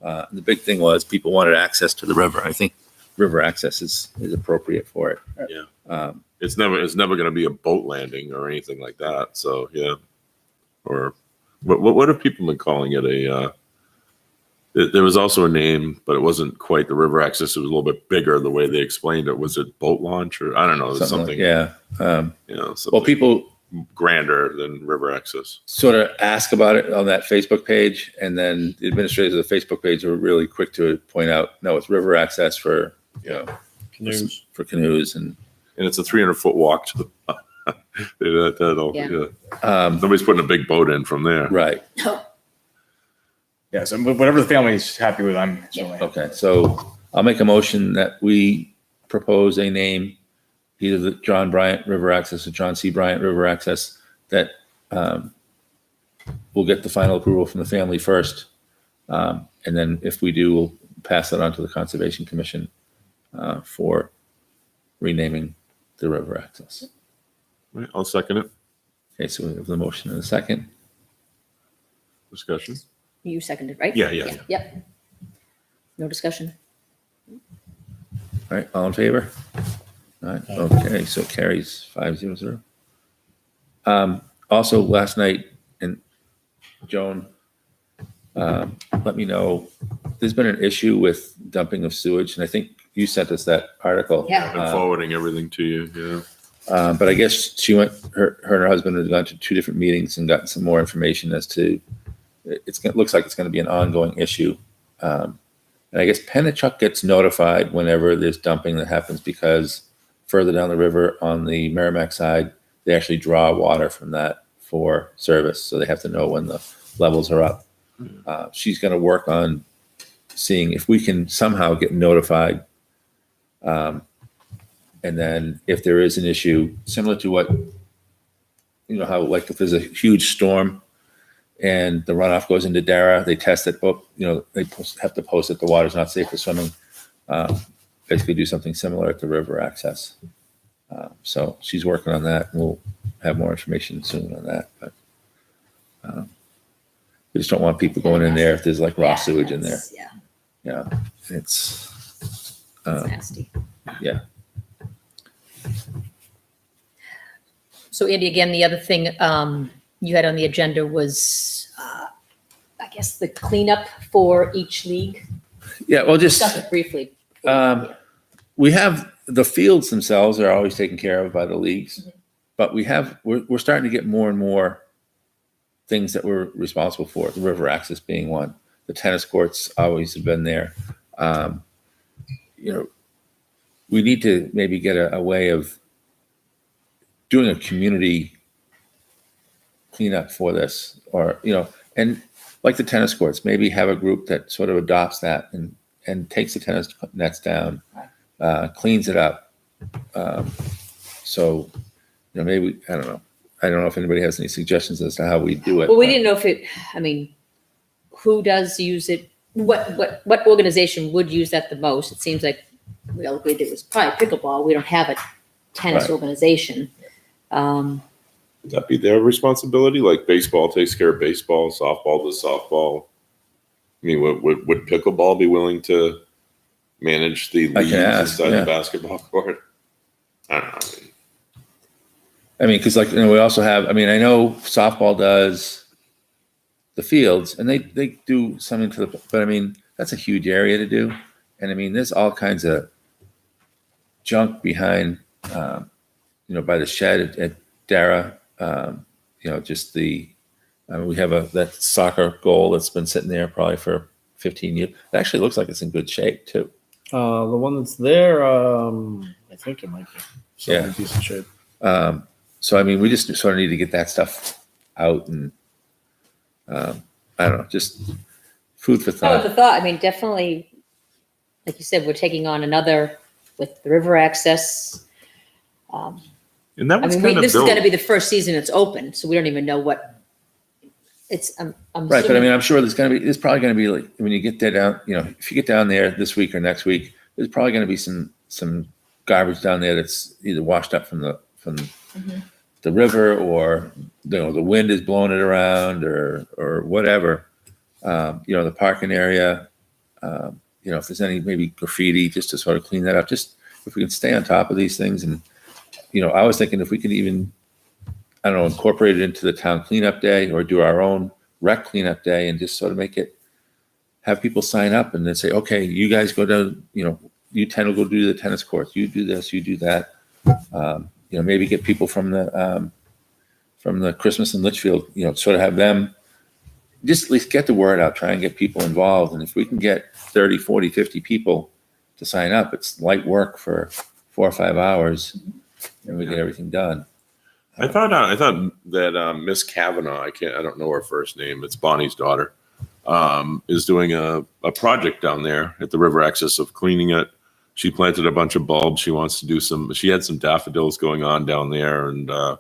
[SPEAKER 6] The big thing was people wanted access to the river. I think river access is appropriate for it.
[SPEAKER 2] Yeah. It's never going to be a boat landing or anything like that. So yeah. Or what have people been calling it? There was also a name, but it wasn't quite the river access. It was a little bit bigger the way they explained it. Was it boat launch or I don't know, something.
[SPEAKER 6] Something.
[SPEAKER 2] Something
[SPEAKER 6] Well, people
[SPEAKER 2] grander than river access.
[SPEAKER 6] sort of ask about it on that Facebook page, and then the administrators of the Facebook page were really quick to point out, no, it's river access for
[SPEAKER 3] canoes.
[SPEAKER 6] for canoes, and
[SPEAKER 2] And it's a 300-foot walk to the.
[SPEAKER 1] Yeah.
[SPEAKER 2] Nobody's putting a big boat in from there.
[SPEAKER 6] right.
[SPEAKER 4] Yeah, so whatever the family's happy with, I'm certainly happy.
[SPEAKER 6] Okay, so I'll make a motion that we propose a name, either the John Bryant River Access or John C. Bryant River Access, that we'll get the final approval from the family first. And then if we do, we'll pass that on to the Conservation Commission for renaming the river access.
[SPEAKER 2] Right, I'll second it.
[SPEAKER 6] Okay, so we have the motion in a second.
[SPEAKER 2] Discussion.
[SPEAKER 1] You seconded, right?
[SPEAKER 2] Yeah.
[SPEAKER 1] Yep. No discussion.
[SPEAKER 6] All right, all in favor? All right, okay, so it carries 5-0. Also, last night, and Joan let me know. There's been an issue with dumping of sewage, and I think you sent us that article.
[SPEAKER 1] Yeah.
[SPEAKER 2] I'm forwarding everything to you. Yeah.
[SPEAKER 6] But I guess she went, her and her husband had gone to 2 different meetings and gotten some more information as to, it looks like it's going to be an ongoing issue. And I guess Pennachuck gets notified whenever there's dumping that happens because further down the river on the Merrimack side, they actually draw water from that for service. So they have to know when the levels are up. She's going to work on seeing if we can somehow get notified. And then if there is an issue, similar to what, how like if there's a huge storm and the runoff goes into Dara, they test it, they have to post that the water's not safe for swimming. Basically do something similar at the river access. So she's working on that, and we'll have more information soon on that. But we just don't want people going in there if there's like raw sewage in there.
[SPEAKER 1] Yeah,
[SPEAKER 6] Yeah, it's
[SPEAKER 1] it's nasty.
[SPEAKER 6] yeah.
[SPEAKER 1] So Andy, again, the other thing you had on the agenda was, I guess, the cleanup for each league.
[SPEAKER 6] Yeah, well, just
[SPEAKER 1] Discuss it briefly.
[SPEAKER 6] we have the fields themselves are always taken care of by the leagues, but we're starting to get more and more things that we're responsible for. The river access being one. The tennis courts always have been there. We need to maybe get a way of doing a community cleanup for this, or and like the tennis courts, maybe have a group that sort of adopts that and takes the tennis nets down, cleans it up. So maybe I don't know. I don't know if anybody has any suggestions as to how we do it.
[SPEAKER 1] Well, we didn't know who does use it? What organization would use that the most? It seems like we all agreed it was probably pickleball. We don't have a tennis
[SPEAKER 6] Right.
[SPEAKER 1] organization.
[SPEAKER 2] Would that be their responsibility? Like baseball takes care of baseball, softball does softball. I mean, would pickleball be willing to manage the
[SPEAKER 6] I
[SPEAKER 2] leagues
[SPEAKER 6] can ask,
[SPEAKER 2] inside
[SPEAKER 6] yeah.
[SPEAKER 2] the basketball court? I don't know.
[SPEAKER 6] I mean, because we also have. I mean, I know softball does the fields, and they do something to the. But I mean, that's a huge area to do, and I mean, there's all kinds of junk behind, by the shed at Dara. Just the. We have that soccer goal that's been sitting there probably for 15 years. It actually looks like it's in good shape too.
[SPEAKER 3] The one that's there, I think it might be. Still in decent shape.
[SPEAKER 6] So I mean, we just sort of need to get that stuff out, and I don't know, just food for
[SPEAKER 1] That was
[SPEAKER 6] thought.
[SPEAKER 1] the thought. I mean, definitely, like you said, we're taking on another with the river access.
[SPEAKER 2] And that
[SPEAKER 1] I
[SPEAKER 2] was
[SPEAKER 1] mean,
[SPEAKER 2] kind of
[SPEAKER 1] this is
[SPEAKER 2] built.
[SPEAKER 1] going to be the first season it's open, so we don't even know what it's. I'm
[SPEAKER 6] Right, but I
[SPEAKER 1] assuming-
[SPEAKER 6] mean, I'm sure there's probably going to be like when you get there down, if you get down there this week or next week, there's probably going to be some garbage down there that's either washed up from the river, or the wind is blowing it around, or whatever. The parking area. If there's any maybe graffiti, just to sort of clean that up. Just if we can stay on top of these things, and I was thinking if we could even, I don't know, incorporate it into the town cleanup day, or do our own rec cleanup day, and just sort of have people sign up and then say, okay, you guys go down, you 10 will go do the tennis courts, you do this, you do that. Maybe get people from the Christmas in Litchfield, sort of have them just at least get the word out, try and get people involved. And if we can get 30, 40, 50 people to sign up, it's light work for 4 or 5 hours, and we get everything done.
[SPEAKER 2] I thought that Miss Kavanaugh, I don't know her first name. It's Bonnie's daughter. Is doing a project down there at the river access of cleaning it. She planted a bunch of bulbs. She wants to do she had some daffodils going on down there, and I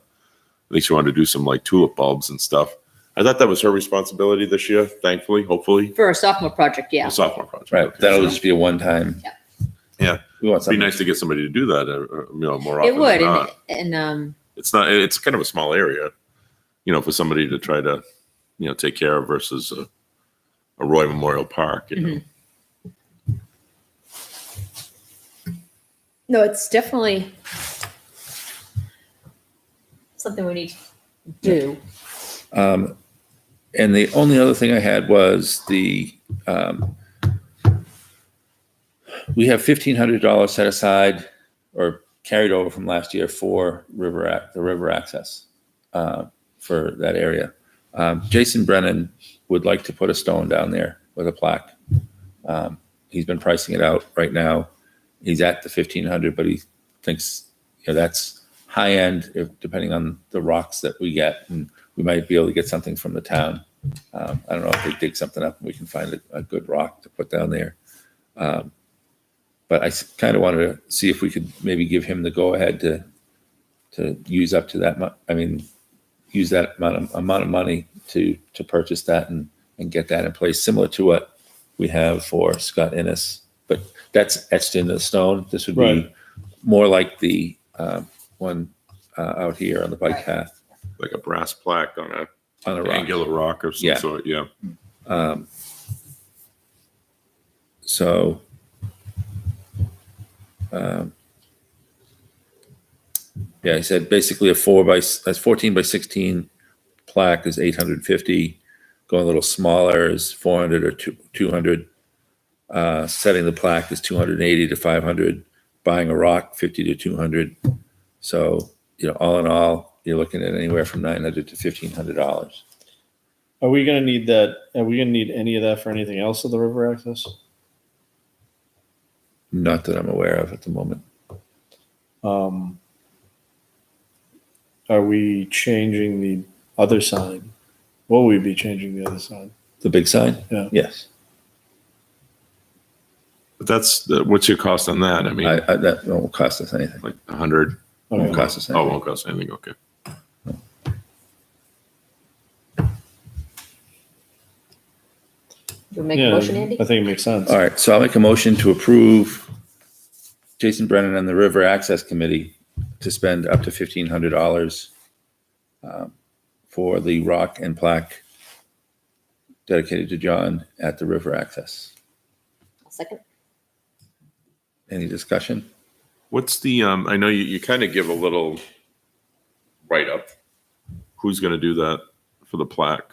[SPEAKER 2] think she wanted to do some like tulip bulbs and stuff. I thought that was her responsibility this year. Thankfully, hopefully,
[SPEAKER 1] for a sophomore project, yeah.
[SPEAKER 2] a sophomore project.
[SPEAKER 6] Right.
[SPEAKER 2] Okay.
[SPEAKER 6] That'll just be a one-time.
[SPEAKER 2] Yeah.
[SPEAKER 6] We want
[SPEAKER 2] It'd be
[SPEAKER 6] something.
[SPEAKER 2] nice to get somebody to do that, more often.
[SPEAKER 1] It would,
[SPEAKER 2] than not.
[SPEAKER 1] and
[SPEAKER 2] It's not. It's kind of a small area, for somebody to try to, take care of versus a Roy Memorial Park.
[SPEAKER 1] no, it's definitely something we need to do.
[SPEAKER 6] And the only other thing I had was we have $1,500 set aside or carried over from last year for the river access for that area. Jason Brennan would like to put a stone down there with a plaque. He's been pricing it out right now. He's at the 1,500, but he thinks that's high end, depending on the rocks that we get, and we might be able to get something from the town. I don't know if they dig something up and we can find a good rock to put down there. But I kind of wanted to see if we could maybe give him the go ahead to use up to that. Use that amount of money to purchase that and get that in place, similar to what we have for Scott Innes. But that's etched into the stone. This would be
[SPEAKER 3] Right.
[SPEAKER 6] more like the one out here on the bike path
[SPEAKER 2] Like a brass plaque on a
[SPEAKER 6] on a rock.
[SPEAKER 2] angular rock of some
[SPEAKER 6] Yeah.
[SPEAKER 2] sort. Yeah.
[SPEAKER 6] So, yeah, he said basically a 14 by 16 plaque is 850. Going a little smaller is 400 or 200. Setting the plaque is 280 to 500. Buying a rock, 50 to 200. So, all in all, you're looking at anywhere from $900 to $1,500.
[SPEAKER 3] Are we gonna need that? Are we gonna need any of that for anything else of the river access?
[SPEAKER 6] Not that I'm aware of at the moment.
[SPEAKER 3] Are we changing the other sign? Will we be changing the other sign?
[SPEAKER 6] The big sign?
[SPEAKER 3] Yeah.
[SPEAKER 6] Yes.
[SPEAKER 2] But what's your cost on that? I mean,
[SPEAKER 6] That won't cost us anything.
[SPEAKER 2] like 100.
[SPEAKER 6] Won't
[SPEAKER 3] Okay.
[SPEAKER 6] cost us
[SPEAKER 2] Oh,
[SPEAKER 6] anything.
[SPEAKER 2] won't cost anything. Okay.
[SPEAKER 1] You make
[SPEAKER 3] Yeah,
[SPEAKER 1] a motion, Andy?
[SPEAKER 3] I think it makes sense.
[SPEAKER 6] All right, so I'll make a motion to approve Jason Brennan and the River Access Committee to spend up to $1,500 for the rock and plaque dedicated to John at the River Access.
[SPEAKER 1] Second.
[SPEAKER 6] Any discussion?
[SPEAKER 2] What's the, I know you kind of give a little write-up. Who's going to do that for the plaque?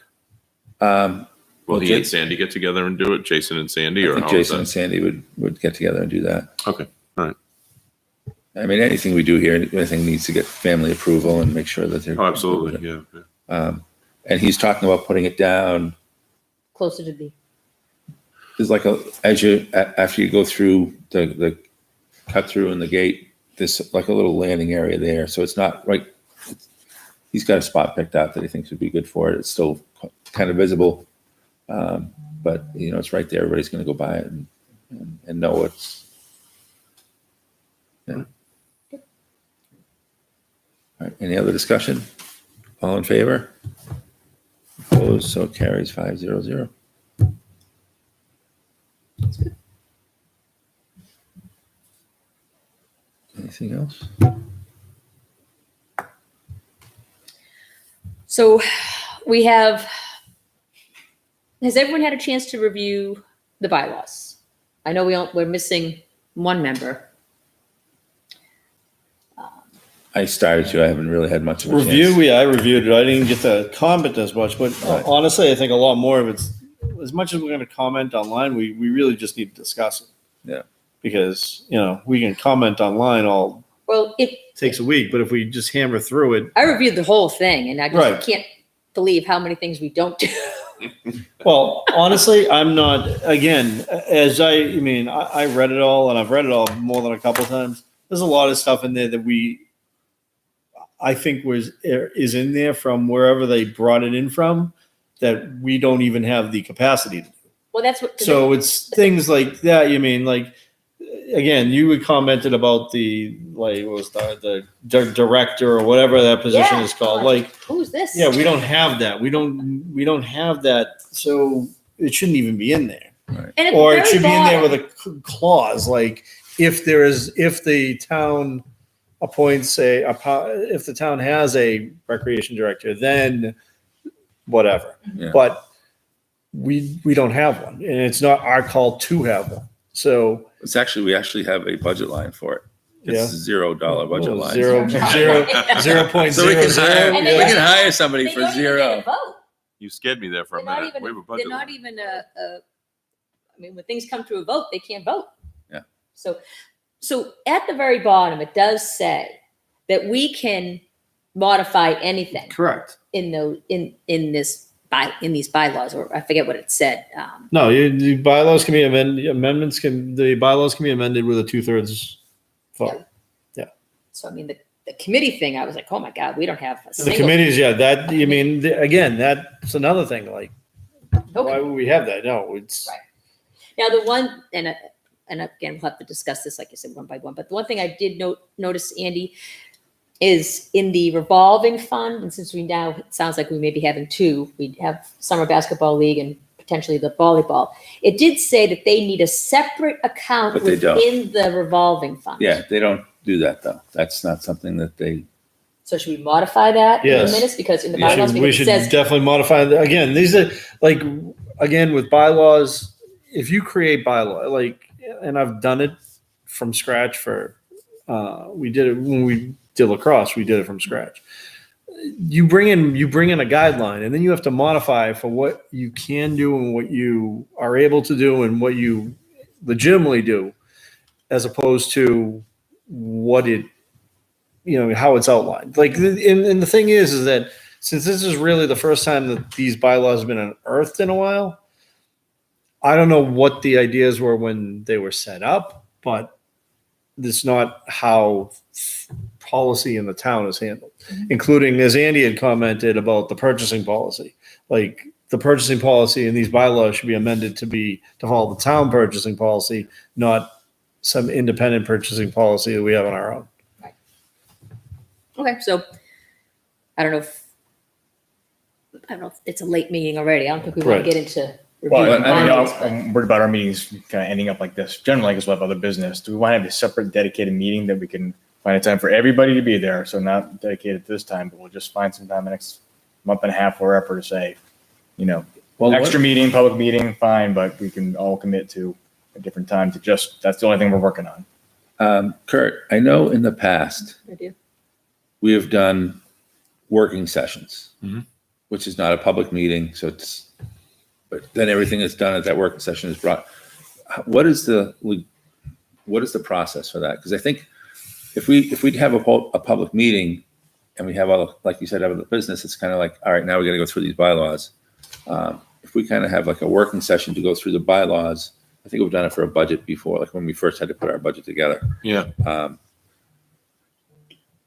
[SPEAKER 2] Will
[SPEAKER 6] Well,
[SPEAKER 2] he and
[SPEAKER 6] Jake-
[SPEAKER 2] Sandy get together and do it? Jason and Sandy,
[SPEAKER 6] I
[SPEAKER 2] or
[SPEAKER 6] think
[SPEAKER 2] how is
[SPEAKER 6] Jason and
[SPEAKER 2] that?
[SPEAKER 6] Sandy would get together and do that.
[SPEAKER 2] Okay. All right.
[SPEAKER 6] I mean, anything we do here, anything needs to get family approval and make sure that they're.
[SPEAKER 2] Oh, absolutely. Yeah. Yeah.
[SPEAKER 6] And he's talking about putting it down.
[SPEAKER 1] Closer to the,
[SPEAKER 6] There's like after you go through the cut through in the gate, there's like a little landing area there. So it's not right. He's got a spot picked out that he thinks would be good for it. It's still kind of visible. But it's right there. Everybody's going to go by it and know it's. Yeah. All right. Any other discussion? All in favor? Opposed? So it carries 5-0-0. Anything else?
[SPEAKER 1] so we have, has everyone had a chance to review the bylaws? I know we're missing one member.
[SPEAKER 6] I started to. I haven't really had much of a
[SPEAKER 3] Review,
[SPEAKER 6] chance.
[SPEAKER 3] yeah, I reviewed it. I didn't get to comment as much, but
[SPEAKER 6] Right.
[SPEAKER 3] honestly, I think a lot more of it's, as much as we're gonna comment online, we really just need to discuss it.
[SPEAKER 6] Yeah.
[SPEAKER 3] Because, we can comment online all,
[SPEAKER 1] Well,
[SPEAKER 3] takes a week, but if we just hammer through it,
[SPEAKER 1] I reviewed the whole thing and I just
[SPEAKER 3] Right.
[SPEAKER 1] can't believe how many things we don't do.
[SPEAKER 3] well, honestly, I'm not, again, I read it all and I've read it all more than a couple of times. There's a lot of stuff in there that I think is in there from wherever they brought it in from that we don't even have the capacity to do.
[SPEAKER 1] Well, that's what.
[SPEAKER 3] So it's things like that. You mean like, again, you had commented about what was the director or whatever that position
[SPEAKER 1] Yeah.
[SPEAKER 3] is called. Like,
[SPEAKER 1] Who's this?
[SPEAKER 3] yeah, we don't have that. We don't have that. So it shouldn't even be in there.
[SPEAKER 1] And at the
[SPEAKER 3] Or it
[SPEAKER 1] very
[SPEAKER 3] should be in there
[SPEAKER 1] bottom-
[SPEAKER 3] with a clause like if the town appoints if the town has a recreation director, then whatever.
[SPEAKER 6] Yeah.
[SPEAKER 3] But we don't have one, and it's not our call to have one. So
[SPEAKER 6] We actually have a budget line for it. It's $0 budget
[SPEAKER 3] well,
[SPEAKER 6] line.
[SPEAKER 3] 0.00.
[SPEAKER 6] So we can hire,
[SPEAKER 1] And
[SPEAKER 6] we
[SPEAKER 1] they
[SPEAKER 6] can
[SPEAKER 1] don't-
[SPEAKER 6] hire somebody
[SPEAKER 1] They
[SPEAKER 6] for
[SPEAKER 1] don't even get a
[SPEAKER 6] zero.
[SPEAKER 1] vote.
[SPEAKER 2] You scared me there for a
[SPEAKER 1] They're not
[SPEAKER 2] minute.
[SPEAKER 1] even,
[SPEAKER 2] We have a
[SPEAKER 1] they're
[SPEAKER 2] budget.
[SPEAKER 1] not even I mean, when things come to a vote, they can't vote.
[SPEAKER 6] Yeah.
[SPEAKER 1] So at the very bottom, it does say that we can modify anything
[SPEAKER 3] Correct.
[SPEAKER 1] in these bylaws, or I forget what it said.
[SPEAKER 3] No, the bylaws can be amended, the bylaws can be amended with a 2/3 vote.
[SPEAKER 1] So I mean, the committee thing, I was like, oh my God, we don't have a
[SPEAKER 3] The
[SPEAKER 1] single.
[SPEAKER 3] committees, yeah, that, you mean, again, that's another thing, like,
[SPEAKER 1] no
[SPEAKER 3] why would we have that? No, it's,
[SPEAKER 1] Right. Now, the one, and again, we'll have to discuss this, like you said, one by one, but the one thing I did notice, Andy, is in the revolving fund, and since we now, it sounds like we may be having two, we have summer basketball league and potentially the volleyball. It did say that they need a separate account
[SPEAKER 6] But they don't.
[SPEAKER 1] within the revolving fund.
[SPEAKER 6] Yeah, they don't do that though. That's not something that they,
[SPEAKER 1] So should we modify that in
[SPEAKER 3] Yes.
[SPEAKER 1] the minutes? Because in the
[SPEAKER 6] Yeah.
[SPEAKER 1] bylaws,
[SPEAKER 3] we
[SPEAKER 1] because it
[SPEAKER 3] should
[SPEAKER 1] says,
[SPEAKER 3] definitely modify, again, these are, like, again, with bylaws, if you create bylaw, like, and I've done it from scratch we did it when we did lacrosse, we did it from scratch. You bring in a guideline, and then you have to modify for what you can do and what you are able to do and what you legitimately do, as opposed to what it, how it's outlined. Like, and the thing is that since this is really the first time that these bylaws have been unearthed in a while, I don't know what the ideas were when they were set up, but it's not how policy in the town is handled, including, as Andy had commented about the purchasing policy. Like, the purchasing policy in these bylaws should be amended to follow the town purchasing policy, not some independent purchasing policy that we have on our own.
[SPEAKER 1] okay, so I don't know if it's a late meeting already. I don't think we want
[SPEAKER 3] Right.
[SPEAKER 1] to get into
[SPEAKER 4] Well,
[SPEAKER 1] reviewing
[SPEAKER 4] I mean,
[SPEAKER 1] bylaws, but-
[SPEAKER 4] I'm worried about our meetings kind of ending up like this. Generally, because we'll have other business. Do we want to have a separate dedicated meeting that we can find a time for everybody to be there? So not dedicated to this time, but we'll just find some time the next month and a half, wherever, to say,
[SPEAKER 6] well,
[SPEAKER 4] extra meeting, public meeting, fine, but we can all commit to a different time to that's the only thing we're working on.
[SPEAKER 6] Kurt, I know in the past,
[SPEAKER 1] I do.
[SPEAKER 6] we have done working sessions,
[SPEAKER 2] Mhm.
[SPEAKER 6] which is not a public meeting. But then everything that's done at that working session is brought. What is the process for that? Because I think if we'd have a public meeting and we have all, like you said, other business, it's kind of like, all right, now we got to go through these bylaws. If we kind of have like a working session to go through the bylaws, I think we've done it for a budget before, like when we first had to put our budget together.
[SPEAKER 2] Yeah.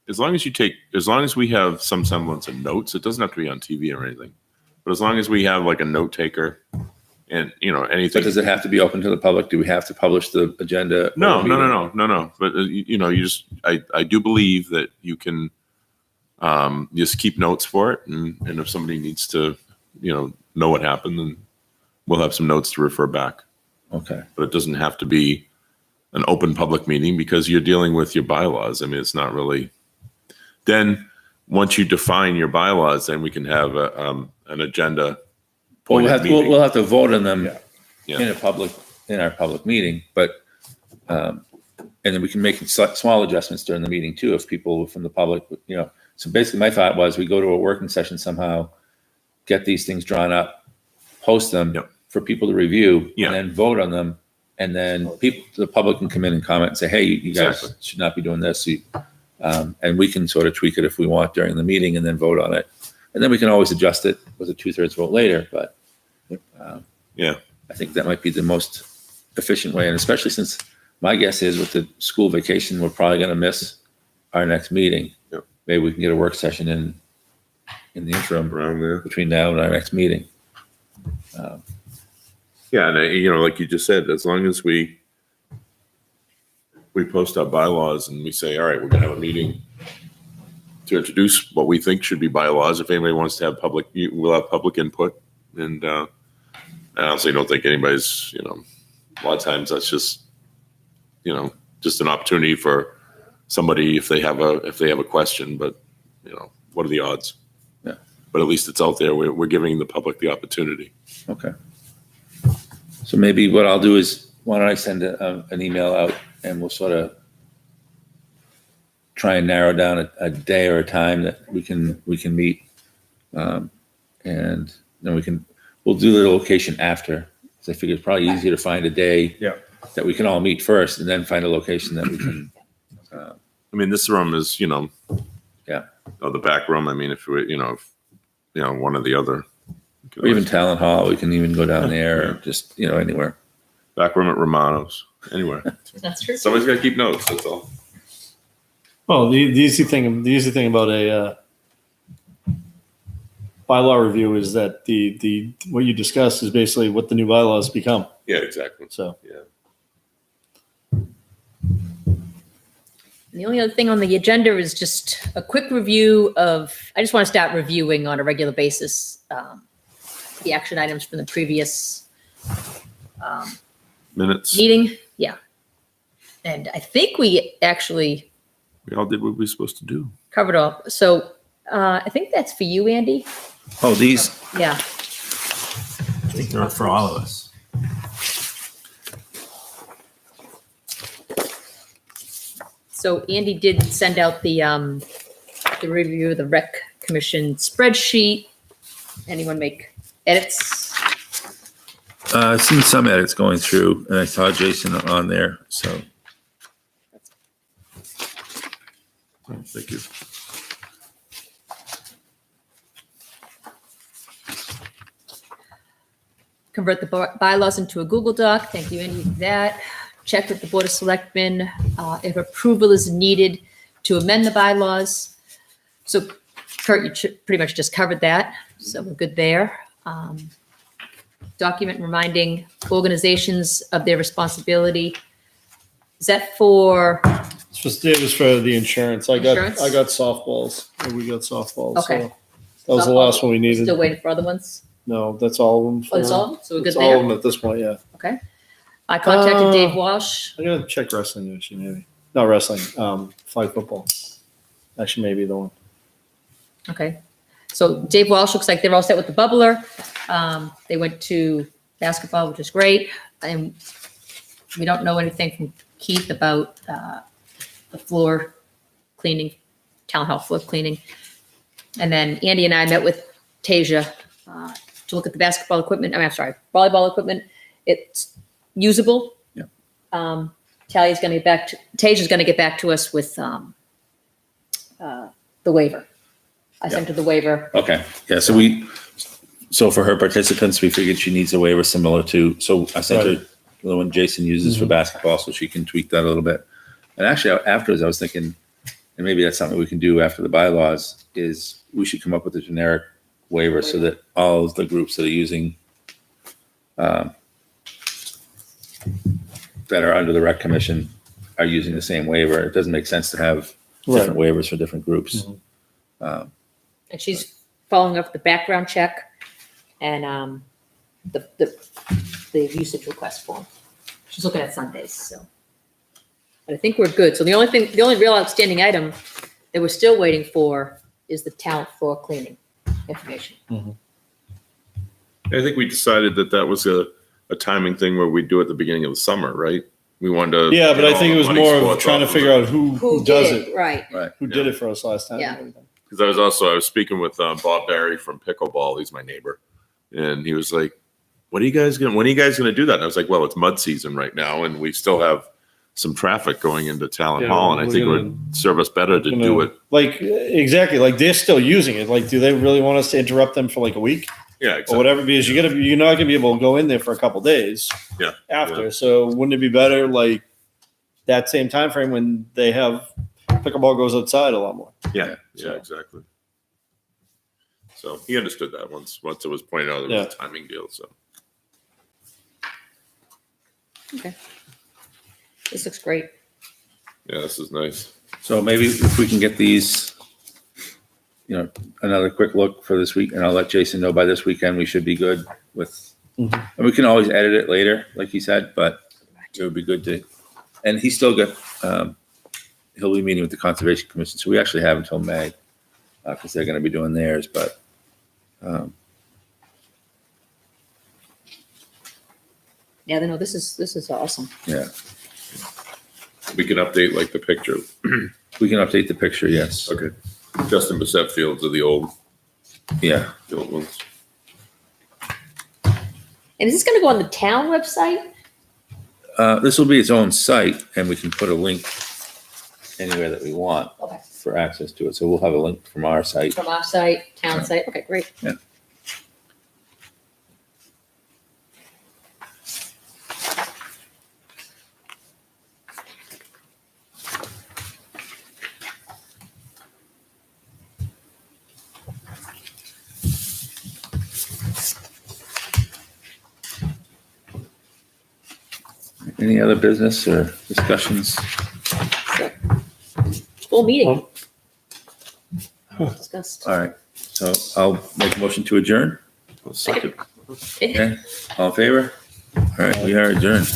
[SPEAKER 2] As long as we have some semblance of notes, it doesn't have to be on TV or anything. But as long as we have like a note taker and, anything.
[SPEAKER 6] But does it have to be open to the public? Do we have to publish the agenda?
[SPEAKER 2] No. But I do believe that you can just keep notes for it, and if somebody needs to, know what happened, then we'll have some notes to refer back.
[SPEAKER 6] Okay.
[SPEAKER 2] But it doesn't have to be an open public meeting because you're dealing with your bylaws. I mean, it's not really. Then once you define your bylaws, then we can have an agenda.
[SPEAKER 6] Well,
[SPEAKER 2] Point meeting.
[SPEAKER 6] we'll have to vote on them
[SPEAKER 2] Yeah.
[SPEAKER 6] in our public meeting, but, and then we can make small adjustments during the meeting too, if people from the public, So basically my thought was we go to a working session somehow, get these things drawn up, post them
[SPEAKER 2] Yep.
[SPEAKER 6] for people to review,
[SPEAKER 2] Yeah.
[SPEAKER 6] and then vote on them. And then the public can come in and comment and say, hey, you guys
[SPEAKER 2] Exactly.
[SPEAKER 6] should not be doing this. And we can sort of tweak it if we want during the meeting and then vote on it. And then we can always adjust it with a 2/3 vote later, but
[SPEAKER 2] Yeah.
[SPEAKER 6] I think that might be the most efficient way. And especially since my guess is with the school vacation, we're probably going to miss our next meeting.
[SPEAKER 2] Yep.
[SPEAKER 6] Maybe we can get a work session in the interim
[SPEAKER 2] Around there.
[SPEAKER 6] between now and our next meeting.
[SPEAKER 2] Yeah, and like you just said, as long as we post our bylaws and we say, all right, we're gonna have a meeting to introduce what we think should be bylaws. If anybody wants to have we'll have public input. And I honestly don't think anybody's, a lot of times that's just, just an opportunity for somebody if they have a question. But what are the odds?
[SPEAKER 6] Yeah.
[SPEAKER 2] But at least it's out there. We're giving the public the opportunity.
[SPEAKER 6] Okay. So maybe what I'll do is, why don't I send an email out and we'll sort of try and narrow down a day or a time that we can meet. And then we'll do the location after. So I figure it's probably easier to find a day
[SPEAKER 4] Yeah.
[SPEAKER 6] that we can all meet first and then find a location that we can.
[SPEAKER 2] I mean, this room is,
[SPEAKER 6] Yeah.
[SPEAKER 2] the back room. I mean, if we, one or the other.
[SPEAKER 6] Or even Talent Hall, we can even go down there or just, anywhere.
[SPEAKER 2] Back room at Romano's, anywhere.
[SPEAKER 1] That's true.
[SPEAKER 2] Somebody's got to keep notes. That's all.
[SPEAKER 3] Well, the easy thing about a bylaw review is that the what you discuss is basically what the new bylaws become.
[SPEAKER 2] Yeah, exactly.
[SPEAKER 3] So
[SPEAKER 2] Yeah.
[SPEAKER 1] The only other thing on the agenda is just a quick review I just want to start reviewing on a regular basis the action items from the previous
[SPEAKER 2] Minutes.
[SPEAKER 1] meeting. Yeah. And I think we actually
[SPEAKER 2] We all did what we were supposed to do.
[SPEAKER 1] covered all. So I think that's for you, Andy.
[SPEAKER 6] Oh, these,
[SPEAKER 1] Yeah.
[SPEAKER 7] I think they're for all of us.
[SPEAKER 1] So Andy did send out the review of the rec commission spreadsheet. Anyone make edits?
[SPEAKER 6] I've seen some edits going through and I saw Jason on there. So
[SPEAKER 2] Oh, thank you.
[SPEAKER 1] Convert the bylaws into a Google Doc. Thank you, Andy, for that. Check with the Board of Selectmen if approval is needed to amend the bylaws. So Kurt, you pretty much just covered that, so we're good there. Document reminding organizations of their responsibility. Is that for,
[SPEAKER 3] it was for the insurance. I
[SPEAKER 1] Insurance?
[SPEAKER 3] got softballs. We got softballs.
[SPEAKER 1] Okay.
[SPEAKER 3] So that was the last one we needed.
[SPEAKER 1] still waiting for other ones?
[SPEAKER 3] No, that's all of them.
[SPEAKER 1] Oh, that's all? So we're good
[SPEAKER 3] That's all of them
[SPEAKER 1] there?
[SPEAKER 3] at this point. Yeah.
[SPEAKER 1] Okay. I contacted Dave Walsh.
[SPEAKER 3] I gotta check wrestling actually, maybe. Not wrestling, flag football. Actually, maybe the one.
[SPEAKER 1] Okay. So Dave Walsh looks like they're all set with the bubbler. They went to basketball, which is great. And we don't know anything from Keith about the floor cleaning, town hall floor cleaning. And then Andy and I met with Tasia to look at the basketball equipment. I'm sorry, volleyball equipment. It's usable.
[SPEAKER 6] Yeah.
[SPEAKER 1] Talia's going to get back to, Tasia's going to get back to us with the waiver. I sent her the waiver.
[SPEAKER 6] okay, yeah. So for her participants, we figured she needs a waiver similar to. So I sent her the one Jason uses for basketball, so she can tweak that a little bit. And actually, afterwards, I was thinking, and maybe that's something we can do after the bylaws, is we should come up with a generic waiver so that all of the groups that are using, that are under the rec commission are using the same waiver. It doesn't make sense to have different waivers for different groups.
[SPEAKER 3] Mhm.
[SPEAKER 1] And she's following up the background check and the usage request form. She's looking at Sundays, so. But I think we're good. So the only real outstanding item that we're still waiting for is the talent floor cleaning information.
[SPEAKER 2] I think we decided that was a timing thing where we'd do it at the beginning of the summer, right? We wanted to.
[SPEAKER 3] Yeah, but
[SPEAKER 2] get
[SPEAKER 3] I think
[SPEAKER 2] all
[SPEAKER 3] it was
[SPEAKER 2] the money
[SPEAKER 3] more of
[SPEAKER 2] spots
[SPEAKER 3] trying to
[SPEAKER 2] off
[SPEAKER 3] figure
[SPEAKER 2] it.
[SPEAKER 3] out who does it,
[SPEAKER 1] Right.
[SPEAKER 6] Right.
[SPEAKER 3] who did it for us last time.
[SPEAKER 1] Yeah.
[SPEAKER 3] and everything.
[SPEAKER 2] Because I was speaking with Bob Barry from Pickleball. He's my neighbor, and he was like, when are you guys gonna do that? And I was like, well, it's mud season right now, and we still have some traffic going into Talent
[SPEAKER 3] Yeah,
[SPEAKER 2] Hall, and I
[SPEAKER 3] we're
[SPEAKER 2] think it
[SPEAKER 3] gonna-
[SPEAKER 2] would serve us better to do it.
[SPEAKER 3] Like, exactly, like they're still using it. Like, do they really want us to interrupt them for like a week
[SPEAKER 2] Yeah,
[SPEAKER 3] or
[SPEAKER 2] exactly.
[SPEAKER 3] whatever? Because you're not gonna be able to go in there for a couple days
[SPEAKER 2] Yeah,
[SPEAKER 3] after.
[SPEAKER 2] yeah.
[SPEAKER 3] So wouldn't it be better like that same time frame when they have pickleball goes outside a lot more?
[SPEAKER 2] Yeah,
[SPEAKER 3] So-
[SPEAKER 2] exactly. So he understood that once it was pointed out, it was a timing deal. So
[SPEAKER 1] Okay. This looks great.
[SPEAKER 2] yeah, this is nice.
[SPEAKER 6] So maybe if we can get these, another quick look for this week, and I'll let Jason know by this weekend, we should be good with,
[SPEAKER 3] Mhm.
[SPEAKER 6] and we can always edit it later, like he said, but it would be good to, and he's still got, he'll be meeting with the Conservation Commission, so we actually have until May, because they're gonna be doing theirs, but,
[SPEAKER 1] Yeah, no, this is awesome.
[SPEAKER 6] yeah,
[SPEAKER 2] We can update like the picture.
[SPEAKER 6] we can update the picture, yes.
[SPEAKER 2] Okay. Justin Bissett fields are the old
[SPEAKER 6] Yeah,
[SPEAKER 2] ones.
[SPEAKER 1] And is this going to go on the town website?
[SPEAKER 6] This will be its own site, and we can put a link anywhere that we want
[SPEAKER 1] Okay.
[SPEAKER 6] for access to it. So we'll have a link from our site.
[SPEAKER 1] From our site, town site? Okay, great.
[SPEAKER 6] Yeah. Any other business or discussions?
[SPEAKER 1] Full meeting. Discussed.
[SPEAKER 6] All right, so I'll make a motion to adjourn.
[SPEAKER 2] Second.
[SPEAKER 6] Okay, all in favor? All right, we are adjourned.